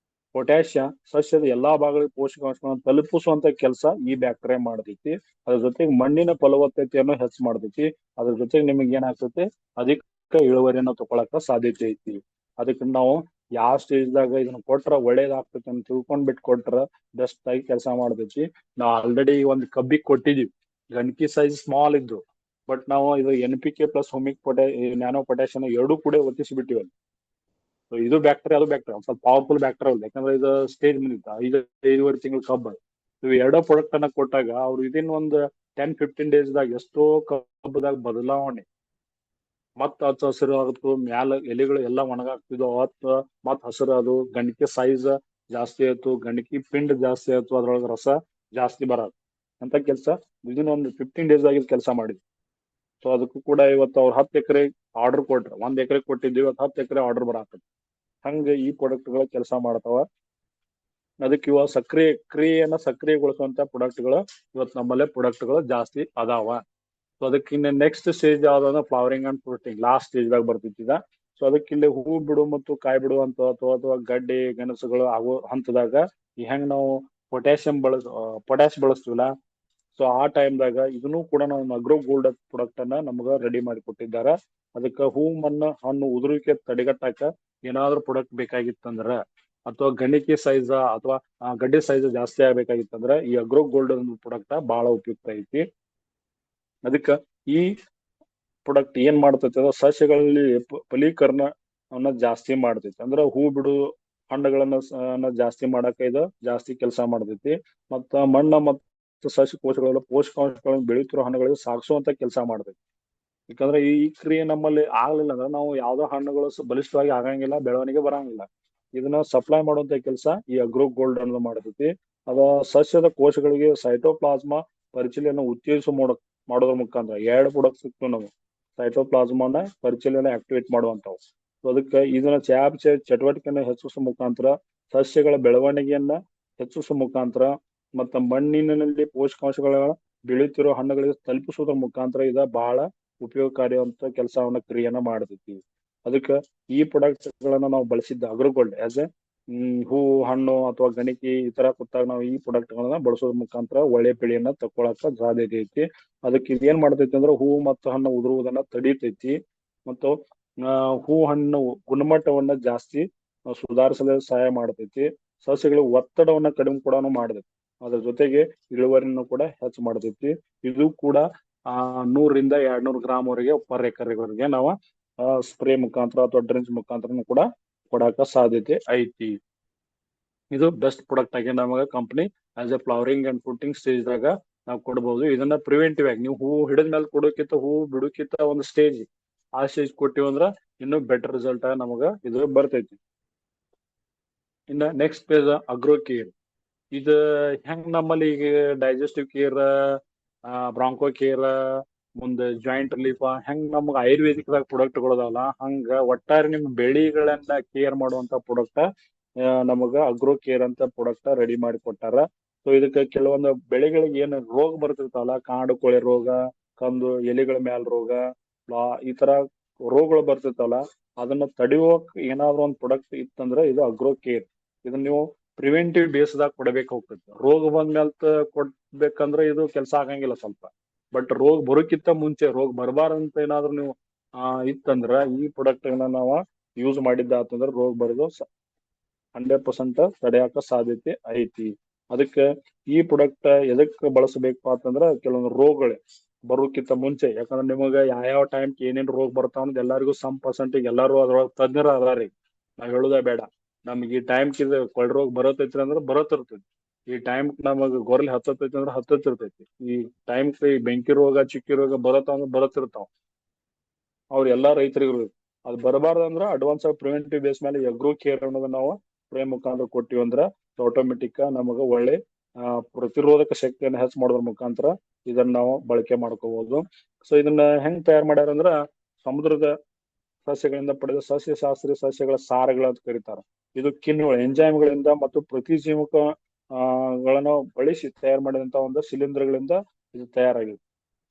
ಪೊಟ್ಯಾಶಿಯಂ ಸಸ್ಯದ ಎಲ್ಲಾ ಭಾಗಗಳಿಗೆ ಪೋಷಕಾಂಶಗಳನ್ನು ತಲುಪಿಸುವಂತ ಕೆಲಸ ಈ ಬ್ಯಾಕ್ಟೀರಿಯಾ ಮಾಡ್ತೈತಿ. ಅದ್ರ ಜೊತೆಗೆ ಮಣ್ಣಿನ ಫಲವತ್ತತೆಯನ್ನು ಹೆಚ್ಚು ಮಾಡ್ತೈತಿ. ಅದ್ರ ಜೊತೆಗೆ ನಿಮಗೆ ಏನಾಗ್ತೈತಿ ಅಧಿಕ ಇಳುವರಿಯನ್ನ ತಗೊಳಕ ಸಾಧ್ಯತೆ ಐತಿ. ಅದಕ್ಕೆ ನಾವು ಯಾವ ಸ್ಟೇಜ್ದಾಗ ಇದನ್ನ ಕೊಟ್ರ ಒಳ್ಳೇದಾಗ್ತೈತಿ ಅಂತ ತಿಳ್ಕೊಂಡ್ಬಿಟ್ಟು ಕೊಟ್ರ ಬೆಸ್ಟ್ ಆಗಿ ಕೆಲಸ ಮಾಡ್ತೈತಿ. ನಾವು ಆಲ್ರೆಡಿ ಒಂದು ಕಬ್ಬಿಗೆ ಕೊಟ್ಟಿದೀವಿ, ಗಣಕಿ ಸೈಜ್ ಸ್ಮಾಲ್ ಇದ್ದು, ಬಟ್ ನಾವು ಇದು NPK ಪ್ಲಸ್ ಹುಮಿಕ್ ನ್ಯಾನೋ ಪೊಟ್ಯಾಶಿಯಂ ಎರಡೂ ಕೂಡ ಒತ್ತಿಸಿಬಿಟ್ಟಿವಿ. ಇದು ಬ್ಯಾಕ್ಟೀರಿಯಾ ಅದು ಬ್ಯಾಕ್ಟೀರಿಯಾ ಸ್ವಲ್ಪ ಪವರ್ಫುಲ್ ಬ್ಯಾಕ್ಟೀರಿಯಾ ಅಲ್ಲ. ಯಾಕಂದ್ರೆ ಇದು ಸ್ಟೇಜ್ ಬಂದಿತ್ತು 5-5.5 ತಿಂಗಳು ಕಬ್ಬ. ಇವು ಎರಡೋ ಪ್ರಾಡಕ್ಟ್ ಅನ್ನ ಕೊಟ್ಟಾಗ ಅವ್ರು ಇದನ್ನ ಒಂದು 10-15 ಡೇಸ್ದಾಗ ಎಷ್ಟೋ ಕಬ್ಬದಾಗ ಬದಲಾವಣೆ, ಮತ್ ಹಸಿರು ಆಗುತ್ತು, ಮ್ಯಾಲ ಎಲೆಗಳು ಎಲ್ಲ ಒಣಗಾಗ್ತಿದ್ವು. ಮತ್ ಹಸಿರು ಅದು ಗಂಡಿಕೆ ಸೈಜ್ ಜಾಸ್ತಿ ಆಯ್ತು, ಗಂಡಿಕೆ ಪಿಂಡ್ ಜಾಸ್ತಿ ಆಯ್ತು, ಅದ್ರೊಳಗ ರಸ ಜಾಸ್ತಿ ಬರದು ಅಂತ ಕೆಲಸ ಇದನ್ನ ಒಂದು 15 ಡೇಸ್ ಆಗಿದ್ ಕೆಲಸ ಮಾಡಿದ್ವಿ. ಸೊ ಅದಕ್ಕೂ ಕೂಡ ಇವತ್ತು ಅವ್ರು 10 ಎಕರೆ ಆರ್ಡರ್ ಕೊಟ್ರ, 1 ಎಕರೆ ಕೊಟ್ಟಿದ್ವಿ, ಇವತ್ತು 10 ಎಕರೆ ಆರ್ಡರ್ ಬರಾಕತ್ತಿ. ಹಂಗ ಈ ಪ್ರಾಡಕ್ಟ್ ಗಳ ಕೆಲಸ ಮಾಡ್ತಾವ. ಅದಕ್ಕೆ ಇವ ಕ್ರಿಯೆಯನ್ನ ಸಕ್ರಿಯಗೊಳಿಸುವಂತ ಪ್ರಾಡಕ್ಟ್ ಗಳು ಇವತ್ತು ನಮ್ಮಲ್ಲೇ ಪ್ರಾಡಕ್ಟ್ ಗಳು ಜಾಸ್ತಿ ಅದಾವ. ಸೊ ಅದಕ್ಕಿನ್ನ ನೆಕ್ಸ್ಟ್ ಸ್ಟೇಜ್ ಯಾವ್ದಂದ್ರೆ flowering and fruiting last stage ದಾಗ ಬರ್ತಿದ್ದ. ಸೊ ಅದಕ್ಕಿಲ್ಲಿ ಹೂ ಬಿಡು ಮತ್ತು ಕಾಯಿ ಬಿಡುವಂತ ಅಥವಾ ಗಡ್ಡೆ ಗೆಣಸುಗಳು ಆಗೋ ಹಂತದಾಗ ಈ ಹೆಂಗ್ ನಾವು ಪೊಟ್ಯಾಶ್ ಬಳಸ್ತೀವಲ್ಲ, ಸೊ ಆ ಟೈಮ್ದಾಗ ಇದನ್ನು ಕೂಡ ನಾವು ಅಗ್ರೋ ಗೋಲ್ಡ್ ಪ್ರಾಡಕ್ಟ್ ಅನ್ನ ನಮಗ ರೆಡಿ ಮಾಡಿ ಕೊಟ್ಟಿದ್ದಾರೆ. ಅದಕ್ಕ ಹೂ ಮಣ್ಣು ಹಣ್ಣು ಉದುರುವಿಕೆ ತಡೆಗಟ್ಟಾಕ ಏನಾದ್ರು ಪ್ರಾಡಕ್ಟ್ ಬೇಕಾಗಿತ್ತಂದ್ರ ಅಥವಾ ಗಣಿಕೆ ಸೈಜ್ ಅಥವಾ ಗಡ್ಡೆ ಸೈಜ್ ಜಾಸ್ತಿ ಆಗ್ಬೇಕಾಗಿತ್ತಂದ್ರ ಈ ಅಗ್ರೋ ಗೋಲ್ಡ್ ಪ್ರಾಡಕ್ಟ್ ಬಹಳ ಉಪಯುಕ್ತ ಐತಿ. ಅದಕ್ಕ ಈ ಪ್ರಾಡಕ್ಟ್ ಏನ್ ಮಾಡ್ತೈತಿ ಅಂದ್ರೆ ಸಸ್ಯಗಳಲ್ಲಿ ಫಲೀಕರಣವನ್ನ ಜಾಸ್ತಿ ಮಾಡ್ತೈತಿ. ಅಂದ್ರ ಹೂ ಬಿಡು ಹಣ್ಣುಗಳನ್ನ ಜಾಸ್ತಿ ಮಾಡಾಕ ಇದು ಜಾಸ್ತಿ ಕೆಲಸ ಮಾಡ್ತೈತಿ. ಮತ್ತ ಮಣ್ಣ ಮತ್ತು ಸಸ್ಯ ಕೋಶಗಳೆಲ್ಲ ಪೋಷಕಾಂಶಗಳನ್ನು ಬೆಳೀತಿರೋ ಹಣ್ಣುಗಳಿಗೆ ಸಾಗಿಸುವಂತ ಕೆಲಸ ಮಾಡ್ತೈತಿ. ಯಾಕಂದ್ರೆ ಈ ಕ್ರಿಯೆ ನಮ್ಮಲ್ಲಿ ಆಗ್ಲಿಲ್ಲ ಅಂದ್ರೆ ನಾವು ಯಾವ್ದೋ ಹಣ್ಣುಗಳು ಬಲಿಷ್ಠವಾಗಿ ಆಗಂಗಿಲ್ಲ, ಬೆಳವಣಿಗೆ ಬರಂಗಿಲ್ಲ. ಇದನ್ನ ಸಪ್ಲೈ ಮಾಡುವಂತ ಕೆಲಸ ಈ ಅಗ್ರೋ ಗೋಲ್ಡ್ ಅನ್ನು ಮಾಡ್ತೈತಿ. ಅದ ಸಸ್ಯದ ಕೋಶಗಳಿಗೆ ಸೈಟೋಪ್ಲಾಸ್ಮಾ ಪರಿಚಲನೆ ಉತ್ತೇಜಿಸುವ ಮಾಡೋದ್ರ ಮುಖಾಂತರ ಎರಡು ಪ್ರಾಡಕ್ಟ್ ಸಿಕ್ತು ನಾವು ಸೈಟೋಪ್ಲಾಸ್ಮಾನ ಪರಿಚಲನೆ ಆಕ್ಟಿವೇಟ್ ಮಾಡುವಂತವು. ಅದಕ್ಕೆ ಇದನ್ನ ಚಯಾಪಚಯ ಚಟುವಟಿಕೆಯನ್ನು ಹೆಚ್ಚಿಸುವ ಮುಖಾಂತರ ಸಸ್ಯಗಳ ಬೆಳವಣಿಗೆಯನ್ನ ಹೆಚ್ಚಿಸುವ ಮುಖಾಂತರ ಮತ್ತ ಮಣ್ಣಿನಲ್ಲಿ ಪೋಷಕಾಂಶಗಳ ಬೆಳೆಯುತ್ತಿರೋ ಹಣ್ಣುಗಳಿಗೆ ತಲುಪಿಸುವುದರ ಮುಖಾಂತರ ಇದ ಬಹಳ ಉಪಯೋಗಕಾರಿಯಾದಂತ ಕೆಲಸವನ್ನ ಕ್ರಿಯೆಯನ್ನ ಮಾಡ್ತೈತಿ. ಅದಕ್ಕ ಈ ಪ್ರಾಡಕ್ಟ್ ಗಳನ್ನ ನಾವು ಬಳಸಿದ್ದ ಅಗ್ರೋಗೋಲ್ಡ್ ಆಸ್ ಎ ಹೂ ಹಣ್ಣು ಅಥವಾ ಗಣಿಕಿ ಈ ತರ ಕೂತಾಗ ನಾವು ಈ ಪ್ರಾಡಕ್ಟ್ ಗಳನ್ನ ಬಳಸೋದ್ರ ಮುಖಾಂತರ ಒಳ್ಳೆ ಬೆಳೆಯನ್ನ ತಕ್ಕೊಳಕ ಸಾಧ್ಯತೆ ಐತಿ. ಅದಕ್ಕೆ ಇದೇನ್ ಮಾಡ್ತೈತಿ ಅಂದ್ರೆ ಹೂ ಮತ್ತು ಹಣ್ಣು ಉದುರುವುದನ್ನ ತಡೀತೈತಿ ಮತ್ತು ಹೂ ಹಣ್ಣು ಗುಣಮಟ್ಟವನ್ನ ಜಾಸ್ತಿ ಸುಧಾರಿಸಲು ಸಹಾಯ ಮಾಡ್ತೈತಿ. ಸಸ್ಯಗಳ ಒತ್ತಡವನ್ನ ಕಡಿಮೆ ಕೂಡ ಮಾಡ್ತೈತಿ. ಅದ್ರ ಜೊತೆಗೆ ಇಳುವರಿಯನ್ನು ಕೂಡ ಹೆಚ್ಚು ಮಾಡ್ತೈತಿ. ಇದು ಕೂಡ 100 ರಿಂದ 200 ಗ್ರಾಮ್ ವರೆಗೆ ಪರ್ ಎಕರೆವರೆಗೆ ನಾವು ಸ್ಪ್ರೇ ಮುಖಾಂತರ ಅಥವಾ ಡ್ರಿಂಕ್ಸ್ ಮುಖಾಂತರ ಕೂಡ ಕೊಡಾಕ ಸಾಧ್ಯತೆ ಐತಿ. ಇದು ಬೆಸ್ಟ್ ಪ್ರಾಡಕ್ಟ್ ಆಗಿ ನಮಗೆ company as A flowering and fruiting stage ದಾಗ ನಾವು ಕೊಡಬಹುದು. ಇದನ್ನ ಪ್ರಿವೆಂಟಿವ್ ಆಗಿ ನೀವು ಹೂ ಹಿಡಿದ ಮೇಲೆ ಕೊಡೋಕ್ಕಿಂತ ಹೂ ಬಿಡೋಕ್ಕಿಂತ ಒಂದು ಸ್ಟೇಜ್ ಆ ಸ್ಟೇಜ್ ಕೊಟ್ಟಿವಿ ಅಂದ್ರ ಇನ್ನೂ ಬೆಟರ್ ರಿಸಲ್ಟ್ ನಮಗ ಇದು ಬರ್ತೈತಿ. ಇನ್ನ ನೆಕ್ಸ್ಟ್ ಪೇಜ್ ಅಗ್ರೋ ಕೇರ್. ಇದು ಹೆಂಗ್ ನಮ್ಮಲ್ಲಿ ಈಗ ಡೈಜೆಸ್ಟಿವ್ ಕೇರ್, ಬ್ರಾಂಕೋ ಕೇರ್, ಮುಂದೆ ಜಾಯಿಂಟ್ ರಿಲೀಫ್ ಹೆಂಗ್ ನಮ್ಗ ಆಯುರ್ವೇದಿಕ್ ದಾಗ ಪ್ರಾಡಕ್ಟ್ ಗಳದಾವಲ್ಲ ಹಂಗ ಒಟ್ಟಾರೆ ನಿಮ್ ಬೆಳೆಗಳನ್ನ ಕೇರ್ ಮಾಡುವಂತ ಪ್ರಾಡಕ್ಟ್ ನಮಗ ಅಗ್ರೋ ಕೇರ್ ಅಂತ ಪ್ರಾಡಕ್ಟ್ ರೆಡಿ ಮಾಡಿ ಕೊಟ್ಟಾರ. ಸೊ ಇದಕ್ಕೆ ಕೆಲವೊಂದು ಬೆಳೆಗಳಿಗೆ ಏನ್ ರೋಗ ಬರ್ತಿರ್ತಾವಲ್ಲ, ಕಾಂಡು ಕೊಳೆ ರೋಗ, ಕಂದು ಎಲೆಗಳ ಮ್ಯಾಲ ರೋಗ, ಈ ತರ ರೋಗಗಳು ಬರ್ತಿರ್ತಾವಲ್ಲ ಅದನ್ನ ತಡೆಯೋಕ್ ಏನಾದ್ರು ಒಂದು ಪ್ರಾಡಕ್ಟ್ ಇತ್ತಂದ್ರೆ ಇದು ಅಗ್ರೋ ಕೇರ್. ಇದನ್ನ ನೀವು ಪ್ರಿವೆಂಟಿವ್ ಬೇಸ್ದಾಗ ಕೊಡಬೇಕು ಹೋಗ್ತೈತಿ. ರೋಗ ಬಂದ್ಮೇಲೆ ಕೊಡ್ಬೇಕಂದ್ರೆ ಇದು ಕೆಲಸ ಆಗಂಗಿಲ್ಲ ಸ್ವಲ್ಪ. ಬಟ್ ರೋಗ ಬರೋಕ್ಕಿಂತ ಮುಂಚೆ ರೋಗ ಬರಬಾರಂತ ಏನಾದ್ರು ನೀವು ಇತ್ತಂದ್ರ ಈ ಪ್ರಾಡಕ್ಟ್ ನಾವು ಯೂಸ್ ಮಾಡಿದ್ದಾತಂದ್ರ ರೋಗ ಬರೋದು 100% ತಡೆಯಾಕ ಸಾಧ್ಯತೆ ಐತಿ. ಅದಕ್ಕೆ ಈ ಪ್ರಾಡಕ್ಟ್ ಎದಕ್ ಬಳಸಬೇಕಪ್ಪ ಅಂತಂದ್ರ ಕೆಲವೊಂದು ರೋಗಗಳು ಬರೋಕ್ಕಿಂತ ಮುಂಚೆ, ಯಾಕಂದ್ರೆ ನಿಮಗ ಯಾವ ಟೈಮ್ ಏನೇನ್ ರೋಗ ಬರ್ತಾವ ಅನ್ನೋದು ಎಲ್ಲರಿಗೂ % ಎಲ್ಲಾರು ಅದ್ರೊಳಗೆ ತಜ್ಞರ ಅದಾರಿ. ನಾವ್ ಹೇಳುದ ಬೇಡ. ನಮ್ಗೆ ಈ ಟೈಮ್ ಕೊಳ್ ರೋಗ ಬರತೈತ್ರಿ ಅಂದ್ರೆ ಬರತಿರ್ತೈತಿ. ಈ ಟೈಮ್ ನಮಗ ಗೊರ್ಲಿ ಹತ್ತತೈತಿ ಅಂದ್ರೆ ಹತ್ತತಿರ್ತೈತಿ. ಈ ಟೈಮ್ ಬೆಂಕಿ ರೋಗ ಚಿಕ್ಕಿ ರೋಗ ಬರತಾವ ಅಂದ್ರೆ ಬರತಿರ್ತಾವ. ಅವ್ರ ಎಲ್ಲಾ ರೈತರಿಗೂ ಅದು ಬರಬಾರ್ದಂದ್ರ ಅಡ್ವಾನ್ಸ್ ಪ್ರಿವೆಂಟಿವ್ ಬೇಸ್ ಮೇಲೆ ಅಗ್ರೋ ಕೇರ್ ಅನ್ನೋದನ್ನ ನಾವು ಸ್ಪ್ರೇ ಮುಖಾಂತರ ಕೊಟ್ಟಿವಿ ಅಂದ್ರ ಆಟೋಮೆಟಿಕ್ ನಮಗ ಒಳ್ಳೆ ಪ್ರತಿರೋಧಕ ಶಕ್ತಿಯನ್ನ ಹೆಚ್ಚು ಮಾಡೋದ್ರ ಮುಖಾಂತರ ಇದನ್ನ ನಾವು ಬಳಕೆ ಮಾಡ್ಕೋಬಹುದು. ಸೊ ಇದನ್ನ ಹೆಂಗ್ ತಯಾರು ಮಾಡ್ಯಾರ ಅಂದ್ರ ಸಮುದ್ರದ ಸಸ್ಯಗಳಿಂದ ಪಡೆದ ಸಸ್ಯಶಾಸ್ತ್ರೀಯ ಸಸ್ಯಗಳ ಸಾರಗಳು ಅಂತ ಕರೀತಾರ. ಇದು ಕಿಣ್ವಗಳು ಎಂಜೈಮ್ಗಳಿಂದ ಮತ್ತು ಪ್ರತಿಜೀವಕ ಗಳನ್ನ ಬಳಸಿ ತಯಾರು ಮಾಡಿದಂತ ಒಂದು ಶಿಲೀಂಧ್ರಗಳಿಂದ ಇದು ತಯಾರಾಗಿದೆ.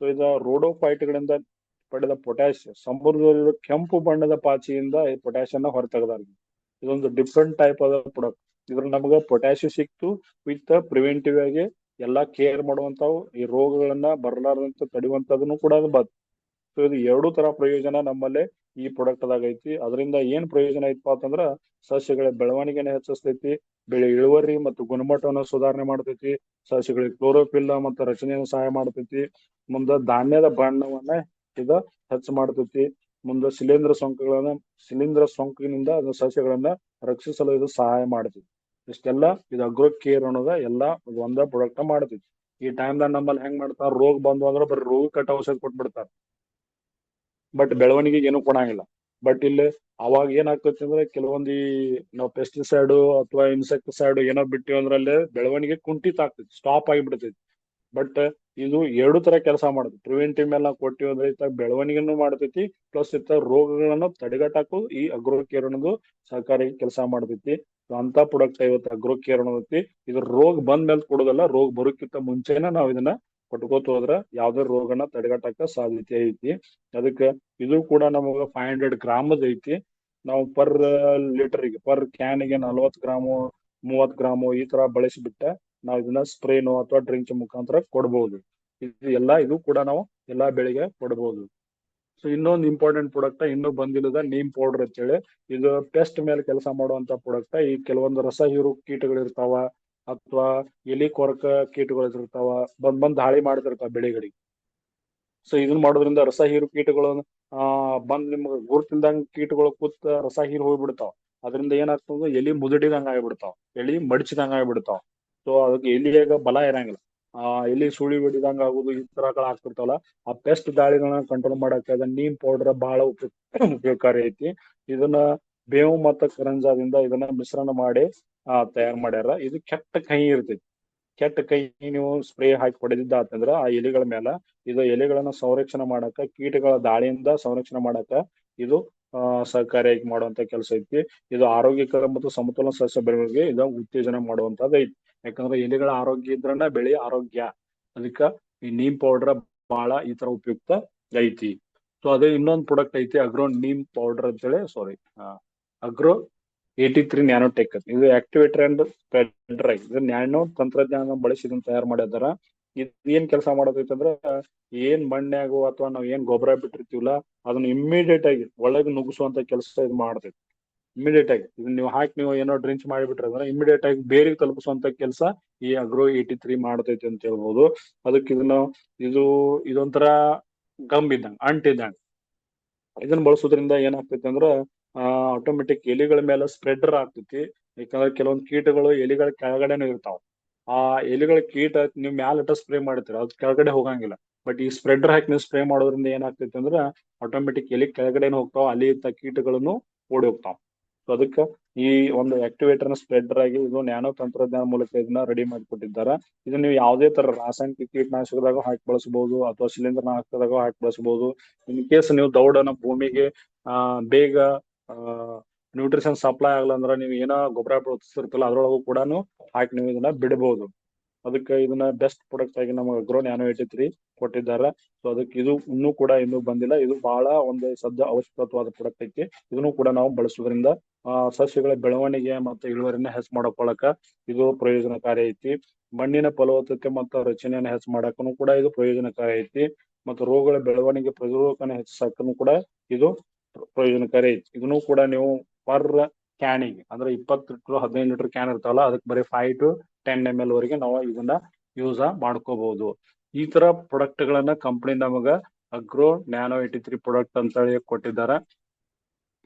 ಸೊ ಇದು ರೋಡೋಫೈಟ್ಗಳಿಂದ ಪಡೆದ ಪೊಟ್ಯಾಶ್ ಸಮುದ್ರದಲ್ಲಿರುವ ಕೆಂಪು ಬಣ್ಣದ ಪಾಚಿಯಿಂದ ಈ ಪೊಟ್ಯಾಶಿಯನ್ನ ಹೊರತೆಗೆದಾರ. ಇದೊಂದು ಡಿಫ್ರೆಂಟ್ ಟೈಪ್ ಆದ ಪ್ರಾಡಕ್ಟ್. ಇದ್ರ ನಮಗ ಪೊಟ್ಯಾಶಿಯಂ ಸಿಕ್ತು ವಿತ್ ಪ್ರಿವೆಂಟಿವ್ ಆಗಿ ಎಲ್ಲಾ ಕೇರ್ ಮಾಡುವಂತಾವು, ಈ ರೋಗಗಳನ್ನ ಬರಲಾರದಂತ ತಡೆಯುವಂತದನ್ನು ಕೂಡ ಅದು ಬರ್ತದೆ. ಸೊ ಇದು 2 ತರ ಪ್ರಯೋಜನ ನಮ್ಮಲ್ಲಿ ಈ ಪ್ರಾಡಕ್ಟ್ ದಾಗ ಐತಿ. ಅದರಿಂದ ಏನ್ ಪ್ರಯೋಜನ ಐತಪ್ಪ ಅಂತಂದ್ರ ಸಸ್ಯಗಳ ಬೆಳವಣಿಗೆನ ಹೆಚ್ಚಿಸ್ತೈತಿ, ಬೆಳೆ ಇಳುವರಿ ಮತ್ತು ಗುಣಮಟ್ಟವನ್ನು ಸುಧಾರಣೆ ಮಾಡ್ತೈತಿ, ಸಸ್ಯಗಳಿಗೆ ಕ್ಲೋರೋಫಿಲ್ ಮತ್ತು ರಚನೆಯನ್ನು ಸಹಾಯ ಮಾಡ್ತೈತಿ, ಮುಂದ ಧಾನ್ಯದ ಬಣ್ಣವನ್ನ ಇದು ಹೆಚ್ಚು ಮಾಡ್ತೈತಿ, ಮುಂದೆ ಶಿಲೀಂಧ್ರ ಸೋಂಕಿನಿಂದ ಸಸ್ಯಗಳನ್ನ ರಕ್ಷಿಸಲು ಇದು ಸಹಾಯ ಮಾಡ್ತೈತಿ. ಇಷ್ಟೆಲ್ಲ ಇದು ಅಗ್ರೋ ಕೇರ್ ಅನ್ನೋದ ಎಲ್ಲಾ ಒಂದ ಪ್ರಾಡಕ್ಟ್ ಮಾಡ್ತೈತಿ. ಈ ಟೈಮ್ದಾಗ ನಮ್ಮಲ್ಲಿ ಹೆಂಗ್ ಮಾಡ್ತಾರ, ರೋಗ ಬಂದು ಅಂದ್ರೆ ಬರೀ ರೋಗ ಕಟ್ಟ ಔಷಧ ಕೊಟ್ಬಿಡ್ತಾರ, ಬಟ್ ಬೆಳವಣಿಗೆಗೆ ಏನು ಕೊಡಂಗಿಲ್ಲ. ಬಟ್ ಇಲ್ಲಿ ಅವಾಗ ಏನಾಗ್ತೈತಿ ಅಂದ್ರೆ ಕೆಲವೊಂದು ನಾವು ಪೆಸ್ಟಿಸೈಡ್ ಅಥವಾ ಇನ್ಸೆಕ್ಟಿಸೈಡ್ ಏನೋ ಬಿಟ್ಟಿವಿ ಅಂದ್ರೆ ಅಲ್ಲಿ ಬೆಳವಣಿಗೆ ಕುಂಠಿತ ಆಗ್ತೈತಿ, ಸ್ಟಾಪ್ ಆಗಿಬಿಡ್ತೈತಿ. ಬಟ್ ಇದು 2 ತರ ಕೆಲಸ ಮಾಡುತ್ತೆ. ಪ್ರಿವೆಂಟಿವ್ ಮೇಲೆ ನಾವು ಕೊಟ್ಟಿವಿ ಅಂದ್ರೆ ಇತ್ತ ಬೆಳವಣಿಗೆನೂ ಮಾಡ್ತೈತಿ, ಪ್ಲಸ್ ಇತ್ತ ರೋಗಗಳನ್ನು ತಡೆಗಟ್ಟಾಕು ಈ ಅಗ್ರೋ ಕೇರ್ ಅನ್ನೋದು ಸಹಕಾರಿ ಕೆಲಸ ಮಾಡ್ತೈತಿ. ಅಂತ ಪ್ರಾಡಕ್ಟ್ ಇವತ್ತು ಅಗ್ರೋ ಕೇರ್ ಅನ್ನೋದೈತಿ. ಇದು ರೋಗ ಬಂದ ಮೇಲೆ ಕೊಡೋದಲ್ಲ, ರೋಗ ಬರೋಕ್ಕಿಂತ ಮುಂಚೆನ ನಾವ್ ಇದನ್ನ ಕೊಟ್ಕೋತ ಹೋದ್ರ ಯಾವ್ದೇ ರೋಗನ ತಡೆಗಟ್ಟಕ ಸಾಧ್ಯತೆ ಐತಿ. ಅದಕ್ಕೆ ಇದು ಕೂಡ ನಮಗ 500 ಗ್ರಾಮದ ಐತಿ. ನಾವು ಪರ್ ಲೀಟರ್ಗೆ ಪರ್ ಕ್ಯಾನ್ಗೆ 40 ಗ್ರಾಮು 30 ಗ್ರಾಮು ಈ ತರ ಬಳಸಿಬಿಟ್ಟ ನಾವ್ ಇದನ್ನ ಸ್ಪ್ರೇನೋ ಅಥವಾ ಡ್ರಿಂಕ್ ಮುಖಾಂತರ ಕೊಡ್ಬಹುದು. ಇದು ಕೂಡ ನಾವು ಎಲ್ಲಾ ಬೆಳೆಗೆ ಕೊಡಬಹುದು. ಸೊ ಇನ್ನೊಂದು ಇಂಪಾರ್ಟೆಂಟ್ ಪ್ರಾಡಕ್ಟ್ ಇನ್ನೂ ಬಂದಿಲ್ಲದ ನೀಮ್ ಪೌಡರ್ ಅಂತೇಳಿ. ಇದು ಪೆಸ್ಟ್ ಮೇಲೆ ಕೆಲಸ ಮಾಡುವಂತ ಪ್ರಾಡಕ್ಟ್. ಈ ಕೆಲವೊಂದು ರಸ ಹೀರು ಕೀಟಗಳು ಇರ್ತಾವ, ಅಥವಾ ಎಲಿ ಕೊರಕ ಕೀಟಗಳು ಇರ್ತಾವ, ಬಂದ್ ಹಾಳಿ ಮಾಡ್ತಿರ್ತಾವ ಬೆಳೆಗಳಿಗೆ. ಸೊ ಇದನ್ನ ಮಾಡೋದ್ರಿಂದ ರಸ ಹೀರು ಕೀಟಗಳು ಬಂದ್ ನಿಮ್ಗೆ ಗುರುತಿಲ್ದಂಗ ಕೀಟಗಳು ಕೂತ್ ರಸ ಹೀರು ಹೋಗ್ಬಿಡ್ತಾವ. ಅದರಿಂದ ಏನಾಗ್ತದ, ಎಲಿ ಮುದುಡಿದಂಗ ಆಗ್ಬಿಡ್ತಾವ, ಎಲಿ ಮಡಿಚಿದಂಗ ಆಗ್ಬಿಡ್ತಾವ. ಸೊ ಅದಕ್ಕೆ ಎಲಿಯಾಗ ಬಲ ಇರಂಗಿಲ್ಲ, ಎಲಿ ಸುಳಿ ಬಿಡಿದಂಗ ಆಗುದು, ಈ ತರಗಳು ಆಗ್ತಿರ್ತಾವಲ್ಲ. ಆ ಪೆಸ್ಟ್ ದಾಳಿಗಳನ್ನ ಕಂಟ್ರೋಲ್ ಮಾಡಕ್ಕೆ ನೀಮ್ ಪೌಡರ್ ಬಹಳ ಉಪಯೋಗಕಾರಿ ಐತಿ. ಇದನ್ನ ಬೇವು ಮತ್ತು ಕರಂಜಾದಿಂದ ಇದನ್ನ ಮಿಶ್ರಣ ಮಾಡಿ ತಯಾರು ಮಾಡ್ಯಾರ. ಇದು ಕೆಟ್ಟ ಕಹಿ ಇರ್ತೈತಿ. ಕೆಟ್ಟ ಕೈ ನೀವು ಸ್ಪ್ರೇ ಹಾಕಿ ಹೊಡೆದಿದ್ದ ಅಂತಂದ್ರ ಆ ಎಲೆಗಳ ಮೇಲೆ, ಇದು ಎಲೆಗಳನ್ನ ಸಂರಕ್ಷಣೆ ಮಾಡಕ, ಕೀಟಗಳ ದಾಳಿಯಿಂದ ಸಂರಕ್ಷಣೆ ಮಾಡಕ ಇದು ಸಹಕಾರಿಯಾಗಿ ಮಾಡುವಂತ ಕೆಲಸ ಐತಿ. ಇದು ಆರೋಗ್ಯಕರ ಮತ್ತು ಸಮತೋಲನ ಸಸ್ಯ ಬೆಳವಣಿಗೆ ಇದು ಉತ್ತೇಜನ ಮಾಡುವಂತದ್ದು ಐತಿ. ಯಾಕಂದ್ರೆ ಎಲೆಗಳ ಆರೋಗ್ಯ ಇದ್ರನ್ನ ಬೆಳೆ ಆರೋಗ್ಯ. ಅದಕ್ಕ ಈ ನೀಮ್ ಪೌಡರ್ ಬಹಳ ಈ ತರ ಉಪಯುಕ್ತ ಐತಿ. ಸೊ ಅದೇ ಇನ್ನೊಂದು ಪ್ರಾಡಕ್ಟ್ ಐತಿ, ಅಗ್ರೋ ನೀಮ್ ಪೌಡರ್ ಅಂತೇಳಿ, ಸಾರಿ, ಅಗ್ರೋ 83 ನ್ಯಾನೋಟೆಕ್. ಇದು ಆಕ್ಟಿವೇಟರ್ ಅಂಡ್ ಸ್ಪ್ರೆಡರ್. ಇದು ನ್ಯಾನೋ ತಂತ್ರಜ್ಞಾನ ಬಳಸಿ ಇದನ್ನ ತಯಾರು ಮಾಡಿದಾರ. ಇದು ಏನ್ ಕೆಲಸ ಮಾಡತೈತಿ ಅಂದ್ರ, ಏನ್ ಮಣ್ಣಾಗೋ ಅಥವಾ ನಾವ್ ಏನ್ ಗೊಬ್ಬರ ಬಿಟ್ಟಿರ್ತೀವಲ್ಲ, ಅದನ್ನ ಇಮ್ಮಿಡಿಯೇಟ್ ಆಗಿ ಒಳಗೆ ನುಗ್ಗಿಸುವಂತ ಕೆಲಸ ಇದು ಮಾಡ್ತೈತಿ. ಇಮಿಡಿಯೇಟ್ ಆಗಿ ಇದನ್ನ ನೀವು ಏನೋ ಡ್ರಿಂಕ್ಸ್ ಮಾಡಿಬಿಟ್ರೆ ಅಂದ್ರೆ ಇಮಿಡಿಯೇಟ್ ಆಗಿ ಬೇರಿಗೆ ತಲುಪಿಸುವಂತ ಕೆಲಸ ಈ ಅಗ್ರೋ 83 ಮಾಡ್ತೈತಿ ಅಂತ ಹೇಳ್ಬೋದು. ಅದಕ್ಕೆ ಇದು ಇದೊಂಥರ ಗಮ್ ಇದ್ದಂಗ, ಅಂಟಿದ್ದಂಗ. ಇದನ್ನ ಬಳಸೋದ್ರಿಂದ ಏನಾಗ್ತೈತಿ ಅಂದ್ರ ಆಟೋಮೆಟಿಕ್ ಎಲಿಗಳ ಮೇಲೆ ಸ್ಪ್ರೆಡರ್ ಆಗ್ತೈತಿ. ಯಾಕಂದ್ರೆ ಕೆಲವೊಂದು ಕೀಟಗಳು ಎಲಿಗಳ ಕೆಳಗಡೆನೂ ಇರ್ತಾವ. ಆ ಎಲಿಗಳ ಕೀಟ ನೀವು ಮ್ಯಾಲ ಸ್ಪ್ರೇ ಮಾಡ್ತೀರ, ಅದ್ ಕೆಳಗಡೆ ಹೋಗಂಗಿಲ್ಲ. ಬಟ್ ಈ ಸ್ಪ್ರೆಡರ್ ಹಾಕಿ ನೀವು ಸ್ಪ್ರೇ ಮಾಡೋದ್ರಿಂದ ಏನಾಗ್ತೈತಿ ಅಂದ್ರ ಆಟೋಮೆಟಿಕ್ ಎಲಿ ಕೆಳಗಡೆನೂ ಹೋಗ್ತಾವ, ಅಲ್ಲಿ ಇದ್ದ ಕೀಟಗಳನ್ನು ಓಡಿ ಹೋಗ್ತಾವ. ಸೊ ಅದಕ್ಕೆ ಈ ಒಂದು ಆಕ್ಟಿವೇಟರ್ ಸ್ಪ್ರೆಡರ್ ಆಗಿ ಇದು ನ್ಯಾನೋ ತಂತ್ರಜ್ಞಾನ ಮೂಲಕ ಇದನ್ನ ರೆಡಿ ಮಾಡಿಕೊಟ್ಟಿದ್ದಾರೆ. ಇದನ್ನ ನೀವು ಯಾವುದೇ ತರ ರಾಸಾಯನಿಕ ಕೀಟನಾಶಕದಾಗ ಹಾಕಿ ಬಳಸಬಹುದು, ಅಥವಾ ಶಿಲೀಂಧ್ರ ನಾಶಕದಾಗ ಹಾಕಿ ಬಳಸಬಹುದು. ಇನ್ ಕೇಸ್ ನೀವು ದೌಡನ ಭೂಮಿಗೆ ಬೇಗ ನ್ಯೂಟ್ರಿಷನ್ ಸಪ್ಲೈ ಆಗಲ್ಲ ಅಂದ್ರೆ ನೀವು ಏನೋ ಗೊಬ್ಬರ ಬಳಸ್ತಿರ್ತಲ್ಲ ಅದ್ರೊಳಗೂ ಕೂಡ ಹಾಕಿ ನೀವು ಇದನ್ನ ಬಿಡಬಹುದು. ಅದಕ್ಕೆ ಇದನ್ನ ಬೆಸ್ಟ್ ಪ್ರಾಡಕ್ಟ್ ಆಗಿ ನಮಗೆ ಅಗ್ರೋ ನ್ಯಾನೋ 83 ಕೊಟ್ಟಿದ್ದಾರೆ. ಸೊ ಅದಕ್ಕೆ ಇದು ಇನ್ನೂ ಬಂದಿಲ್ಲ. ಇದು ಬಹಳ ಒಂದು ಸದ್ಯ ಅವಶ್ಯಕವಾದ ಪ್ರಾಡಕ್ಟ್ ಐತಿ. ಇದನ್ನು ಕೂಡ ನಾವು ಬಳಸೋದ್ರಿಂದ ಸಸ್ಯಗಳ ಬೆಳವಣಿಗೆ ಮತ್ತು ಇಳುವರಿನ ಹೆಚ್ಚು ಮಾಡ್ಕೊಳ್ಳಕ ಇದು ಪ್ರಯೋಜನಕಾರಿ ಐತಿ. ಮಣ್ಣಿನ ಫಲವತ್ತತೆ ಮತ್ತು ರಚನೆಯನ್ನು ಹೆಚ್ಚು ಮಾಡಕ್ಕೂ ಕೂಡ ಇದು ಪ್ರಯೋಜನಕಾರಿ ಐತಿ. ಮತ್ತು ರೋಗಗಳ ಬೆಳವಣಿಗೆ ಪ್ರತಿರೋಧಕನ ಹೆಚ್ಚಿಸಕ್ಕೂ ಕೂಡ ಇದು ಪ್ರಯೋಜನಕಾರಿ ಐತಿ. ಇದನ್ನು ಕೂಡ ನೀವು ಪರ್ ಕ್ಯಾನಿಗೆ ಅಂದ್ರೆ 20 to 15 ಲೀಟರ್ ಕ್ಯಾನ್ ಇರ್ತಾವಲ್ಲ, ಅದಕ್ಕೆ ಬರೀ 5 to 10 ml ವರೆಗೆ ನಾವು ಇದನ್ನ ಯೂಸ್ ಮಾಡ್ಕೋಬಹುದು. ಈ ತರ ಪ್ರಾಡಕ್ಟ್ ಗಳನ್ನ ಕಂಪನಿ ನಮಗ ಅಗ್ರೋ ನ್ಯಾನೋ 83 ಪ್ರಾಡಕ್ಟ್ ಅಂತ ಹೇಳಿ ಕೊಟ್ಟಿದ್ದಾರೆ.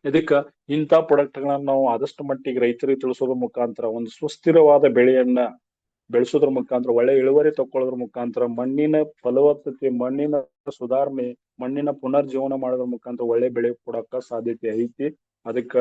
ಇದಕ್ಕ ಇಂಥ ಪ್ರಾಡಕ್ಟ್ ಗಳನ್ನ ನಾವು ಆದಷ್ಟು ಮಟ್ಟಿಗೆ ರೈತರಿಗೆ ತಿಳಿಸೋದ್ರ ಮುಖಾಂತರ ಒಂದು ಸುಸ್ಥಿರವಾದ ಬೆಳೆಯನ್ನ ಬೆಳೆಸೋದ್ರ ಮುಖಾಂತರ, ಒಳ್ಳೆ ಇಳುವರಿ ತಕೊಳ್ಳೋದ್ರ ಮುಖಾಂತರ, ಮಣ್ಣಿನ ಫಲವತ್ತತೆ, ಮಣ್ಣಿನ ಸುಧಾರಣೆ, ಮಣ್ಣಿನ ಪುನರ್ಜೀವನ ಮಾಡೋದ್ರ ಮುಖಾಂತರ ಒಳ್ಳೆ ಬೆಳೆ ಕೊಡಕ ಸಾಧ್ಯತೆ ಐತಿ. ಅದಕ್ಕ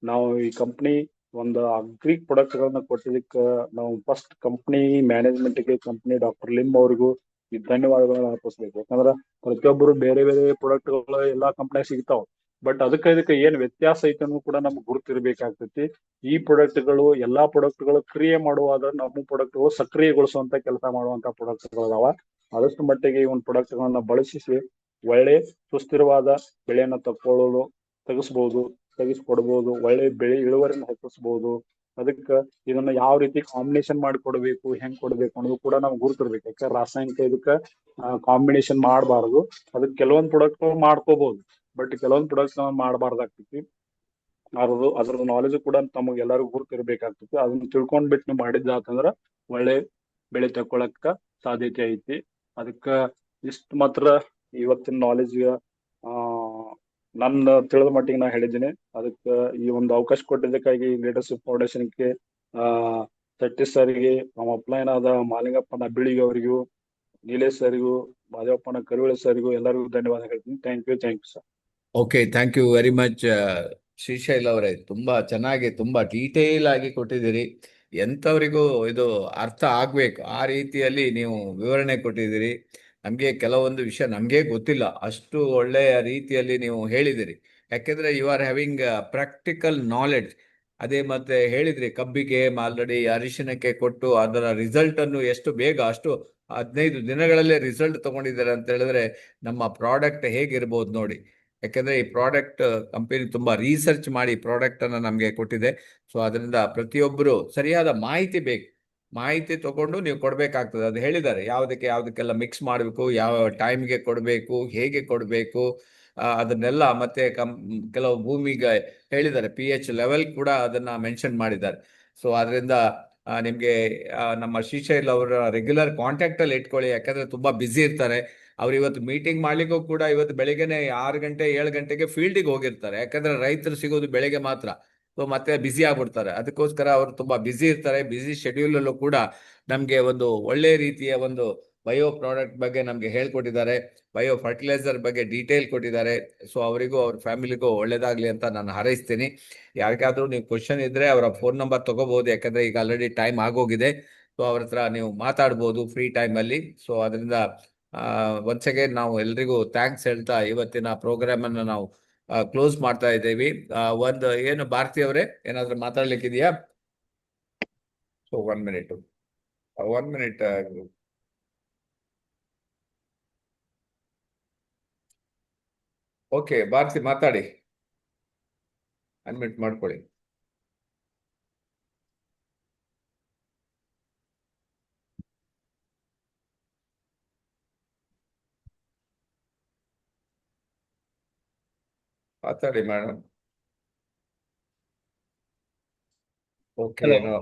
ನಾವು ಈ ಕಂಪ್ನಿ ಒಂದು ಅಗ್ರಿ ಪ್ರಾಡಕ್ಟ್ ಗಳನ್ನ ಕೊಟ್ಟಿದ್ದಕ್ಕ ನಾವು ಫಸ್ಟ್ ಕಂಪ್ನಿ ಮ್ಯಾನೇಜ್ಮೆಂಟ್ಗೆ, ಕಂಪ್ನಿ ಡಾಕ್ಟರ್ ಲಿಮ್ ಅವ್ರಿಗೂ ಈ ಧನ್ಯವಾದಗಳನ್ನ ಅರ್ಪಿಸ್ಬೇಕು. ಯಾಕಂದ್ರ ಪ್ರತಿಯೊಬ್ಬರು ಬೇರೆ ಬೇರೆ ಪ್ರಾಡಕ್ಟ್ ಗಳು ಎಲ್ಲಾ ಕಂಪ್ನಿಯಾಗ ಸಿಗ್ತಾವ. ಬಟ್ ಇದಕ್ಕೆ ಏನ್ ವ್ಯತ್ಯಾಸ ಐತೆ ಅನ್ನೋದು ಕೂಡ ನಮ್ಗೆ ಗುರುತಿರ್ಬೇಕಾಗ್ತೈತಿ. ಈ ಪ್ರಾಡಕ್ಟ್ ಗಳು ಎಲ್ಲಾ ಪ್ರಾಡಕ್ಟ್ ಗಳು ಕ್ರಿಯೆ ಮಾಡುವಾಗ ನಮ್ಮ ಪ್ರಾಡಕ್ಟ್ ಗಳು ಸಕ್ರಿಯಗೊಳಿಸುವಂತ ಕೆಲಸ ಮಾಡುವಂತ ಪ್ರಾಡಕ್ಟ್ ಗಳು ಅದಾವ. ಆದಷ್ಟು ಮಟ್ಟಿಗೆ ಈ ಒಂದು ಪ್ರಾಡಕ್ಟ್ ಗಳನ್ನ ಬಳಸಿ ಒಳ್ಳೆ ಸುಸ್ಥಿರವಾದ ಬೆಳೆಯನ್ನ ತೆಗಿಸ್ಕೊಡ್ಬಹುದು, ಒಳ್ಳೆ ಬೆಳೆ ಇಳುವರಿನ ಹೆಚ್ಚಿಸಬಹುದು. ಅದಕ್ಕ ಇದನ್ನ ಯಾವ ರೀತಿ ಕಾಂಬಿನೇಷನ್ ಮಾಡಿ ಕೊಡ್ಬೇಕು, ಹೆಂಗ್ ಕೊಡ್ಬೇಕು ಅನ್ನೋದು ಕೂಡ ನಾವು ಗುರುತಿರ್ಬೇಕು. ಯಾಕಂದ್ರೆ ರಾಸಾಯನಿಕ ಇದಕ್ಕ ಕಾಂಬಿನೇಷನ್ ಮಾಡಬಾರದು. ಅದಕ್ಕೆ ಕೆಲವೊಂದು ಪ್ರಾಡಕ್ಟ್ ಮಾಡ್ಕೋಬಹುದು, ಬಟ್ ಕೆಲವೊಂದು ಪ್ರಾಡಕ್ಟ್ ಮಾಡಬಾರ್ದಾಗ್ತೈತಿ. ಅದ್ರದ್ದು ನಾಲೆಜ್ ಕೂಡ ತಮಗೆ ಎಲ್ಲರಿಗೂ ಗುರುತಿರ್ಬೇಕಾಗ್ತೈತಿ. ಅದನ್ನ ತಿಳ್ಕೊಂಡ್ಬಿಟ್ಟು ನೀವು ಮಾಡಿದ್ದಾತಂದ್ರ ಒಳ್ಳೆ ಬೆಳೆ ತಕೊಳಕ ಸಾಧ್ಯತೆ ಐತಿ. ಅದಕ್ಕ ಇಷ್ಟ ಮಾತ್ರ ಇವತ್ತಿನ ನಾಲೆಜ್ ನನ್ನ ತಿಳಿದ ಮಟ್ಟಿಗೆ ನಾ ಹೇಳಿದ್ದೀನಿ. ಅದಕ್ಕೆ ಈ ಒಂದು ಅವಕಾಶ ಕೊಟ್ಟಿದ್ದಕ್ಕಾಗಿ ಲೀಡರ್ಶಿಪ್ ಫೌಂಡೇಶನ್ಗೆ ಸತೀಶ್ ಸರ್ಗೆ, ನಮ್ಮ ಅಪ್ಲೈನ್ ಆದ ಮಾಲಿಂಗಪ್ಪನ ಬಿಳಿಗಿ ಅವರಿಗೂ, ನೀಲೇಶ್ ಸರ್ಗೂ, ಮಾದೇವಪ್ಪನ ಕರಿವಳೆ ಸರ್ಗೂ ಎಲ್ಲರಿಗೂ ಧನ್ಯವಾದ ಹೇಳ್ತೀನಿ. Thank you sir. Okay, thank you very much Shrishail ಅವರೇ. ತುಂಬಾ ಚೆನ್ನಾಗಿ, ತುಂಬಾ ಡೀಟೇಲ್ ಆಗಿ ಕೊಟ್ಟಿದ್ದೀರಿ. ಎಂಥವರಿಗೂ ಇದು ಅರ್ಥ ಆಗ್ಬೇಕು ಆ ರೀತಿಯಲ್ಲಿ ನೀವು ವಿವರಣೆ ಕೊಟ್ಟಿದ್ದೀರಿ. ನಮಗೆ ಕೆಲವೊಂದು ವಿಷಯ ನಮಗೆ ಗೊತ್ತಿಲ್ಲ, ಅಷ್ಟು ಒಳ್ಳೆಯ ರೀತಿಯಲ್ಲಿ ನೀವು ಹೇಳಿದಿರಿ. ಯಾಕೆಂದ್ರೆ you are having practical knowledge. ಅದೇ ಮತ್ತೆ ಹೇಳಿದ್ರಿ, ಕಬ್ಬಿಗೆ ಆಲ್ರೆಡಿ ಅರಿಶಿನಕ್ಕೆ ಕೊಟ್ಟು ಅದರ ರಿಸಲ್ಟ್ ಅನ್ನು ಎಷ್ಟು ಬೇಗ, ಅಷ್ಟು 15 ದಿನಗಳಲ್ಲೇ ರಿಸಲ್ಟ್ ತಗೊಂಡಿದ್ದಾರೆ ಅಂತ ಹೇಳಿದ್ರೆ ನಮ್ಮ ಪ್ರಾಡಕ್ಟ್ ಹೇಗಿರ್ಬೋದು ನೋಡಿ. ಯಾಕೆಂದ್ರೆ ಈ ಪ್ರಾಡಕ್ಟ್ ಕಂಪನಿ ತುಂಬಾ ರಿಸರ್ಚ್ ಮಾಡಿ ಪ್ರಾಡಕ್ಟ್ ಅನ್ನ ನಮಗೆ ಕೊಟ್ಟಿದೆ. ಸೊ ಅದರಿಂದ ಪ್ರತಿಯೊಬ್ಬರು ಸರಿಯಾದ ಮಾಹಿತಿ ಬೇಕು. ಮಾಹಿತಿ ತಗೊಂಡು ನೀವು ಕೊಡಬೇಕಾಗ್ತದೆ. ಅದು ಹೇಳಿದ್ದಾರೆ ಯಾವುದಕ್ಕೆ ಯಾವುದಕ್ಕೆಲ್ಲ ಮಿಕ್ಸ್ ಮಾಡಬೇಕು, ಯಾವ ಟೈಮ್ಗೆ ಕೊಡಬೇಕು, ಹೇಗೆ ಕೊಡಬೇಕು, ಅದನ್ನೆಲ್ಲ ಮತ್ತೆ ಕೆಲವು ಭೂಮಿಗೆ ಹೇಳಿದ್ದಾರೆ, pH ಲೆವೆಲ್ ಕೂಡ ಅದನ್ನ ಮೆನ್ಷನ್ ಮಾಡಿದ್ದಾರೆ. ಸೊ ಅದರಿಂದ ನಿಮಗೆ ನಮ್ಮ ಶ್ರೀಶೈಲ್ ಅವರ ರೆಗ್ಯುಲರ್ ಕಾಂಟ್ಯಾಕ್ಟ್ ಅಲ್ಲಿ ಇಟ್ಕೊಳ್ಳಿ, ಯಾಕಂದ್ರೆ ತುಂಬಾ ಬ್ಯುಸಿ ಇರ್ತಾರೆ. ಅವ್ರು ಇವತ್ತು ಮೀಟಿಂಗ್ ಮಾಡ್ಲಿಕ್ಕೂ ಕೂಡ ಇವತ್ತು ಬೆಳಿಗ್ಗೆನೆ 6 ಗಂಟೆ 7 ಗಂಟೆಗೆ ಫೀಲ್ಡಿಗೆ ಹೋಗಿರ್ತಾರೆ, ಯಾಕಂದ್ರೆ ರೈತರು ಸಿಗೋದು ಬೆಳಿಗ್ಗೆ ಮಾತ್ರ. ಸೊ ಮತ್ತೆ ಬ್ಯುಸಿ ಆಗ್ಬಿಡ್ತಾರೆ. ಅದಕ್ಕೋಸ್ಕರ ಅವರು ತುಂಬಾ ಬ್ಯುಸಿ ಇರ್ತಾರೆ. ಬ್ಯುಸಿ ಶೆಡ್ಯೂಲ್ ಅಲ್ಲೂ ಕೂಡ ನಮ್ಗೆ ಒಂದು ಒಳ್ಳೆ ರೀತಿಯ ಒಂದು ಬಯೋ ಪ್ರಾಡಕ್ಟ್ ಬಗ್ಗೆ ನಮ್ಗೆ ಹೇಳ್ಕೊಟ್ಟಿದ್ದಾರೆ, ಬಯೋ ಫರ್ಟಿಲೈಸರ್ ಬಗ್ಗೆ ಡೀಟೇಲ್ ಕೊಟ್ಟಿದ್ದಾರೆ. ಸೊ ಅವರಿಗೂ ಅವ್ರ ಫ್ಯಾಮಿಲಿಗೂ ಒಳ್ಳೇದಾಗ್ಲಿ ಅಂತ ನಾನು ಹಾರೈಸ್ತೀನಿ. ಯಾರಿಗಾದ್ರೂ ನೀವು ಕ್ವಶನ್ ಇದ್ರೆ ಅವರ ಫೋನ್ ನಂಬರ್ ತಗೋಬಹುದು, ಯಾಕಂದ್ರೆ ಈಗ ಆಲ್ರೆಡಿ ಟೈಮ್ ಆಗೋಗಿದೆ. ಸೊ ಅವ್ರ ಹತ್ರ ನೀವು ಮಾತಾಡ್ಬೋದು ಫ್ರೀ ಟೈಮ್ ಅಲ್ಲಿ. ಸೊ ಅದರಿಂದ ಒನ್ಸ್ ಅಗೇನ್ ನಾವು ಎಲ್ರಿಗೂ ಥ್ಯಾಂಕ್ಸ್ ಹೇಳ್ತಾ ಇವತ್ತಿನ ಪ್ರೋಗ್ರಾಮ್ ಅನ್ನು ನಾವು ಕ್ಲೋಸ್ ಮಾಡ್ತಾ ಇದ್ದೀವಿ. ಒಂದು ಏನು ಭಾರತಿ ಅವರೇ ಏನಾದ್ರು ಮಾತಾಡ್ಲಿಕ್ಕಿದೆಯಾ? So 1 minute. ಓಕೆ ಭಾರತಿ ಮಾತಾಡಿ, ಅನ್ಮಿಟ್ ಮಾಡ್ಕೊಳ್ಳಿ. ಮಾತಾಡಿ madam. Okay. Hello.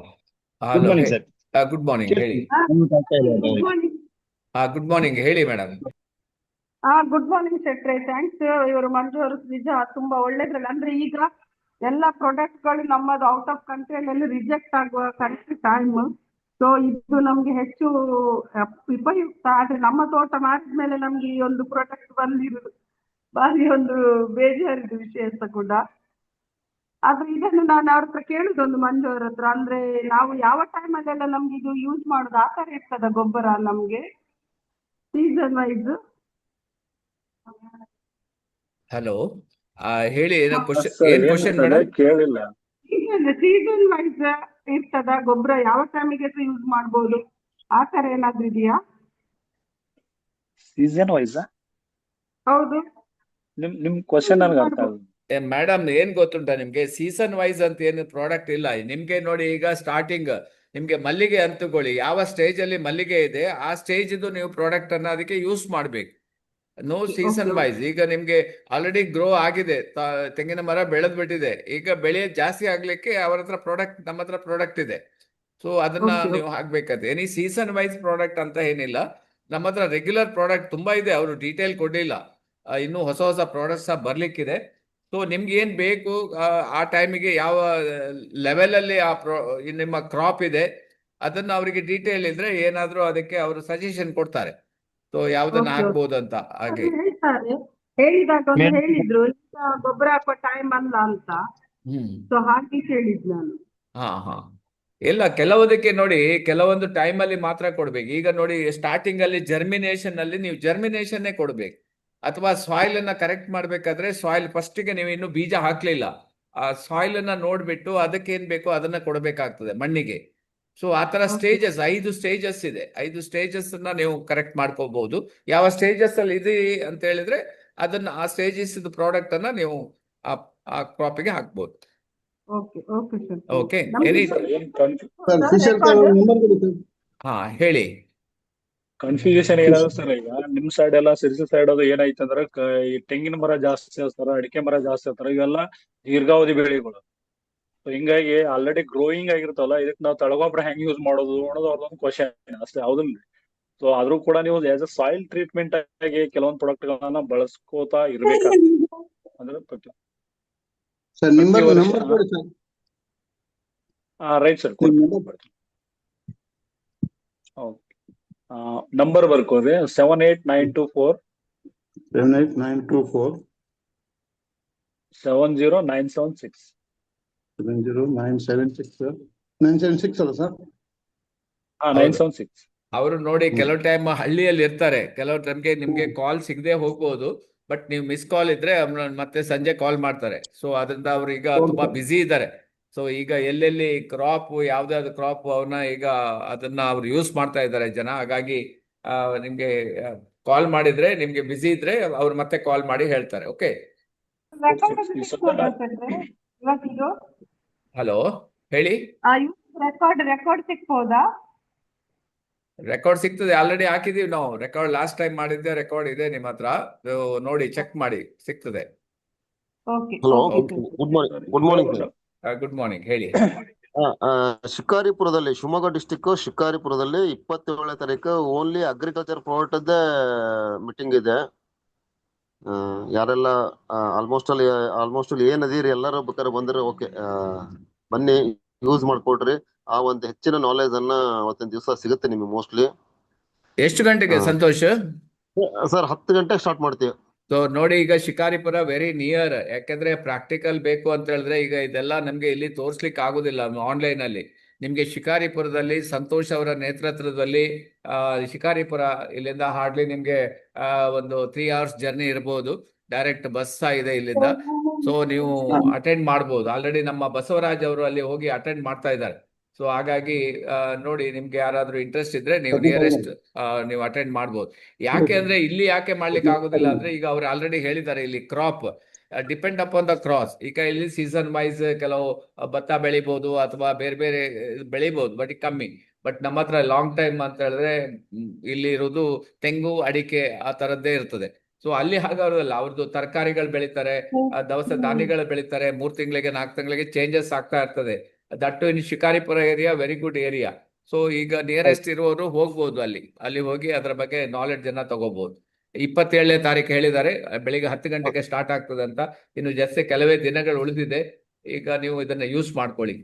Good hello. morning, sir. Good morning ಹೇಳಿ. Good morning. ಗುಡ್ ಮಾರ್ನಿಂಗ್ ಹೇಳಿ ಮೇಡಮ್. ಗುಡ್ ಮಾರ್ನಿಂಗ್ ಶೆಟ್ರೆ, ಥ್ಯಾಂಕ್ಸ್. ಇವರು ಮಂಜು ಅವರು ನಿಜ ತುಂಬಾ ಒಳ್ಳೇದ್ರಲ್ಲಿ, ಅಂದ್ರೆ ಈಗ ಎಲ್ಲ ಪ್ರಾಡಕ್ಟ್ ಗಳು ನಮ್ಮದು ಔಟ್ ಆಫ್ ಕಂಟ್ರಿಯಲ್ಲಿ ರಿಜೆಕ್ಟ್ ಆಗುವ ಕರೆಕ್ಟ್ ಟೈಮ್. ಸೊ ಇದು ನಮ್ಗೆ ಹೆಚ್ಚು ಉಪಯುಕ್ತ. ಆದ್ರೆ ನಮ್ಮ ತೋಟ ಮಾಡಿದ್ಮೇಲೆ ನಮ್ಗೆ ಈ ಒಂದು ಪ್ರಾಡಕ್ಟ್ ಬಂದಿರೋದು ಬಾರಿ ಒಂದು ಬೇಜಾರಿದ ವಿಷಯ ಅಂತ ಕೂಡ. ಆದ್ರೆ ಇದನ್ನು ನಾನು ಅವ್ರ ಹತ್ರ ಕೇಳುದೊಂದು ಮಂಜು ಅವ್ರ ಹತ್ರ, ಅಂದ್ರೆ ನಾವು ಯಾವ ಟೈಮಲ್ಲೆಲ್ಲ ನಮ್ಗೆ ಇದು ಯೂಸ್ ಮಾಡೋದು ಆ ತರ ಇರ್ತದ ಗೊಬ್ಬರ ನಮ್ಗೆ ಸೀಸನ್ ವೈಸ್? ಹಲೋ, ಹೇಳಿ. ಏನ್ ಏನ್ ಕ್ವಶನ್ ಮಾತಾಡ ಮೇಡಮ್? ಕೇಳಿಲ್ಲ. ಸೀಸನ್ ವೈಸ್ ಇರ್ತದ ಗೊಬ್ಬರ, ಯಾವ ಟೈಮಿಗೆ ಯೂಸ್ ಮಾಡ್ಬೋದು ಆ ತರ ಏನಾದ್ರು ಇದೆಯಾ? Season wise, ಹೌದು. ನಿಮ್ ಕ್ವಶನ್ ನನಗೆ ಅರ್ಥ ಆಗುತ್ತೆ. ಮೇಡಮ್ ಏನ್ ಗೊತ್ತುಂಟಾ ನಿಮ್ಗೆ, ಸೀಸನ್ ವೈಸ್ ಅಂತ ಏನು ಪ್ರಾಡಕ್ಟ್ ಇಲ್ಲ ನಿಮ್ಗೆ. ನೋಡಿ ಈಗ ಸ್ಟಾರ್ಟಿಂಗ್ ನಿಮ್ಗೆ ಮಲ್ಲಿಗೆ ಅಂತಕೊಳ್ಳಿ, ಯಾವ ಸ್ಟೇಜ್ ಅಲ್ಲಿ ಮಲ್ಲಿಗೆ ಇದೆ ಆ ಸ್ಟೇಜ್ ಇದು ನೀವು ಪ್ರಾಡಕ್ಟ್ ಅನ್ನ ಅದಕ್ಕೆ ಯೂಸ್ ಮಾಡ್ಬೇಕು. No season wise. ಈಗ ನಿಮ್ಗೆ ಆಲ್ರೆಡಿ ಗ್ರೋ ಆಗಿದೆ, ತೆಂಗಿನ ಮರ ಬೆಳೆದ್ ಬಿಟ್ಟಿದೆ, ಈಗ ಬೆಳೆ ಜಾಸ್ತಿ ಆಗ್ಲಿಕ್ಕೆ ಅವ್ರ ಹತ್ರ ಪ್ರಾಡಕ್ಟ್, ನಮ್ಮ ಹತ್ರ ಪ್ರಾಡಕ್ಟ್ ಇದೆ. ಸೊ ಅದನ್ನ ನೀವು ಹಾಕ್ಬೇಕಂತ. ಎನಿ ಸೀಸನ್ ವೈಸ್ ಪ್ರಾಡಕ್ಟ್ ಅಂತ ಏನಿಲ್ಲ. ನಮ್ಮ ಹತ್ರ ರೆಗ್ಯುಲರ್ ಪ್ರಾಡಕ್ಟ್ ತುಂಬಾ ಇದೆ, ಅವರು ಡೀಟೇಲ್ ಕೊಡ್ಲಿಲ್ಲ. ಇನ್ನು ಹೊಸ ಹೊಸ ಪ್ರಾಡಕ್ಟ್ಸ್ ಬರ್ಲಿಕ್ಕಿದೆ. ಸೊ ನಿಮ್ಗೆ ಏನ್ ಬೇಕು ಆ ಟೈಮಿಗೆ ಯಾವ ಲೆವೆಲ್ ಅಲ್ಲಿ ನಿಮ್ಮ ಕ್ರಾಪ್ ಇದೆ ಅದನ್ನ ಅವರಿಗೆ ಡೀಟೇಲ್ ಇದ್ರೆ ಏನಾದ್ರೂ ಅದಕ್ಕೆ ಅವರು ಸಜೆಷನ್ ಕೊಡ್ತಾರೆ. ಸೊ ಯಾವ್ದನ್ನ ಹಾಕ್ಬೋದು ಅಂತ. ಹಾಗೆ ಹೇಳ್ತಾರೆ, ಹೇಳಿದಾಗ ಒಂದು ಹೇಳಿದ್ರು ಈಗ ಗೊಬ್ಬರ ಹಾಕುವ ಟೈಮ್ ಅಲ್ಲ ಅಂತ. ಸೊ ಹಾಗೆ ಕೇಳಿದ್ ನಾನು. ಹಾ ಇಲ್ಲ, ಕೆಲವುದಕ್ಕೆ ನೋಡಿ ಕೆಲವೊಂದು ಟೈಮ್ ಅಲ್ಲಿ ಮಾತ್ರ ಕೊಡ್ಬೇಕು. ಈಗ ನೋಡಿ ಸ್ಟಾರ್ಟಿಂಗ್ ಅಲ್ಲಿ ಜರ್ಮಿನೇಷನ್ ಅಲ್ಲಿ ನೀವು ಜರ್ಮಿನೇಷನ್ನೇ ಕೊಡ್ಬೇಕು. ಅಥವಾ ಸಾಯಿಲ್ ಅನ್ನ ಕರೆಕ್ಟ್ ಮಾಡ್ಬೇಕಾದ್ರೆ ಸಾಯಿಲ್ ಫಸ್ಟಿಗೆ ನೀವು ಇನ್ನು ಬೀಜ ಹಾಕ್ಲಿಲ್ಲ, ಆ ಸಾಯಿಲ್ ಅನ್ನ ನೋಡ್ಬಿಟ್ಟು ಅದಕ್ಕೆ ಏನ್ ಬೇಕೋ ಅದನ್ನ ಕೊಡಬೇಕಾಗ್ತದೆ ಮಣ್ಣಿಗೆ. ಸೊ ಆತರ ಸ್ಟೇಜಸ್ 5 ಸ್ಟೇಜಸ್ ಇದೆ. 5 ಸ್ಟೇಜಸ್ ಅನ್ನ ನೀವು ಕರೆಕ್ಟ್ ಮಾಡ್ಕೋಬಹುದು. ಯಾವ ಸ್ಟೇಜಸ್ ಅಲ್ಲಿ ಇದೆ ಅಂತ ಹೇಳಿದ್ರೆ ಅದನ್ನ ಆ ಸ್ಟೇಜಸ್ ಪ್ರಾಡಕ್ಟ್ ಅನ್ನ ನೀವು ಆ ಕ್ರಾಪಿಗೆ ಹಾಕ್ಬೋದು. ಓಕೆ. ಹಾ ಹೇಳಿ. ಕನ್ಫ್ಯೂಷನ್ ಏನಾದ್ರು ಸರ್, ಈಗ ನಿಮ್ ಸೈಡ್ ಎಲ್ಲ ಸಿರ್ಸಿ ಸೈಡ್ ಅದು ಏನಾಯ್ತು ಅಂದ್ರೆ ಈ ತೆಂಗಿನ ಮರ ಜಾಸ್ತಿ ಹಚ್ತಾರ, ಅಡಿಕೆ ಮರ ಜಾಸ್ತಿ ಹಚ್ತಾರ, ಇವೆಲ್ಲ ದೀರ್ಘಾವಧಿ ಬೆಳೆಗಳು. ಸೊ ಹಿಂಗಾಗಿ ಆಲ್ರೆಡಿ ಗ್ರೋಯಿಂಗ್ ಆಗಿರ್ತಾವಲ್ಲ, ಇದಕ್ಕೆ ನಾವು ತಳಗೊಬ್ಬರ ಹೆಂಗ್ ಯೂಸ್ ಮಾಡೋದು ಅನ್ನೋದು ಅವ್ರದೊಂದು ಕ್ವಶನ್ ಅಷ್ಟೇ, ಹೌದಿಲ್ಲ? ಸೊ ಆದ್ರೂ ಕೂಡ ನೀವು ಆಸ್ ಅ ಸಾಯಿಲ್ ಟ್ರೀಟ್ಮೆಂಟ್ ಆಗಿ ಕೆಲವೊಂದು ಪ್ರಾಡಕ್ಟ್ ಗಳನ್ನ ಬಳಸ್ಕೋತಾ ಇರ್ಬೇಕಾಗ್ತದೆ. ಅಂದ್ರೆ ರೈಟ್ ಸರ್. ನಂಬರ್ ಬರ್ಕೋರಿ 78924 70976. 976 ಅಲ್ಲ ಸರ್? 976. ಅವರು ನೋಡಿ ಕೆಲವು ಟೈಮ್ ಹಳ್ಳಿಯಲ್ಲಿ ಇರ್ತಾರೆ, ಕೆಲವು ಟೈಮ್ಗೆ ನಿಮ್ಗೆ ಕಾಲ್ ಸಿಗದೆ ಹೋಗ್ಬೋದು. ಬಟ್ ನೀವು ಮಿಸ್ ಕಾಲ್ ಇದ್ರೆ ಮತ್ತೆ ಸಂಜೆ ಕಾಲ್ ಮಾಡ್ತಾರೆ. ಸೊ ಅದರಿಂದ ಅವ್ರು ಈಗ ತುಂಬಾ ಬ್ಯುಸಿ ಇದ್ದಾರೆ. ಸೊ ಈಗ ಎಲ್ಲೆಲ್ಲಿ ಕ್ರಾಪ್, ಯಾವ್ದಾದ್ರು ಕ್ರಾಪ್ ಅವನ್ನ ಈಗ ಅದನ್ನ ಅವ್ರು ಯೂಸ್ ಮಾಡ್ತಾ ಇದ್ದಾರೆ ಜನ. ಹಾಗಾಗಿ ನಿಮ್ಗೆ ಕಾಲ್ ಮಾಡಿದ್ರೆ, ನಿಮ್ಗೆ ಬ್ಯುಸಿ ಇದ್ರೆ ಅವ್ರು ಮತ್ತೆ ಕಾಲ್ ಮಾಡಿ ಹೇಳ್ತಾರೆ. ಓಕೆ. ಹಲೋ ಹೇಳಿ. ರೆಕಾರ್ಡ್ ಸಿಕ್ಬೋದಾ? ರೆಕಾರ್ಡ್ ಸಿಗ್ತದೆ, ಆಲ್ರೆಡಿ ಹಾಕಿದೀವಿ ನಾವು ರೆಕಾರ್ಡ್. ಲಾಸ್ಟ್ ಟೈಮ್ ಮಾಡಿದ್ದೆ ರೆಕಾರ್ಡ್ ಇದೆ ನಿಮ್ಮ ಹತ್ರ, ನೀವು ನೋಡಿ ಚೆಕ್ ಮಾಡಿ, ಸಿಗ್ತದೆ. Okay hello, okay sir. Good morning. Good morning sir. Good morning, ಹೇಳಿ. ಶಿಕಾರಿಪುರದಲ್ಲಿ, ಶಿವಮೊಗ್ಗ ಡಿಸ್ಟಿಕ್ ಶಿಕಾರಿಪುರದಲ್ಲಿ 27ನೇ ತಾರೀಕು ಓನ್ಲಿ ಅಗ್ರಿಕಲ್ಚರ್ ಪ್ರಾಡಕ್ಟ್ ಮೀಟಿಂಗ್ ಇದೆ. ಯಾರೆಲ್ಲ ಆಲ್ಮೋಸ್ಟ್ ಏನ್ ಅದೀರಿ ಎಲ್ಲರೂ ಬೇಕಾದ್ರೆ ಬಂದ್ರೆ ಓಕೆ, ಬನ್ನಿ, ಯೂಸ್ ಮಾಡ್ಕೊಡ್ರಿ. ಆ ಒಂದು ಹೆಚ್ಚಿನ ನಾಲೆಜ್ ಅನ್ನ ಅವತ್ತಿನ ದಿವಸ ಸಿಗುತ್ತೆ ನಿಮಗೆ ಮೋಸ್ಟ್ಲಿ. ಎಷ್ಟು ಗಂಟೆಗೆ ಸಂತೋಷ್? ಸರ್ 10 ಗಂಟೆಗೆ ಸ್ಟಾರ್ಟ್ ಮಾಡ್ತೀವಿ. ಸೊ ನೋಡಿ, ಈಗ ಶಿಕಾರಿಪುರ ವೆರಿ ನಿಯರ್. ಯಾಕಂದ್ರೆ ಪ್ರಾಕ್ಟಿಕಲ್ ಬೇಕು ಅಂತ ಹೇಳಿದ್ರೆ ಈಗ ಇದೆಲ್ಲ ನಮ್ಗೆ ಇಲ್ಲಿ ತೋರ್ಸ್ಲಿಕ್ಕೆ ಆಗುದಿಲ್ಲ ಆನ್ಲೈನ್ ಅಲ್ಲಿ. ನಿಮ್ಗೆ ಶಿಕಾರಿಪುರದಲ್ಲಿ ಸಂತೋಷ್ ಅವರ ನೇತೃತ್ವದಲ್ಲಿ ಶಿಕಾರಿಪುರ ಇಲ್ಲಿಂದ ಹಾರ್ಡ್ಲಿ ನಿಮ್ಗೆ ಒಂದು 3 hours ಜರ್ನಿ ಇರ್ಬೋದು. ಡೈರೆಕ್ಟ್ ಬಸ್ ಇದೆ ಇಲ್ಲಿಂದ. ಸೊ ನೀವು ಅಟೆಂಡ್ ಮಾಡ್ಬೋದು. ಆಲ್ರೆಡಿ ನಮ್ಮ ಬಸವರಾಜ್ ಅವರು ಅಲ್ಲಿ ಹೋಗಿ ಅಟೆಂಡ್ ಮಾಡ್ತಾ ಇದ್ದಾರೆ. ಸೊ ಹಾಗಾಗಿ ನೋಡಿ, ನಿಮ್ಗೆ ಯಾರಾದ್ರೂ ಇಂಟ್ರೆಸ್ಟ್ ಇದ್ರೆ ನೀವು ನಿಯರೆಸ್ಟ್ ನೀವು ಅಟೆಂಡ್ ಮಾಡ್ಬೋದು. ಯಾಕೆ ಅಂದ್ರೆ ಇಲ್ಲಿ ಯಾಕೆ ಮಾಡ್ಲಿಕ್ಕೆ ಆಗುದಿಲ್ಲ ಅಂದ್ರೆ, ಈಗ ಅವ್ರು ಆಲ್ರೆಡಿ ಹೇಳಿದ್ದಾರೆ, ಇಲ್ಲಿ crop depend upon the cross. ಈಗ ಇಲ್ಲಿ ಸೀಸನ್ ವೈಸ್ ಕೆಲವು ಭತ್ತ ಬೆಳಿಬಹುದು ಅಥವಾ ಬೇರೆ ಬೇರೆ ಬೆಳಿಬಹುದು, ಬಟ್ ಕಮ್ಮಿ. ಬಟ್ ನಮ್ಮ ಹತ್ರ ಲಾಂಗ್ ಟೈಮ್ ಅಂತ ಹೇಳಿದ್ರೆ ಇಲ್ಲಿ ಇರುವುದು ತೆಂಗು, ಅಡಿಕೆ, ಆ ತರದ್ದೇ ಇರ್ತದೆ. ಸೊ ಅಲ್ಲಿ ಹಾಗಾಗೋದಿಲ್ಲ, ಅವ್ರದ್ದು ತರಕಾರಿಗಳು ಬೆಳಿತಾರೆ, ದವಸ ಧಾನ್ಯಗಳು ಬೆಳಿತಾರೆ. 3 ತಿಂಗಳಿಗೆ 4 ತಿಂಗಳಿಗೆ ಚೇಂಜಸ್ ಆಗ್ತಾ ಇರ್ತದೆ. That in Shikaripura area very good area. So ಈಗ ನಿಯರೆಸ್ಟ್ ಇರುವವರು ಹೋಗ್ಬೋದು, ಅಲ್ಲಿ ಹೋಗಿ ಅದರ ಬಗ್ಗೆ ನಾಲೆಡ್ಜ್ ಅನ್ನ ತಗೋಬಹುದು. 27ನೇ ತಾರೀಕು ಹೇಳಿದ್ದಾರೆ, ಬೆಳಿಗ್ಗೆ 10 ಗಂಟೆಗೆ ಸ್ಟಾರ್ಟ್ ಆಗ್ತದೆ ಅಂತ. ಇನ್ನು ಜಸ್ಟ್ ಕೆಲವೇ ದಿನಗಳು ಉಳಿದಿದೆ. ಈಗ ನೀವು ಇದನ್ನ ಯೂಸ್ ಮಾಡ್ಕೊಳ್ಳಿ.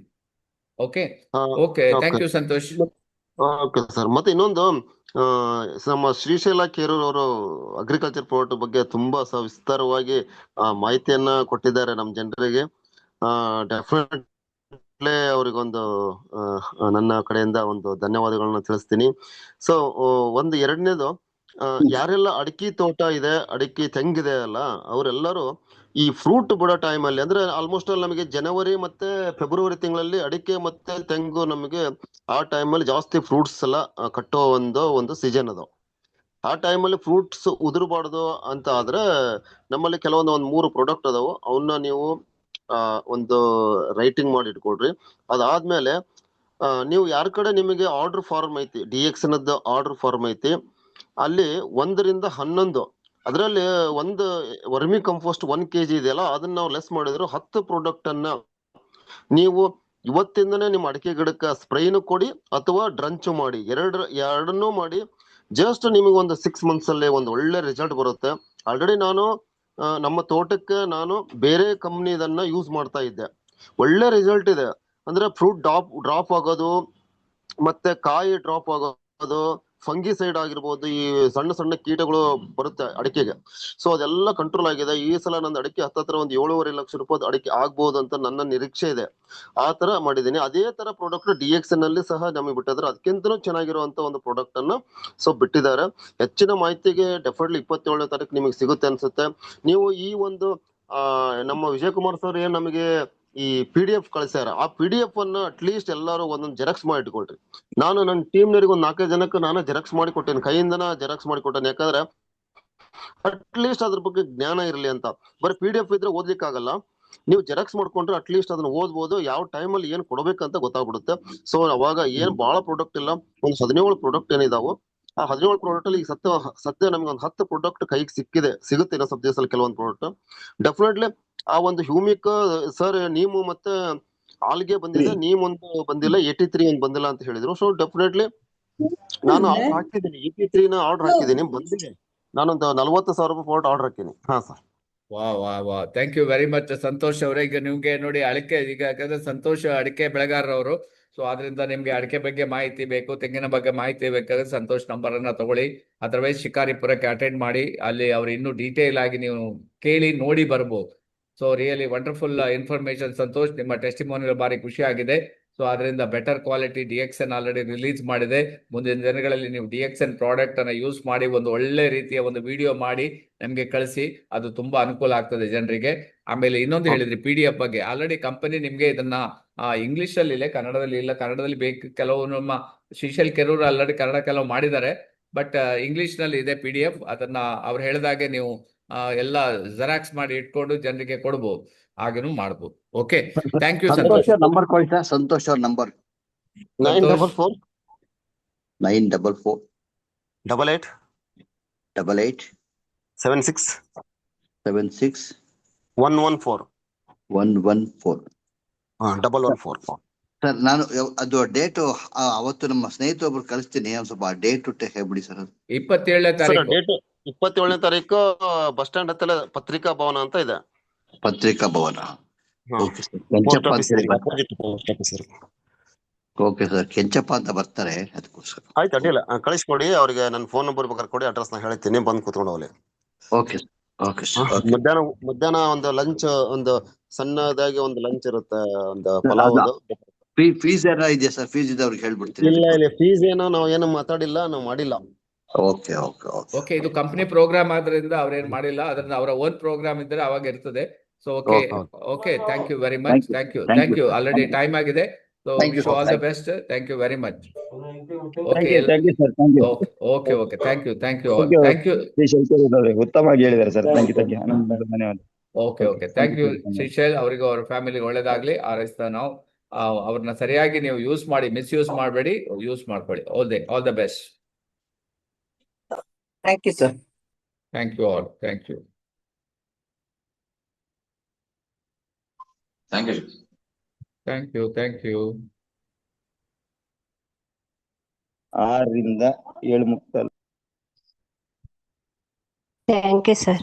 Okay okay, thank you Santosh. Okay sir. ಮತ್ತೆ ಇನ್ನೊಂದು, ನಮ್ಮ ಶ್ರೀಶೈಲ ಕೇರೂರ್ ಅವರು ಅಗ್ರಿಕಲ್ಚರ್ ಪ್ರಾಡಕ್ಟ್ ಬಗ್ಗೆ ತುಂಬಾ ವಿಸ್ತಾರವಾಗಿ ಮಾಹಿತಿಯನ್ನ ಕೊಟ್ಟಿದ್ದಾರೆ ನಮ್ಮ ಜನರಿಗೆ. ಡೆಫಿನೆಟ್ಲಿ ಅವರಿಗೊಂದು ನನ್ನ ಕಡೆಯಿಂದ ಒಂದು ಧನ್ಯವಾದಗಳನ್ನ ತಿಳಿಸ್ತೀನಿ. ಸೊ ಒಂದು ಎರಡನೇದು, ಯಾರೆಲ್ಲ ಅಡಿಕೆ ತೋಟ ಇದೆ, ಅಡಿಕೆ ತೆಂಗಿದೆ ಅಲ್ಲ, ಅವರೆಲ್ಲರೂ ಈ ಫ್ರೂಟ್ ಬಿಡೋ ಟೈಮಲ್ಲಿ, ಅಂದ್ರೆ ಆಲ್ಮೋಸ್ಟ್ ಅಲ್ಲಿ ನಮಗೆ ಜನವರಿ ಮತ್ತೆ ಫೆಬ್ರವರಿ ತಿಂಗಳಲ್ಲಿ ಅಡಿಕೆ ಮತ್ತೆ ತೆಂಗು ನಮಗೆ ಆ ಟೈಮಲ್ಲಿ ಜಾಸ್ತಿ ಫ್ರೂಟ್ಸ್ ಎಲ್ಲ ಕಟ್ಟೋ ಒಂದು ಸೀಸನ್ ಅದು. ಆ ಟೈಮಲ್ಲಿ ಫ್ರೂಟ್ಸ್ ಉದುರಬಾರ್ದು ಅಂತ ಆದ್ರೆ ನಮ್ಮಲ್ಲಿ ಕೆಲವೊಂದು 3 ಪ್ರಾಡಕ್ಟ್ ಅದಾವು. ಅವನ್ನ ನೀವು ಒಂದು ರೈಟಿಂಗ್ ಮಾಡಿ ಇಟ್ಕೊಳ್ರಿ. ಅದಾದ್ಮೇಲೆ ನೀವು ಯಾರ ಕಡೆ ನಿಮಗೆ ಆರ್ಡರ್ ಫಾರ್ಮ್ ಐತಿ, DXN ಆರ್ಡರ್ ಫಾರ್ಮ್ ಐತಿ, ಅಲ್ಲಿ 1 ರಿಂದ 11, ಅದರಲ್ಲಿ ಒಂದು ವರ್ಮಿ ಕಂಪೋಸ್ಟ್ 1 kg ಇದೆಯಲ್ಲ, ಅದನ್ನ ನಾವು ಲೆಸ್ ಮಾಡಿದ್ರು 10 ಪ್ರಾಡಕ್ಟ್ ಅನ್ನ ನೀವು ಇವತ್ತಿಂದನೇ ನಿಮ್ಮ ಅಡಿಕೆ ಗಿಡಕ್ಕೆ ಸ್ಪ್ರೈನು ಕೊಡಿ ಅಥವಾ ಡ್ರಂಚು ಮಾಡಿ, ಎರಡನ್ನೂ ಮಾಡಿ. ಜಸ್ಟ್ ನಿಮಗೆ ಒಂದು 6 months ಅಲ್ಲಿ ಒಂದು ಒಳ್ಳೆ ರಿಸಲ್ಟ್ ಬರುತ್ತೆ. ಆಲ್ರೆಡಿ ನಾನು ನಮ್ಮ ತೋಟಕ್ಕೆ ನಾನು ಬೇರೆ ಕಂಪ್ನಿ ಇದನ್ನ ಯೂಸ್ ಮಾಡ್ತಾ ಇದ್ದೆ, ಒಳ್ಳೆ ರಿಸಲ್ಟ್ ಇದೆ. ಅಂದ್ರೆ ಫ್ರೂಟ್ ಡ್ರಾಪ್ ಆಗೋದು, ಮತ್ತೆ ಕಾಯಿ ಡ್ರಾಪ್ ಆಗೋದು, ಫಂಗಿಸೈಡ್ ಆಗಿರ್ಬೋದು, ಈ ಸಣ್ಣ ಸಣ್ಣ ಕೀಟಗಳು ಬರುತ್ತೆ ಅಡಿಕೆಗೆ, ಸೊ ಅದೆಲ್ಲ ಕಂಟ್ರೋಲ್ ಆಗಿದೆ. ಈ ಸಲ ನನ್ನ ಅಡಿಕೆ ಹತ್ತತ್ರ ಒಂದು 7.5 ಲಕ್ಷ ರೂಪಾಯಿ ಅಡಿಕೆ ಆಗ್ಬೋದು ಅಂತ ನನ್ನ ನಿರೀಕ್ಷೆ ಇದೆ. ಆ ತರ ಮಾಡಿದ್ದೀನಿ. ಅದೇ ತರ ಪ್ರಾಡಕ್ಟ್ DXN ಅಲ್ಲಿ ಸಹ ನಮಗೆ ಬಿಟ್ಟಿದ್ರೆ ಅದಕ್ಕಿಂತನೂ ಚೆನ್ನಾಗಿರುವಂತ ಒಂದು ಪ್ರಾಡಕ್ಟ್ ಅನ್ನ ಸೊ ಬಿಟ್ಟಿದ್ದಾರೆ. ಹೆಚ್ಚಿನ ಮಾಹಿತಿಗೆ ಡೆಫಿನೆಟ್ಲಿ 27ನೇ ತಾರೀಕು ನಿಮಗೆ ಸಿಗುತ್ತೆ ಅನ್ಸುತ್ತೆ. ನೀವು ಈ ಒಂದು ನಮ್ಮ ವಿಜಯಕುಮಾರ್ ಸರ್ ಏನ್ ನಮಗೆ ಈ PDF ಕಳಿಸ್ಯಾರ, ಆ PDF ಅನ್ನ ಅಟ್ಲೀಸ್ಟ್ ಎಲ್ಲರೂ ಒಂದೊಂದು ಜೆರಾಕ್ಸ್ ಮಾಡಿ ಇಟ್ಕೊಳ್ರಿ. ನಾನು ನನ್ನ ಟೀಮ್ನವರಿಗೆ ಒಂದು 4 ಜನಕ್ಕೆ ನಾನು ಜೆರಾಕ್ಸ್ ಮಾಡಿ ಕೊಟ್ಟೇನೆ, ಕೈಯಿಂದನ ಜೆರಾಕ್ಸ್ ಮಾಡಿ ಕೊಟ್ಟೇನೆ. ಯಾಕಂದ್ರೆ ಅಟ್ಲೀಸ್ಟ್ ಅದ್ರ ಬಗ್ಗೆ ಜ್ಞಾನ ಇರಲಿ ಅಂತ. ಬರೀ PDF ಇದ್ರೆ ಓದ್ಲಿಕ್ಕೆ ಆಗಲ್ಲ, ನೀವು ಜೆರಾಕ್ಸ್ ಮಾಡ್ಕೊಂಡ್ರೆ ಅಟ್ಲೀಸ್ಟ್ ಅದನ್ನ ಓದ್ಬೋದು, ಯಾವ ಟೈಮಲ್ಲಿ ಏನ್ ಕೊಡ್ಬೇಕಂತ ಗೊತ್ತಾಗ್ಬಿಡುತ್ತೆ. ಸೊ ಅವಾಗ ಏನ್ ಬಹಳ ಪ್ರಾಡಕ್ಟ್ ಇಲ್ಲ, ಒಂದು 17 ಪ್ರಾಡಕ್ಟ್ ಏನಿದಾವು. ಆ 17 ಪ್ರಾಡಕ್ಟ್ ಅಲ್ಲಿ ಈಗ ಸದ್ಯ ನಮ್ಗೆ ಒಂದು 10 ಪ್ರಾಡಕ್ಟ್ ಕೈಗೆ ಸಿಗುತ್ತೆ ಇನ್ನೂ ಸ್ವಲ್ಪ ದಿವಸದಲ್ಲಿ ಕೆಲವೊಂದು ಪ್ರಾಡಕ್ಟ್. ಡೆಫಿನೆಟ್ಲಿ ಆ ಒಂದು ಹ್ಯೂಮಿಕ್ ಸರ್ ನೀಮು ಮತ್ತೆ ಆಲ್ಗೆ ಬಂದಿದೆ, ನೀಮೊಂದು ಬಂದಿಲ್ಲ, 83 ಒಂದು ಬಂದಿಲ್ಲ ಅಂತ ಹೇಳಿದ್ರು. ಸೊ ಡೆಫಿನೆಟ್ಲಿ ನಾನು ಆರ್ಡರ್ ಹಾಕಿದ್ದೀನಿ, 83 ಆರ್ಡರ್ ಹಾಕಿದ್ದೀನಿ, ಬಂದಿದೆ. ನಾನೊಂದು 40,000 ರೂಪಾಯಿ ಪ್ರಾಡಕ್ಟ್ ಆರ್ಡರ್ ಹಾಕಿನಿ. ಹಾ ಸರ್. ವಾ, thank you very much Santosh ಅವರೇ. ಈಗ ನಿಮ್ಗೆ ನೋಡಿ ಅಡಿಕೆ, ಈಗ ಯಾಕಂದ್ರೆ ಸಂತೋಷ್ ಅಡಿಕೆ ಬೆಳೆಗಾರರವರು, ಸೊ ಆದ್ರಿಂದ ನಿಮ್ಗೆ ಅಡಿಕೆ ಬಗ್ಗೆ ಮಾಹಿತಿ ಬೇಕು, ತೆಂಗಿನ ಬಗ್ಗೆ ಮಾಹಿತಿ ಬೇಕಾದ್ರೆ ಸಂತೋಷ್ ನಂಬರ್ ಅನ್ನ ತಗೊಳ್ಳಿ. ಅದರ್ವೈಸ್ ಶಿಕಾರಿಪುರಕ್ಕೆ ಅಟೆಂಡ್ ಮಾಡಿ, ಅಲ್ಲಿ ಅವ್ರು ಇನ್ನೂ ಡೀಟೇಲ್ ಆಗಿ ನೀವು ಕೇಳಿ ನೋಡಿ ಬರ್ಬೋದು. So really wonderful information Santosh. ನಿಮ್ಮ ಟೆಸ್ಟಿಮೋನಿಯಲ್ ಬಾರಿ ಖುಷಿ ಆಗಿದೆ. ಸೊ ಅದರಿಂದ better quality DXN already release ಮಾಡಿದೆ. ಮುಂದಿನ ದಿನಗಳಲ್ಲಿ ನೀವು DXN ಪ್ರಾಡಕ್ಟ್ ಅನ್ನ ಯೂಸ್ ಮಾಡಿ ಒಂದು ಒಳ್ಳೆ ರೀತಿಯ ಒಂದು ವಿಡಿಯೋ ಮಾಡಿ ನಮ್ಗೆ ಕಳಿಸಿ, ಅದು ತುಂಬಾ ಅನುಕೂಲ ಆಗ್ತದೆ ಜನರಿಗೆ. ಆಮೇಲೆ ಇನ್ನೊಂದು ಹೇಳಿದ್ರಿ PDF ಬಗ್ಗೆ, ಆಲ್ರೆಡಿ ಕಂಪನಿ ನಿಮ್ಗೆ ಇದನ್ನ ಇಂಗ್ಲಿಷ್ ಅಲ್ಲಿ ಇಲ್ಲ, ಕನ್ನಡದಲ್ಲಿ ಇಲ್ಲ. ಕನ್ನಡದಲ್ಲಿ ಬೇಕು, ಕೆಲವು ನಮ್ಮ ಶ್ರೀಶೈಲ್ ಕೆರೂರ್ ಆಲ್ರೆಡಿ ಕನ್ನಡ ಕೆಲವು ಮಾಡಿದ್ದಾರೆ, ಬಟ್ ಇಂಗ್ಲಿಷ್ ನಲ್ಲಿ ಇದೆ PDF. ಅದನ್ನ ಅವ್ರು ಹೇಳಿದಾಗೆ ನೀವು ಎಲ್ಲ ಜೆರಾಕ್ಸ್ ಮಾಡಿ ಇಟ್ಕೊಂಡು ಜನರಿಗೆ ಕೊಡ್ಬೋದು, ಹಾಗೇನು ಮಾಡ್ಬೋದು. Okay, thank you Santosh. Number ಕೊಡಿ ಸರ್, ಸಂತೋಷ್ ಅವ್ರ ನಂಬರ್. 944 944 88 88 76 76 114 114. 114. ಸರ್ ನಾನು ಅದು ಡೇಟು ಅವತ್ತು ನಮ್ಮ ಸ್ನೇಹಿತೊಬ್ರು ಕಳಿಸ್ತೀನಿ, ಒಂದ್ ಸ್ವಲ್ಪ ಡೇಟ್ ಹೇಳ್ಬಿಡಿ ಸರ್. 27ನೇ ಸರ್ ತಾರೀಕು. ಡೇಟ್ 27ನೇ ತಾರೀಕು ಬಸ್ ಸ್ಟ್ಯಾಂಡ್ ಹತ್ತಿರ ಪತ್ರಿಕಾ ಭವನ ಅಂತ ಇದೆ. ಪತ್ರಿಕಾ ಭವನ. ಹಾ. Okay sir. Post Kenchappa office ಅಂತ ಹೇಳಿ ಬರ್ತಾರೆ. Opposite post office. Okay sir, Kenchappa ಅಂತ ಬರ್ತಾರೆ, ಅದಕ್ಕೋಸ್ಕರ. ಆಯ್ತು, ಅಡ್ಡಿಲ್ಲ, ಕಳಿಸ್ಕೊಡಿ ಅವ್ರಿಗೆ. ನನ್ನ ಫೋನ್ ನಂಬರ್ ಬೇಕಾದ್ರೆ ಕೊಡಿ, ಅಡ್ರೆಸ್ ನ ಹೇಳ್ತೀನಿ, ಬಂದು ಕೂತ್ಕೊಂಡು ಹೋಗ್ಲಿ. Okay okay sir. ಓಕೆ. ಮಧ್ಯಾಹ್ನ ಒಂದು ಲಂಚ್, ಒಂದು ಸಣ್ಣದಾಗಿ ಒಂದು ಲಂಚ್ ಇರುತ್ತೆ, ಒಂದು ಪಲಾವ್. ಫೀಸ್ ಏನಾರ ಇದೆಯಾ ಸರ್? ಫೀಸ್ ಇದೆ ಅವ್ರಿಗೆ ಹೇಳ್ಬಿಡ್ತೀನಿ. ಇಲ್ಲ, ಇಲ್ಲಿ ಫೀಸ್ ಏನೋ ನಾವು ಏನು ಮಾತಾಡಿಲ್ಲ, ನಾವು ಮಾಡಿಲ್ಲ. Okay okay okay. ಓಕೆ, ಇದು ಕಂಪನಿ ಪ್ರೋಗ್ರಾಮ್ ಆದ್ರಿಂದ ಅವ್ರೇನ್ ಮಾಡಿಲ್ಲ, ಅದನ್ನ ಅವರ ಓನ್ ಪ್ರೋಗ್ರಾಮ್ ಇದ್ರೆ ಅವಾಗ ಇರ್ತದೆ. So okay okay, thank you very much. Thank you. Already time ಆಗಿದೆ. So wish you all the best. Thank you very much. Okay okay okay, thank you thank you ಉತ್ತಮವಾಗಿ ಹೇಳಿದ್ದಾರೆ ಸರ್. Thank you. ಧನ್ಯವಾದ. Okay okay, thank you Shrishail. ಅವರಿಗೂ ಅವ್ರ ಫ್ಯಾಮಿಲಿಗೆ ಒಳ್ಳೇದಾಗ್ಲಿ ಹಾರೈಸ್ತಾ ನಾವು. ಅವ್ರನ್ನ ಸರಿಯಾಗಿ ನೀವು ಯೂಸ್ ಮಾಡಿ, ಮಿಸ್ಯೂಸ್ ಮಾಡಬೇಡಿ, ಯೂಸ್ ಮಾಡ್ಕೊಳ್ಳಿ. All the best. Thank you, sir. Thank you all. Thank you. Thank you. Thank you. Thank you. 6 ರಿಂದ 7 ಮುಕ್ತ. Thank you, sir.